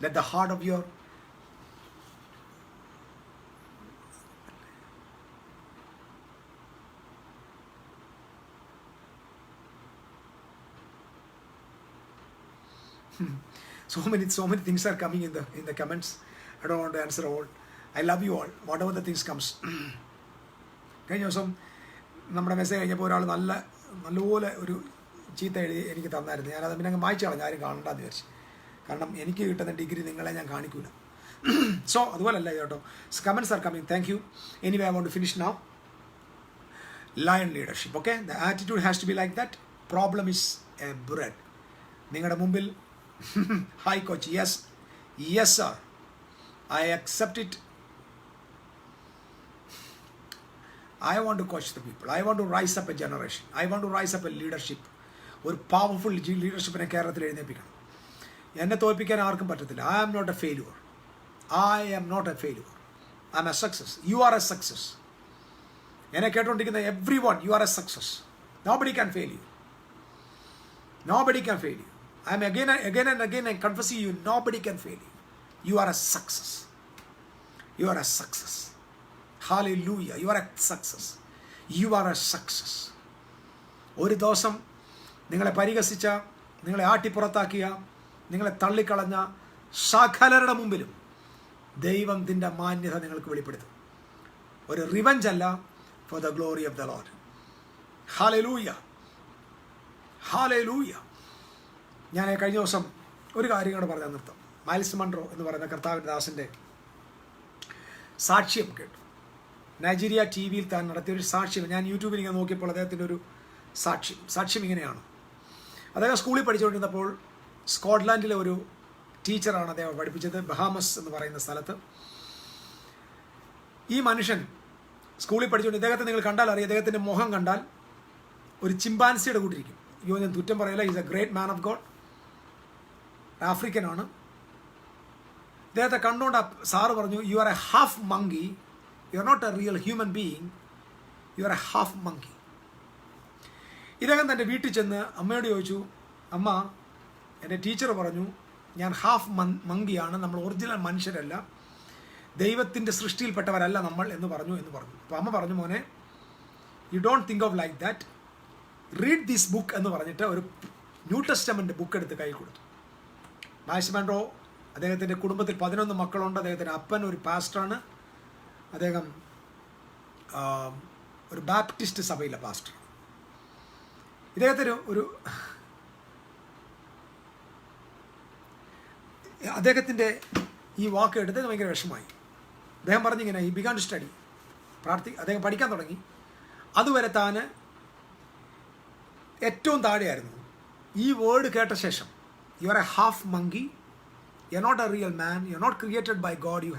Let the heart of your so many things are coming in the comments. I don't want to answer all. I love you all. Whatever the things comes. കഴിഞ്ഞ ദിവസം നമ്മുടെ message കഴിഞ്ഞപ്പോൾ ഒരാൾ നല്ലപോലെ ഒരു ചീത്ത എഴുതി എനിക്ക് തന്നായിരുന്നു. ഞാനത് പിന്നെ അങ്ങ് വായിച്ചു കളഞ്ഞു, ആരും കാണണ്ടെന്ന് വിചാരിച്ചു. കാരണം എനിക്ക് കിട്ടുന്ന ഡിഗ്രി നിങ്ങളെ ഞാൻ കാണിക്കൂല. സോ അതുപോലല്ല കേട്ടോ. Comments are coming. Thank you. Anyway I want to finish now. Lion leadership. Okay, the attitude has to be like that. Problem is a bread. നിങ്ങളുടെ മുമ്പിൽ hi coach. Yes sir, I accept it. I want to coach the people. I want to rise up a generation. I want to rise up a leadership. ഒരു powerful ലീഡർഷിപ്പിനെ കേരളത്തിൽ എഴുന്നേൽപ്പിക്കണം. എന്നെ തോൽപ്പിക്കാൻ ആർക്കും പറ്റത്തില്ല. I am not a failure. I am not a failure. I am a success. You are a success. എന്നെ കേട്ടുകൊണ്ടിരിക്കുന്ന everyone, you are a success. Nobody can fail you. Nobody can fail you. I am again and again confessing you, nobody can fail you. You are a success. You are a success. Hallelujah. You are a success. You are a success. ഒരു ദിവസം നിങ്ങളെ പരിഹസിച്ച, നിങ്ങളെ ആട്ടിപ്പുറത്താക്കിയ, നിങ്ങളെ തള്ളിക്കളഞ്ഞ സകലരുടെ മുമ്പിലും ദൈവത്തിൻ്റെ മാന്യത നിങ്ങൾക്ക് വെളിപ്പെടുത്തും. ഒരു റിവഞ്ച് അല്ല, for the glory of the Lord. Hallelujah, hallelujah. ഞാൻ കഴിഞ്ഞ ദിവസം ഒരു കാര്യം കൂടെ പറഞ്ഞാൽ നിർത്താം. മൈൽസ് മൺറോ എന്ന് പറയുന്ന കർത്താവിൻ്റെ ദാസൻ്റെ സാക്ഷ്യം കേട്ടു. നൈജീരിയ ടി വിയിൽ താൻ നടത്തിയൊരു സാക്ഷ്യം ഞാൻ യൂട്യൂബിൽ ഇങ്ങനെ നോക്കിയപ്പോൾ അദ്ദേഹത്തിൻ്റെ ഒരു സാക്ഷ്യം ഇങ്ങനെയാണ്. അദ്ദേഹം സ്കൂളിൽ പഠിച്ചുകൊണ്ടിരുന്നപ്പോൾ സ്കോട്ട്ലാൻഡിലെ ഒരു ടീച്ചറാണ് അദ്ദേഹം പഠിപ്പിച്ചത്, ബഹാമസ് എന്ന് പറയുന്ന സ്ഥലത്ത്. ഈ മനുഷ്യൻ സ്കൂളിൽ പഠിച്ചുകൊണ്ട് ഇദ്ദേഹത്തെ നിങ്ങൾ കണ്ടാൽ അറിയാം, അദ്ദേഹത്തിൻ്റെ മുഖം കണ്ടാൽ ഒരു ചിമ്പാൻസിയുടെ കൂട്ടിരിക്കും. അയ്യോ, ഞാൻ കുറ്റം പറയില്ല, is a great man of God, ആഫ്രിക്കനാണ്. ഇദ്ദേഹത്തെ കണ്ടുകൊണ്ട് സാറ് പറഞ്ഞു, you are a half monkey, you are not a real human being, you are a half monkey. ഇദ്ദേഹം തൻ്റെ വീട്ടിൽ ചെന്ന് അമ്മയോട് ചോദിച്ചു, അമ്മ, എൻ്റെ ടീച്ചർ പറഞ്ഞു ഞാൻ ഹാഫ് മങ്കിയാണ്, നമ്മൾ ഒറിജിനൽ മനുഷ്യരല്ല, ദൈവത്തിൻ്റെ സൃഷ്ടിയിൽപ്പെട്ടവരല്ല നമ്മൾ എന്ന് പറഞ്ഞു. അപ്പോൾ അമ്മ പറഞ്ഞു, മോനെ, you don't think of like that, read this book എന്ന് പറഞ്ഞിട്ട് ഒരു ന്യൂ ടെസ്റ്റമെൻ്റ് ബുക്ക് എടുത്ത് കൈ കൊടുത്തു. മൈൽസ് മൺറോ, അദ്ദേഹത്തിൻ്റെ കുടുംബത്തിൽ 11 മക്കളുണ്ട്. അദ്ദേഹത്തിൻ്റെ അപ്പൻ ഒരു പാസ്റ്ററാണ്. അദ്ദേഹം ഒരു ബാപ്റ്റിസ്റ്റ് സഭയിലെ പാസ്റ്റർ. ഇദ്ദേഹത്തിന് അദ്ദേഹത്തിൻ്റെ ഈ വാക്ക് എടുത്ത് ഭയങ്കര വിഷമമായി. അദ്ദേഹം പറഞ്ഞിങ്ങനെ, ഈ ബിഗാൻ ടു സ്റ്റഡി, അദ്ദേഹം പഠിക്കാൻ തുടങ്ങി. അതുവരെ താൻ ഏറ്റവും താഴെയായിരുന്നു. ഈ വേർഡ് കേട്ട ശേഷം, you are a half monkey, you are not a real man, you are not created by God, you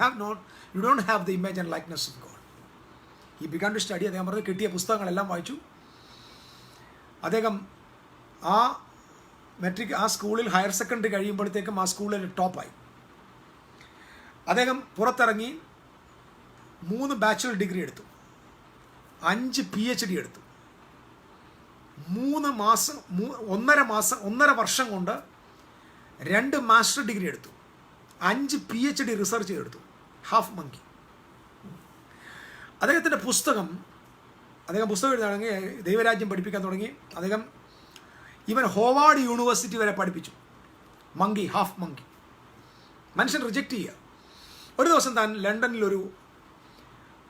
don't have the image and likeness of God. ഈ ബിഗാൻ ടു സ്റ്റഡി അദ്ദേഹം പറഞ്ഞ് കിട്ടിയ പുസ്തകങ്ങളെല്ലാം വായിച്ചു. അദ്ദേഹം ആ സ്കൂളിൽ ഹയർ സെക്കൻഡറി കഴിയുമ്പോഴത്തേക്കും ആ സ്കൂളിൽ ടോപ്പായി. അദ്ദേഹം പുറത്തിറങ്ങി 3 ബാച്ചുലർ ഡിഗ്രി എടുത്തു, 5 PhD എടുത്തു. 1.5 വർഷം കൊണ്ട് 2 മാസ്റ്റർ ഡിഗ്രി എടുത്തു, 5 PhD റിസർച്ച് ചെയ്തെടുത്തു. Half monkey. അദ്ദേഹത്തിൻ്റെ പുസ്തകം എഴുതി തുടങ്ങി, ദൈവരാജ്യം പഠിപ്പിക്കാൻ തുടങ്ങി. അദ്ദേഹം ഇവൻ ഹോവാർഡ് യൂണിവേഴ്സിറ്റി വരെ പഠിപ്പിച്ചു. Monkey, half monkey. മനുഷ്യൻ റിജക്റ്റ് ചെയ്യുക. ഒരു ദിവസം താൻ ലണ്ടനിലൊരു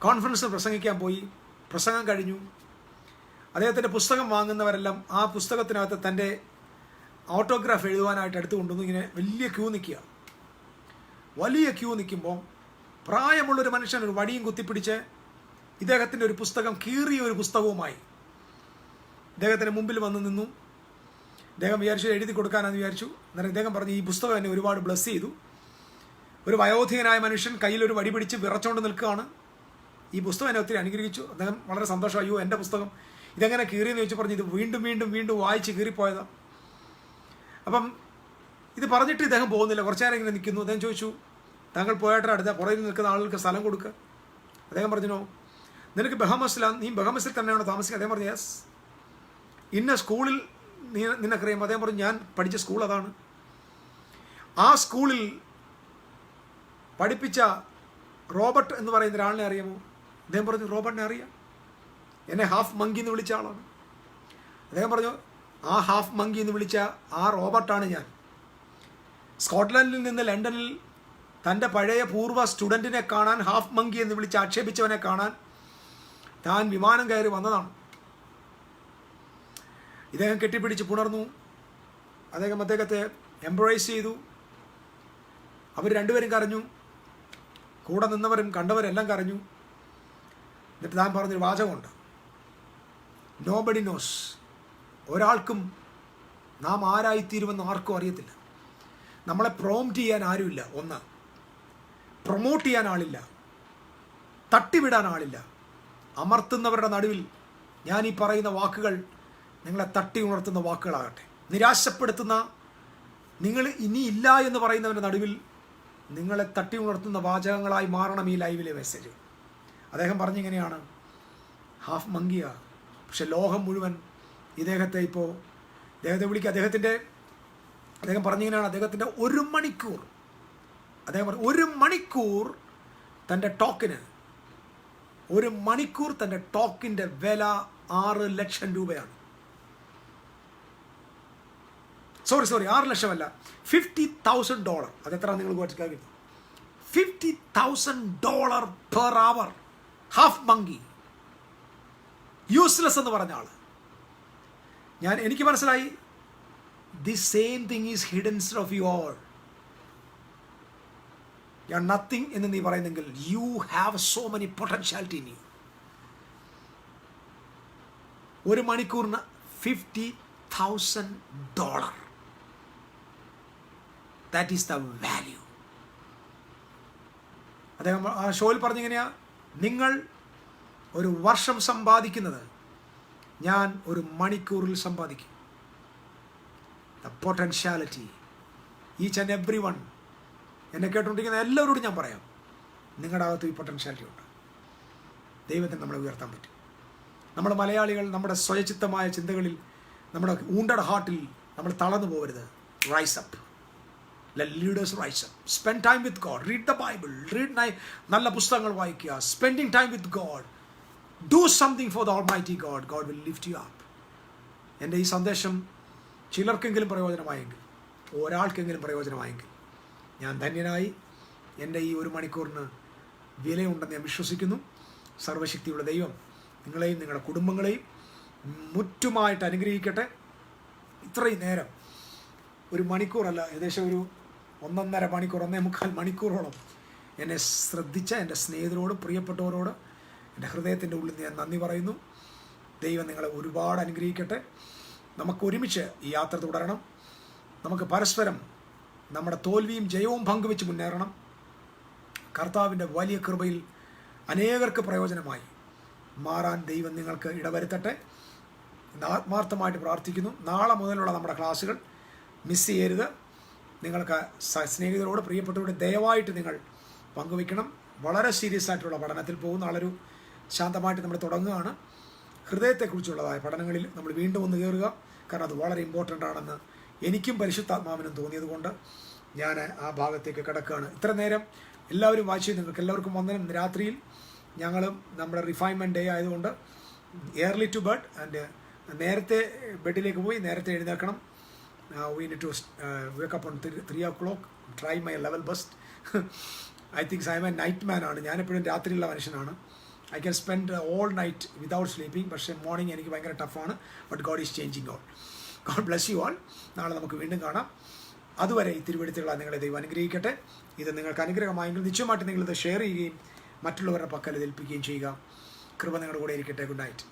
കോൺഫറൻസിൽ പ്രസംഗിക്കാൻ പോയി. പ്രസംഗം കഴിഞ്ഞു. അദ്ദേഹത്തിൻ്റെ പുസ്തകം വാങ്ങുന്നവരെല്ലാം ആ പുസ്തകത്തിനകത്ത് തൻ്റെ ഓട്ടോഗ്രാഫ് എഴുതുവാനായിട്ട് എടുത്തു കൊണ്ടുവന്നു. ഇങ്ങനെ വലിയ ക്യൂ നിൽക്കുമ്പോൾ പ്രായമുള്ളൊരു മനുഷ്യൻ ഒരു വടിയും കുത്തിപ്പിടിച്ച് ഇദ്ദേഹത്തിൻ്റെ ഒരു പുസ്തകം, കീറിയ ഒരു പുസ്തകവുമായി ഇദ്ദേഹത്തിൻ്റെ മുമ്പിൽ വന്ന് നിന്നു. ഇദ്ദേഹം വിചാരിച്ചു എഴുതി കൊടുക്കാനെന്ന് വിചാരിച്ചു. അന്നേരം ഇദ്ദേഹം പറഞ്ഞു, ഈ പുസ്തകം എന്നെ ഒരുപാട് ബ്ലസ് ചെയ്തു. ഒരു വയോധികനായ മനുഷ്യൻ കയ്യിലൊരു വടി പിടിച്ച് വിറച്ചുകൊണ്ട് നിൽക്കുകയാണ്. ഈ പുസ്തകം എന്നെ ഒത്തിരി അനുഗ്രഹിച്ചു. അദ്ദേഹം വളരെ സന്തോഷം. അയ്യോ, എൻ്റെ പുസ്തകം ഇതെങ്ങനെ കീറിയെന്ന് ചോദിച്ചു. പറഞ്ഞു, ഇത് വീണ്ടും വായിച്ച് കീറിപ്പോയതാണ്. അപ്പം ഇത് പറഞ്ഞിട്ട് ഇദ്ദേഹം പോകുന്നില്ല. കുറച്ചു നേരം ഇങ്ങനെ നിൽക്കുന്നു. അദ്ദേഹം ചോദിച്ചു, താങ്കൾ പോയിട്ട് അടുത്ത പുറകിൽ നിൽക്കുന്ന ആളുകൾക്ക് സ്ഥലം കൊടുക്കുക. അദ്ദേഹം പറഞ്ഞോ, നിനക്ക് നീ ബഹമസിൽ തന്നെയാണോ താമസിക്കുക? അദ്ദേഹം പറഞ്ഞു, യെസ്. ഇന്ന സ്കൂളിൽ നിനക്കറിയാം? അദ്ദേഹം പറഞ്ഞു, ഞാൻ പഠിച്ച സ്കൂൾ അതാണ്. ആ സ്കൂളിൽ പഠിപ്പിച്ച റോബർട്ട് എന്ന് പറയുന്ന ഒരാളിനെ അറിയാമോ? അദ്ദേഹം പറഞ്ഞു, റോബർട്ടിനെ അറിയാം, എന്നെ ഹാഫ് മങ്കി എന്ന് വിളിച്ച ആളാണ്. അദ്ദേഹം പറഞ്ഞു, ആ ഹാഫ് മങ്കി എന്ന് വിളിച്ച ആ റോബർട്ടാണ് ഞാൻ. സ്കോട്ട്ലൻഡിൽ നിന്ന് ലണ്ടനിൽ തൻ്റെ പഴയ പൂർവ്വ സ്റ്റുഡൻറ്റിനെ കാണാൻ, ഹാഫ് മങ്കി എന്ന് വിളിച്ച് ആക്ഷേപിച്ചവനെ കാണാൻ താൻ വിമാനം കയറി വന്നതാണ്. ഇദ്ദേഹം കെട്ടിപ്പിടിച്ച് പുണർന്നു. അദ്ദേഹത്തെ എംബ്രേസ് ചെയ്തു. അവർ രണ്ടുപേരും കരഞ്ഞു. കൂടെ നിന്നവരും കണ്ടവരെല്ലാം കരഞ്ഞു. എന്നിട്ട് താൻ പറഞ്ഞൊരു വാചകമുണ്ട്, നോബഡി നോസ്. ഒരാൾക്കും നാം ആരായിത്തീരുമെന്ന് ആർക്കും അറിയത്തില്ല. നമ്മളെ പ്രോംപ്റ്റ് ചെയ്യാൻ ആരുമില്ല. ഒന്ന്, പ്രൊമോട്ട് ചെയ്യാൻ ആളില്ല, തട്ടിവിടാൻ ആളില്ല. അമർത്തുന്നവരുടെ നടുവിൽ ഞാൻ ഈ പറയുന്ന വാക്കുകൾ നിങ്ങളെ തട്ടി ഉണർത്തുന്ന വാക്കുകളാകട്ടെ. നിരാശപ്പെടുത്തുന്ന, നിങ്ങൾ ഇനിയില്ല എന്ന് പറയുന്നവരുടെ നടുവിൽ നിങ്ങളെ തട്ടി ഉണർത്തുന്ന വാചകങ്ങളായി മാറണം ഈ ലൈവിലെ മെസ്സേജ്. അദ്ദേഹം പറഞ്ഞിങ്ങനെയാണ്, ഹാഫ് മങ്കിയ. പക്ഷെ ലോകം മുഴുവൻ ഇദ്ദേഹത്തെ വിളിക്കുക. അദ്ദേഹം പറഞ്ഞിങ്ങനെയാണ്, അദ്ദേഹത്തിൻ്റെ 1 മണിക്കൂർ, അദ്ദേഹം പറഞ്ഞു 1 മണിക്കൂർ തൻ്റെ ടോക്കിന്, 1 മണിക്കൂർ തൻ്റെ ടോക്കിൻ്റെ വില 6 ലക്ഷം രൂപയാണ്. സോറി 6 ലക്ഷമല്ല, $50,000. അതെത്ര നിങ്ങൾ കേൾക്കുന്നു? $50,000 per hour. Half monkey, useless എന്ന് പറഞ്ഞ ആള്. എനിക്ക് മനസ്സിലായി, the same thing is hidden of you all. You are nothing എന്ന് നീ പറയുന്നെങ്കിൽ you have so many potentiality in you. ഒരു മണിക്കൂറിന് $50,000. That is the value. അദ്ദേഹം ആ ഷോയിൽ പറഞ്ഞിങ്ങനെയാ, നിങ്ങൾ ഒരു വർഷം സമ്പാദിക്കുന്നത് ഞാൻ ഒരു മണിക്കൂറിൽ സമ്പാദിക്കും. The potentiality. Each and every one, എന്നെ കേട്ടുകൊണ്ടിരിക്കുന്ന എല്ലാവരോടും ഞാൻ പറയാം, നിങ്ങളുടെ അകത്ത് ഈ പൊട്ടൻഷ്യാലിറ്റി ഉണ്ട്. ദൈവത്തിന് നമ്മളെ ഉയർത്താൻ പറ്റും. നമ്മുടെ മലയാളികൾ നമ്മുടെ സ്വയചിത്തമായ ചിന്തകളിൽ, നമ്മുടെ ഊണ്ടഡ് ഹാർട്ടിൽ നമ്മൾ തളർന്നു പോകരുത്. Rise up. Let leaders rise up. Spend time with God. Read the Bible. നല്ല പുസ്തകങ്ങൾ വായിക്കുക. Spending time with God. Do something for the Almighty God. God will lift you up. എൻ്റെ ഈ സന്ദേശം ചിലർക്കെങ്കിലും പ്രയോജനമായെങ്കിൽ, ഒരാൾക്കെങ്കിലും പ്രയോജനമായെങ്കിൽ ഞാൻ ധന്യനായി. എൻ്റെ ഈ ഒരു മണിക്കൂറിന് വിലയുണ്ടെന്ന് ഞാൻ വിശ്വസിക്കുന്നു. സർവശക്തിയുള്ള ദൈവം നിങ്ങളെയും നിങ്ങളുടെ കുടുംബങ്ങളെയും മുറ്റുമായിട്ട് അനുഗ്രഹിക്കട്ടെ. ഇത്രയും നേരം, ഒരു മണിക്കൂറല്ല, ഏകദേശം ഒരു 1.5 മണിക്കൂർ, 1.25 മണിക്കൂറോളം എന്നെ ശ്രദ്ധിച്ച എൻ്റെ സ്നേഹിതരോട്, പ്രിയപ്പെട്ടവരോട് എൻ്റെ ഹൃദയത്തിൻ്റെ ഉള്ളിൽ ഞാൻ നന്ദി പറയുന്നു. ദൈവം നിങ്ങളെ ഒരുപാട് അനുഗ്രഹിക്കട്ടെ. നമുക്ക് ഒരുമിച്ച് ഈ യാത്ര തുടരണം. നമുക്ക് പരസ്പരം നമ്മുടെ തോൽവിയും ജയവും പങ്കുവെച്ച് മുന്നേറണം. കർത്താവിൻ്റെ വലിയ കൃപയിൽ അനേകർക്ക് പ്രയോജനമായി മാറാൻ ദൈവം നിങ്ങൾക്ക് ഇടവരുത്തട്ടെ. ആത്മാർത്ഥമായിട്ട് പ്രാർത്ഥിക്കുന്നു. നാളെ മുതലുള്ള നമ്മുടെ ക്ലാസ്സുകൾ മിസ് ചെയ്യരുത്. നിങ്ങൾക്ക് സ്നേഹിതരോട്, പ്രിയപ്പെട്ടവരോട് ദയവായിട്ട് നിങ്ങൾ പങ്കുവയ്ക്കണം. വളരെ സീരിയസ് ആയിട്ടുള്ള പഠനത്തിൽ പോകുന്ന ആളൊരു ശാന്തമായിട്ട് നമ്മൾ തുടങ്ങുകയാണ്. ഹൃദയത്തെക്കുറിച്ചുള്ളതായ പഠനങ്ങളിൽ നമ്മൾ വീണ്ടും ഒന്ന് കയറുക. കാരണം അത് വളരെ ഇമ്പോർട്ടൻ്റ് ആണെന്ന് എനിക്കും പരിശുദ്ധാത്മാവിനും തോന്നിയതുകൊണ്ട് ഞാൻ ആ ഭാഗത്തേക്ക് കിടക്കുകയാണ്. ഇത്ര നേരം എല്ലാവരും വായിച്ചു. നിങ്ങൾക്ക് എല്ലാവർക്കും വന്ദനം. രാത്രിയിൽ ഞങ്ങളും നമ്മുടെ റിഫൈൻമെൻറ്റ് ഡേ ആയതുകൊണ്ട് early to bed and നേരത്തെ ബെഡിലേക്ക് പോയി നേരത്തെ എഴുന്നേൽക്കണം. We need to wake up on 3 o'clock. Try my level best. I think I am a night man ആണ്. ഞാനെപ്പോഴും രാത്രിയുള്ള മനുഷ്യനാണ്. I can spend all night without sleeping. പക്ഷേ morning എനിക്ക് ഭയങ്കര ടഫാണ്. But God is changing all. God bless you all. നാളെ നമുക്ക് വീണ്ടും കാണാം. അതുവരെ ഈ തിരുവെഴുത്തുകളാണ് നിങ്ങളെ ദൈവം അനുഗ്രഹിക്കട്ടെ. ഇത് നിങ്ങൾക്ക് അനുഗ്രഹമായെങ്കിൽ നിശ്ചയമായിട്ട് നിങ്ങളിത് ഷെയർ ചെയ്യുകയും മറ്റുള്ളവരുടെ പക്കൽ ഏൽപ്പിക്കുകയും ചെയ്യുക. കൃപ നിങ്ങളുടെ കൂടെ ഇരിക്കട്ടെ. Good night.